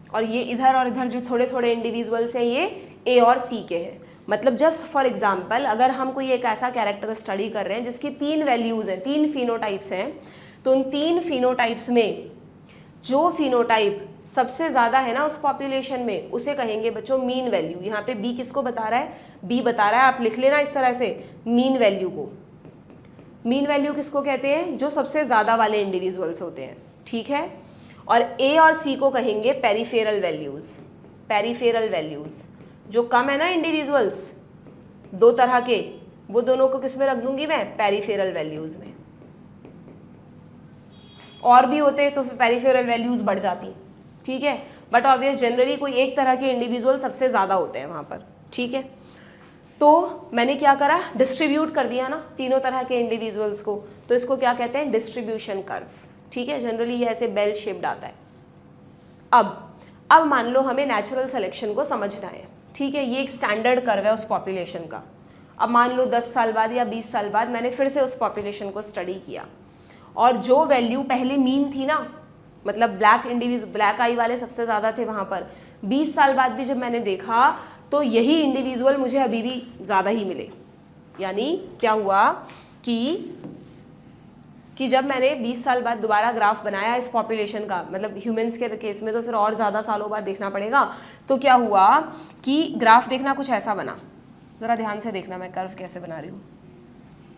और ये इधर और इधर जो थोड़े थोड़े इंडिविजुअल्स हैं ये ए और सी के हैं। मतलब जस्ट फॉर एग्जांपल अगर हम कोई एक ऐसा कैरेक्टर स्टडी कर रहे हैं जिसकी 3 वैल्यूज़ हैं, 3 फिनोटाइप्स हैं, तो उन 3 फिनोटाइप्स में जो फिनोटाइप सबसे ज़्यादा है ना उस पॉपुलेशन में उसे कहेंगे बच्चों मीन वैल्यू। यहाँ पे बी किसको बता रहा है? बी बता रहा है, आप लिख लेना इस तरह से मीन वैल्यू को। मीन वैल्यू किसको कहते हैं? जो सबसे ज़्यादा वाले इंडिविजुअल्स होते हैं। ठीक है, और ए और सी को कहेंगे पेरिफेरल वैल्यूज़। पेरिफेरल वैल्यूज़ जो कम है ना इंडिविजुअल्स 2 तरह के, वो दोनों को किस में रख दूंगी मैं? पेरिफेरल वैल्यूज़ में। और भी होते तो फिर पेरिफेरल वैल्यूज़ बढ़ जाती। ठीक है, बट ऑब्वियस जनरली कोई एक तरह के इंडिविजुअल सबसे ज़्यादा होते हैं वहाँ पर। ठीक है, तो मैंने क्या करा? डिस्ट्रीब्यूट कर दिया ना तीनों तरह के इंडिविजुअल्स को, तो इसको क्या कहते हैं? Distribution curve. ठीक है, जनरली ये ऐसे बेल शेप्ड आता है। अब मान लो हमें नेचुरल सिलेक्शन को समझना है, ठीक है, ये एक स्टैंडर्ड कर्व है उस पॉपुलेशन का। अब मान लो 10 साल बाद या 20 साल बाद मैंने फिर से उस पॉपुलेशन को स्टडी किया और जो वैल्यू पहले मीन थी ना, मतलब ब्लैक आई वाले सबसे ज़्यादा थे वहाँ पर, 20 साल बाद भी जब मैंने देखा तो यही इंडिविजुअल मुझे अभी भी ज़्यादा ही मिले। यानी क्या हुआ कि जब मैंने 20 साल बाद दोबारा ग्राफ बनाया इस पॉपुलेशन का, मतलब ह्यूमंस के केस में तो फिर और ज़्यादा सालों बाद देखना पड़ेगा, तो क्या हुआ कि ग्राफ देखना कुछ ऐसा बना। ज़रा ध्यान से देखना मैं कर्व कैसे बना रही हूँ।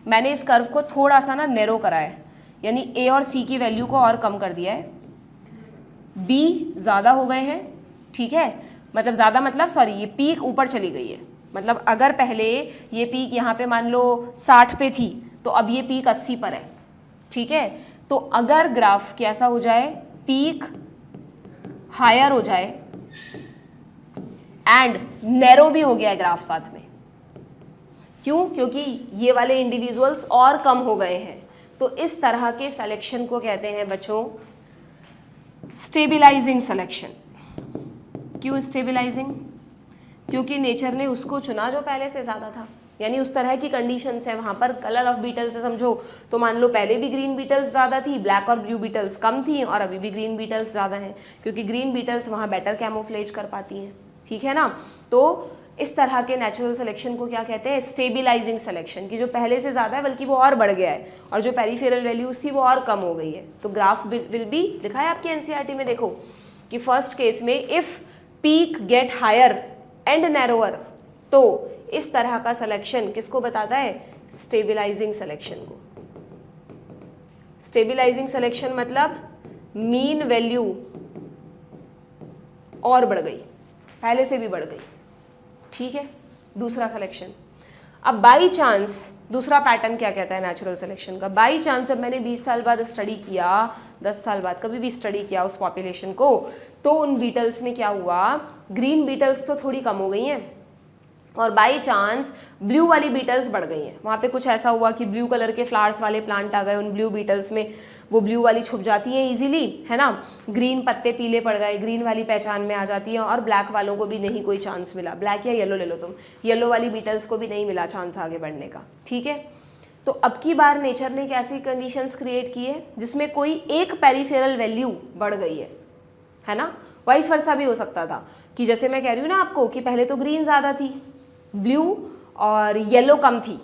मैंने इस कर्व को थोड़ा सा ना नैरो करा है, यानी ए और सी की वैल्यू को और कम कर दिया है। बी ज़्यादा हो गए हैं, ठीक है, मतलब ज़्यादा मतलब सॉरी ये पीक ऊपर चली गई है। मतलब अगर पहले ये पीक यहाँ पे मान लो 60 पे थी तो अब ये पीक 80 पर है, ठीक है। तो अगर ग्राफ कैसा हो जाए, पीक हायर हो जाए एंड नैरो भी हो गया है ग्राफ साथ में, क्यों? क्योंकि ये वाले इंडिविजुअल्स और कम हो गए हैं। तो इस तरह के सिलेक्शन को कहते हैं बच्चों स्टेबिलाइजिंग सिलेक्शन। क्यों स्टेबिलाइजिंग? क्योंकि नेचर ने उसको चुना जो पहले से ज़्यादा था, यानी उस तरह की कंडीशंस है वहाँ पर। कलर ऑफ बीटल से समझो तो मान लो पहले भी ग्रीन बीटल्स ज़्यादा थी, ब्लैक और ब्लू बीटल्स कम थी, और अभी भी ग्रीन बीटल्स ज़्यादा हैं क्योंकि ग्रीन बीटल्स वहाँ बेटर कैमोफ्लेज कर पाती हैं, ठीक है ना। तो इस तरह के नेचुरल सिलेक्शन को क्या कहते हैं? स्टेबिलाइजिंग सिलेक्शन, की जो पहले से ज़्यादा है बल्कि वो और बढ़ गया है और जो पेरिफेरल वैल्यूज थी वो और कम हो गई है। तो ग्राफ विल बी लिखा है आपके एनसीईआरटी में, देखो कि फर्स्ट केस में if peak get higher and narrower, तो इस तरह का सिलेक्शन किसको बताता है? स्टेबिलाइजिंग सिलेक्शन को। स्टेबिलाइजिंग सिलेक्शन मतलब मीन वैल्यू और बढ़ गई, पहले से भी बढ़ गई, ठीक है। दूसरा सिलेक्शन। अब बाई चांस दूसरा पैटर्न क्या कहता है नेचुरल सिलेक्शन का? बाई चांस जब मैंने 20 साल बाद स्टडी किया, 10 साल बाद कभी भी स्टडी किया उस पॉपुलेशन को, तो उन बीटल्स में क्या हुआ, ग्रीन बीटल्स तो थोड़ी कम हो गई हैं और बाई चांस ब्लू वाली बीटल्स बढ़ गई हैं। वहाँ पे कुछ ऐसा हुआ कि ब्लू कलर के फ्लावर्स वाले प्लांट आ गए उन ब्लू बीटल्स में, वो ब्लू वाली छुप जाती हैं इजीली, है ना। ग्रीन पत्ते पीले पड़ गए, ग्रीन वाली पहचान में आ जाती हैं, और ब्लैक वालों को भी नहीं कोई चांस मिला। ब्लैक या येलो ले लो तुम, येलो वाली बीटल्स को भी नहीं मिला चांस आगे बढ़ने का, ठीक है। तो अब की बार नेचर ने कैसी कंडीशंस क्रिएट की है जिसमें कोई एक पेरिफेरल वैल्यू बढ़ गई है ना। वाइस वर्सा भी हो सकता था कि जैसे मैं कह रही हूँ ना आपको कि पहले तो ग्रीन ज़्यादा थी, ब्लू और येलो कम थी,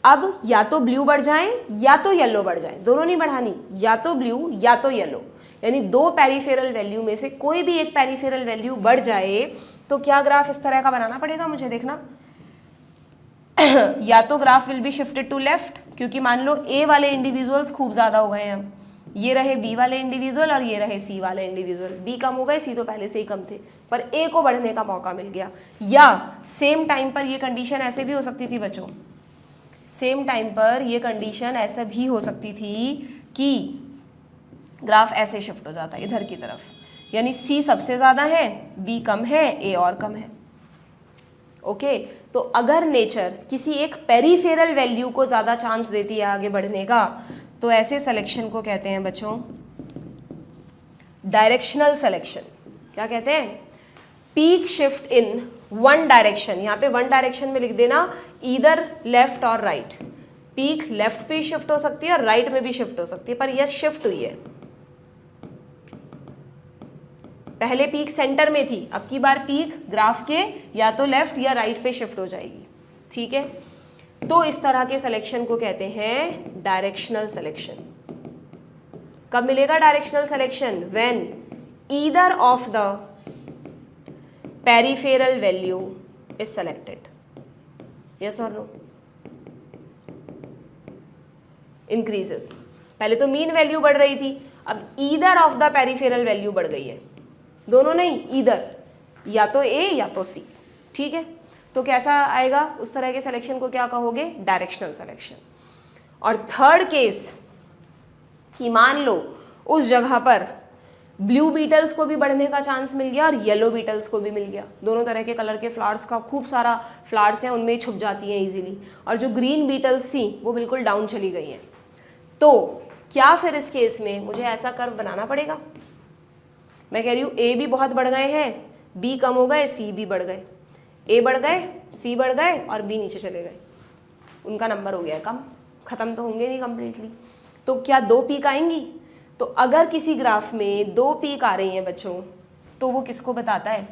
अब या तो ब्लू बढ़ जाए या तो येलो बढ़ जाए, दोनों नहीं बढ़ानी, या तो ब्लू या तो येलो, यानी दो पेरिफेरल वैल्यू में से कोई भी एक पेरिफेरल वैल्यू बढ़ जाए तो क्या ग्राफ इस तरह का बनाना पड़ेगा मुझे, देखना। या तो graph will be shifted to left, क्योंकि मान लो ए वाले इंडिविजुअल्स खूब ज़्यादा हो गए हैं, ये रहे बी वाले इंडिविजुअल और ये रहे सी वाले इंडिविजुअल। बी कम हो गए, सी तो पहले से ही कम थे, पर ए को बढ़ने का मौका मिल गया। या सेम टाइम पर ये कंडीशन ऐसे भी हो सकती थी बच्चों, सेम टाइम पर ये कंडीशन ऐसा भी हो सकती थी कि ग्राफ ऐसे शिफ्ट हो जाता है इधर की तरफ, यानी सी सबसे ज़्यादा है, बी कम है, ए और कम है। ओके, तो अगर नेचर किसी एक पेरिफेरल वैल्यू को ज़्यादा चांस देती है आगे बढ़ने का, तो ऐसे सिलेक्शन को कहते हैं बच्चों डायरेक्शनल सिलेक्शन। क्या कहते हैं? Peak shift in one direction. यहाँ पे वन डायरेक्शन में लिख देना ईदर लेफ्ट और राइट। पीक लेफ्ट पे शिफ्ट हो सकती है और राइट में भी शिफ्ट हो सकती है, पर यह शिफ्ट हुई है। पहले पीक सेंटर में थी, अब की बार पीक ग्राफ के या तो लेफ्ट या राइट पे शिफ्ट हो जाएगी, ठीक है। तो इस तरह के सिलेक्शन को कहते हैं डायरेक्शनल सिलेक्शन। कब मिलेगा directional selection? When either of the peripheral value is selected. Yes और नो? इंक्रीजेस। पहले तो मीन वैल्यू बढ़ रही थी, अब either of the peripheral value बढ़ गई है, दोनों नहीं, ईदर, या तो ए या तो सी, ठीक है। तो कैसा आएगा? उस तरह के सिलेक्शन को क्या कहोगे? Directional selection. और थर्ड केस कि मान लो उस जगह पर ब्लू बीटल्स को भी बढ़ने का चांस मिल गया और येलो बीटल्स को भी मिल गया, दोनों तरह के कलर के फ्लावर्स का खूब सारा फ्लावर्स हैं, उनमें छुप जाती हैं इजीली, और जो ग्रीन बीटल्स थी वो बिल्कुल डाउन चली गई हैं। तो क्या फिर इस केस में मुझे ऐसा कर्व बनाना पड़ेगा? मैं कह रही हूँ ए भी बहुत बढ़ गए हैं, बी कम हो गए, सी भी बढ़ गए, ए बढ़ गए, सी बढ़ गए और बी नीचे चले गए, उनका नंबर हो गया कम, ख़त्म तो होंगे नहीं कम्प्लीटली। तो क्या 2 पीक आएंगी? तो अगर किसी ग्राफ में 2 पीक आ रही हैं बच्चों, तो वो किसको बताता है?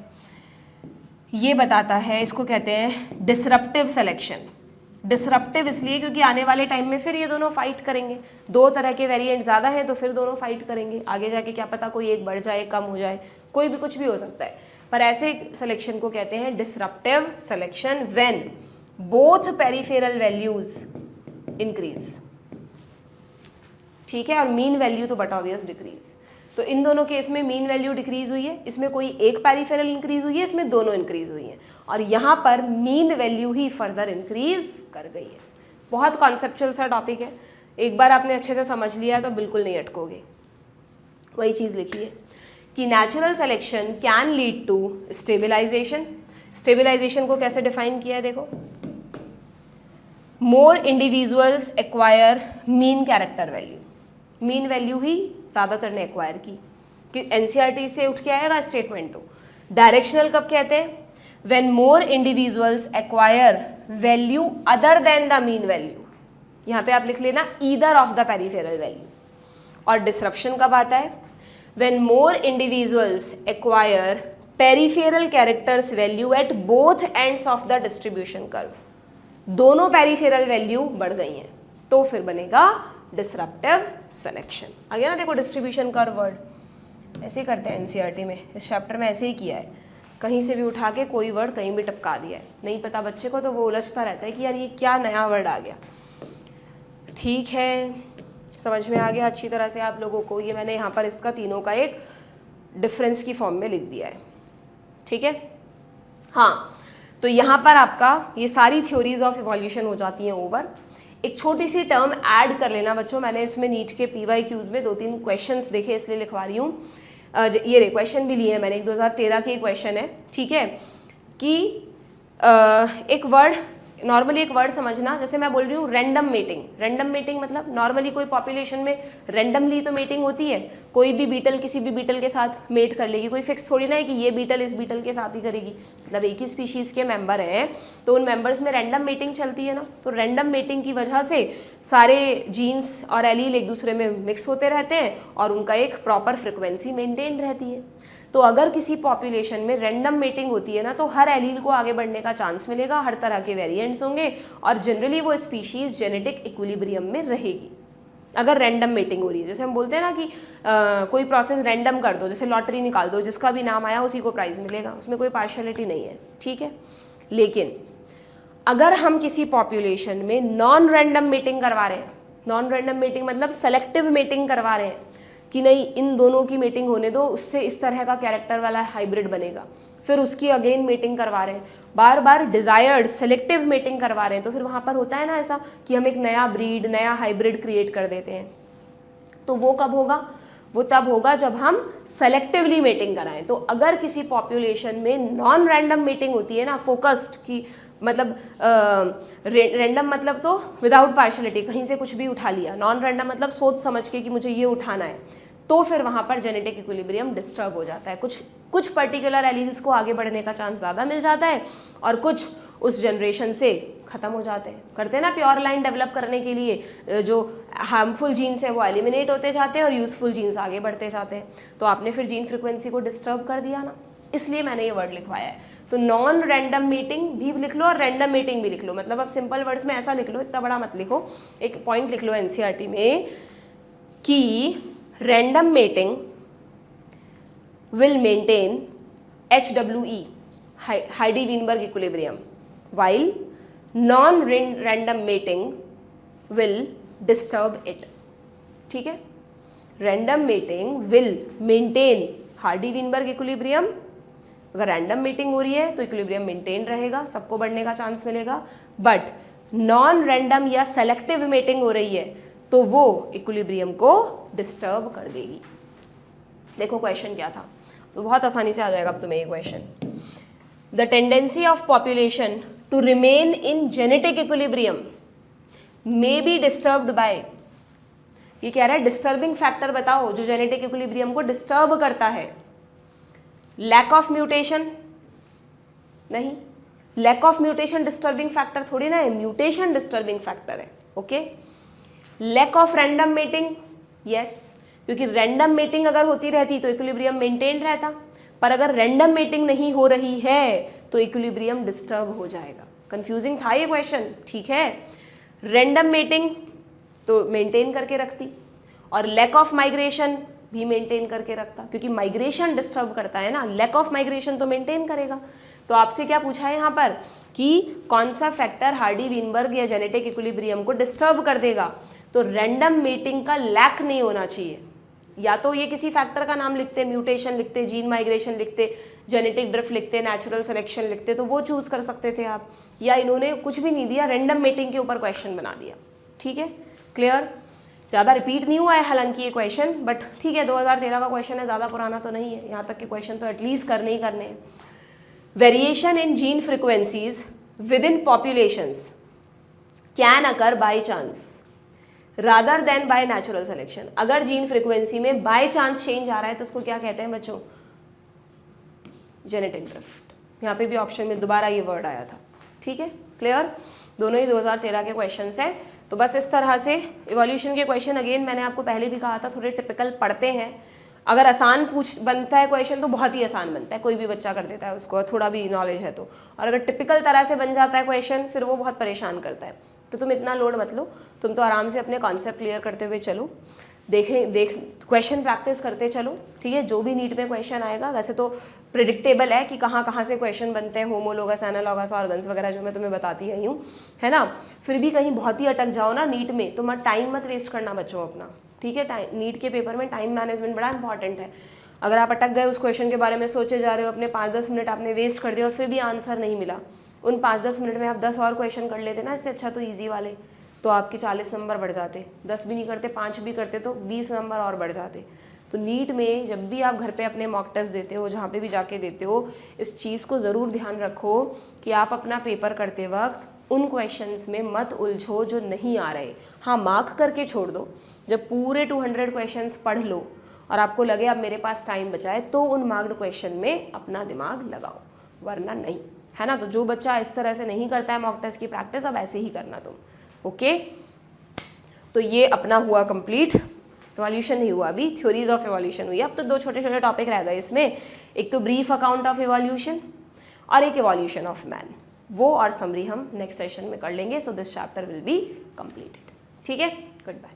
ये बताता है, इसको कहते हैं डिसरप्टिव सिलेक्शन। डिसरप्टिव इसलिए क्योंकि आने वाले टाइम में फिर ये दोनों फाइट करेंगे, 2 तरह के वेरिएंट ज़्यादा हैं तो फिर दोनों फाइट करेंगे, आगे जाके क्या पता कोई एक बढ़ जाए, कम हो जाए, कोई भी कुछ भी हो सकता है। पर ऐसे सिलेक्शन को कहते हैं disruptive selection when both peripheral values increase, ठीक है, और मीन वैल्यू तो बट ऑब्वियस डिक्रीज। तो इन दोनों केस में मीन वैल्यू डिक्रीज हुई है, इसमें कोई एक पेरिफेरल इंक्रीज हुई है, इसमें दोनों इंक्रीज हुई हैं, और यहाँ पर मीन वैल्यू ही फर्दर इंक्रीज कर गई है। बहुत कॉन्सेप्चुअल सा टॉपिक है, एक बार आपने अच्छे से समझ लिया तो बिल्कुल नहीं अटकोगे। वही चीज़ लिखी है कि natural selection can lead to stabilization. Stabilization को कैसे डिफाइन किया है देखो, more individuals acquire mean character value, mean value ही ज़्यादातर ने एक्वायर की, कि एनसीईआरटी से उठ के आएगा स्टेटमेंट। तो डायरेक्शनल कब कहते हैं? When more individuals acquire value other than the mean value, यहाँ पे आप लिख लेना either of the peripheral value. और डिसरप्शन कब आता है? When more individuals acquire peripheral characters value at both ends of the distribution curve, दोनों पेरिफेरल वैल्यू बढ़ गई हैं, तो फिर बनेगा डिसरप्टिव सिलेक्शन। आ गया ना, देखो डिस्ट्रीब्यूशन कर्व वर्ड ऐसे ही करते हैं एनसीईआरटी में, इस चैप्टर में ऐसे ही किया है, कहीं से भी उठा के कोई वर्ड कहीं भी टपका दिया है, नहीं पता बच्चे को तो वो उलझता रहता है कि यार ये क्या नया वर्ड आ गया। ठीक है, समझ में आ गया अच्छी तरह से आप लोगों को? ये मैंने यहाँ पर इसका तीनों का एक डिफरेंस की फॉर्म में लिख दिया है, ठीक है। हाँ, तो यहाँ पर आपका ये सारी थ्योरीज ऑफ इवोल्यूशन हो जाती हैं ओवर। एक छोटी सी टर्म ऐड कर लेना बच्चों, मैंने इसमें नीट के PYQs में 2-3 क्वेश्चंस देखे इसलिए लिखवा रही हूँ। ये रे क्वेश्चन भी लिए हैं मैंने, एक 2013 के क्वेश्चन है, ठीक है, कि एक वर्ड, नॉर्मली एक वर्ड समझना, जैसे मैं बोल रही हूँ रैंडम मीटिंग। रैंडम मीटिंग मतलब नॉर्मली कोई पॉपुलेशन में रैंडमली तो मीटिंग होती है, कोई भी बीटल किसी भी बीटल के साथ मेट कर लेगी, कोई फिक्स थोड़ी ना है कि ये बीटल इस बीटल के साथ ही करेगी, मतलब एक ही स्पीशीज़ के मेंबर हैं तो उन मेंबर्स में रैंडम मीटिंग चलती है ना। तो रैंडम मीटिंग की वजह से सारे जीन्स और एलील एक दूसरे में मिक्स होते रहते हैं और उनका एक प्रॉपर फ्रिक्वेंसी मेंटेन रहती है। तो अगर किसी पॉपुलेशन में रैंडम मीटिंग होती है ना, तो हर एलील को आगे बढ़ने का चांस मिलेगा, हर तरह के वेरिएंट्स होंगे और जनरली वो स्पीशीज़ जेनेटिक इक्विलिब्रियम में रहेगी अगर रैंडम मीटिंग हो रही है। जैसे हम बोलते हैं ना कि कोई प्रोसेस रैंडम कर दो, जैसे लॉटरी निकाल दो, जिसका भी नाम आया उसी को प्राइज़ मिलेगा, उसमें कोई पार्शियलिटी नहीं है, ठीक है। लेकिन अगर हम किसी पॉपुलेशन में नॉन रैंडम मीटिंग करवा रहे हैं, नॉन रैंडम मीटिंग मतलब सेलेक्टिव मीटिंग करवा रहे हैं कि नहीं इन दोनों की मीटिंग होने दो, उससे इस तरह का कैरेक्टर वाला हाइब्रिड बनेगा, फिर उसकी अगेन मीटिंग करवा रहे हैं, बार बार डिजायर्ड सेलेक्टिव मीटिंग करवा रहे हैं, तो फिर वहाँ पर होता है ना ऐसा कि हम एक नया ब्रीड, नया हाइब्रिड क्रिएट कर देते हैं। तो वो कब होगा? वो तब होगा जब हम सेलेक्टिवली मीटिंग कराएं। तो अगर किसी पॉपुलेशन में नॉन रैंडम मीटिंग होती है ना, फोकस्ड की मतलब रैंडम मतलब तो विदाउट पार्शियलिटी, कहीं से कुछ भी उठा लिया, नॉन रैंडम मतलब सोच समझ के कि मुझे ये उठाना है, तो फिर वहाँ पर जेनेटिक इक्विलिब्रियम डिस्टर्ब हो जाता है। कुछ पर्टिकुलर एलील्स को आगे बढ़ने का चांस ज़्यादा मिल जाता है और कुछ उस जनरेशन से ख़त्म हो जाते हैं। करते हैं ना प्योर लाइन डेवलप करने के लिए जो हार्मफुल जीन्स हैं वो एलिमिनेट होते जाते हैं और यूज़फुल जीन्स आगे बढ़ते जाते हैं। तो आपने फिर जीन फ्रिक्वेंसी को डिस्टर्ब कर दिया ना, इसलिए मैंने ये वर्ड लिखवाया है। तो नॉन रैंडम मीटिंग भी लिख लो और रैंडम मीटिंग भी लिख लो, मतलब अब सिंपल वर्ड्स में ऐसा लिख लो, इतना बड़ा मत लिखो, एक पॉइंट लिख लो एनसीईआरटी में कि random meeting will maintain HWE Heidi-Weinberg equilibrium while non-random mating will disturb it, ठीक है। Random meeting will maintain Hardy-Weinberg equilibrium, अगर रैंडम मीटिंग हो रही है तो इक्विलिब्रियम मेंटेन रहेगा, सबको बढ़ने का चांस मिलेगा, बट नॉन रैंडम या सेलेक्टिव मीटिंग हो रही है तो वो इक्विलिब्रियम को डिस्टर्ब कर देगी। देखो क्वेश्चन क्या था, तो बहुत आसानी से आ जाएगा अब तुम्हें ये question. The tendency of population to remain in genetic equilibrium may be disturbed by, ये कह रहा है डिस्टर्बिंग फैक्टर बताओ जो जेनेटिक इक्विलिब्रियम को डिस्टर्ब करता है। लैक ऑफ म्यूटेशन नहीं, lack of mutation disturbing factor थोड़ी ना है, म्यूटेशन डिस्टर्बिंग फैक्टर है। Okay, lack of random mating, yes, क्योंकि रैंडम मेटिंग अगर होती रहती तो इक्विलिब्रियम मेंटेन रहता, पर अगर रैंडम मेटिंग नहीं हो रही है तो इक्विलिब्रियम डिस्टर्ब हो जाएगा। कंफ्यूजिंग था ये क्वेश्चन, ठीक है। रैंडम मेटिंग तो मेंटेन करके रखती, और लैक ऑफ माइग्रेशन भी मेंटेन करके रखता, क्योंकि माइग्रेशन डिस्टर्ब करता है ना, लैक ऑफ माइग्रेशन तो मेंटेन करेगा। तो आपसे क्या पूछा है यहाँ पर कि कौन सा फैक्टर हार्डी वीनबर्ग या जेनेटिक इक्विलिब्रियम को डिस्टर्ब कर देगा, तो रैंडम मेटिंग का लैक नहीं होना चाहिए। या तो ये किसी फैक्टर का नाम लिखते, म्यूटेशन लिखते, जीन माइग्रेशन लिखते, जेनेटिक ड्रिफ्ट लिखते, नेचुरल सिलेक्शन लिखते, तो वो चूज कर सकते थे आप, या इन्होंने कुछ भी नहीं दिया, रैंडम मेटिंग के ऊपर क्वेश्चन बना दिया। ठीक है, क्लियर। ज़्यादा रिपीट नहीं हुआ है हालांकि ये क्वेश्चन, बट ठीक है, 2013 का क्वेश्चन है, ज़्यादा पुराना तो नहीं है, यहाँ तक के क्वेश्चन तो एटलीस्ट करने ही करने हैं। Variation in gene frequencies with in populations can occur by chance rather than by natural selection. अगर जीन फ्रिक्वेंसी में बाय चांस चेंज आ रहा है तो उसको क्या कहते हैं बच्चों, जेनेटिक ड्रिफ्ट। यहाँ पे भी ऑप्शन में दोबारा ये वर्ड आया था। ठीक है, क्लियर। दोनों ही 2013 के क्वेश्चंस हैं। तो बस इस तरह से इवोल्यूशन के क्वेश्चन, अगेन मैंने आपको पहले भी कहा था, थोड़े टिपिकल पढ़ते हैं। अगर आसान बनता है क्वेश्चन तो बहुत ही आसान बनता है, कोई भी बच्चा कर देता है उसको, थोड़ा भी नॉलेज है तो। और अगर टिपिकल तरह से बन जाता है क्वेश्चन फिर वो बहुत परेशान करता है। तो तुम इतना लोड मत लो, तुम तो आराम से अपने कॉन्सेप्ट क्लियर करते हुए चलो, क्वेश्चन प्रैक्टिस करते चलो। ठीक है, जो भी नीट में क्वेश्चन आएगा, वैसे तो प्रिडिक्टेबल है कि कहाँ कहाँ से क्वेश्चन बनते हैं, होमोलोगस, एनालॉगस, ऑर्गन्स वगैरह जो मैं तुम्हें बताती रही हूँ, है ना। फिर भी कहीं बहुत ही अटक जाओ ना नीट में तो मत, टाइम मत वेस्ट करना बच्चों अपना। ठीक है, नीट के पेपर में टाइम मैनेजमेंट बड़ा इंपॉर्टेंट है। अगर आप अटक गए उस क्वेश्चन के बारे में सोचे जा रहे हो, अपने 5-10 मिनट आपने वेस्ट कर दिया और फिर भी आंसर नहीं मिला, उन 5-10 मिनट में आप 10 और क्वेश्चन कर लेते ना, इससे अच्छा तो ईजी वाले, तो आपके 40 नंबर बढ़ जाते। 10 भी नहीं करते, 5 भी करते तो 20 नंबर और बढ़ जाते। तो नीट में जब भी आप घर पे अपने मॉक टेस्ट देते हो, जहाँ पे भी जाके देते हो, इस चीज़ को ज़रूर ध्यान रखो कि आप अपना पेपर करते वक्त उन क्वेश्चंस में मत उलझो जो नहीं आ रहे। हाँ, मार्क करके छोड़ दो। जब पूरे 200 क्वेश्चंस पढ़ लो और आपको लगे अब मेरे पास टाइम बचा है, तो उन मार्क्ड क्वेश्चन में अपना दिमाग लगाओ, वरना नहीं, है ना। तो जो बच्चा इस तरह से नहीं करता है मॉक टेस्ट की प्रैक्टिस, अब ऐसे ही करना तुम। ओके, तो ये अपना हुआ कंप्लीट। इवोल्यूशन नहीं हुआ अभी, थ्योरीज ऑफ इवोल्यूशन हुई। अब तो 2 छोटे छोटे टॉपिक रह गए इसमें, एक तो ब्रीफ अकाउंट ऑफ इवोल्यूशन और एक इवोल्यूशन ऑफ मैन। वो और समरी हम नेक्स्ट सेशन में कर लेंगे। So this chapter will be completed. ठीक है, गुड बाय।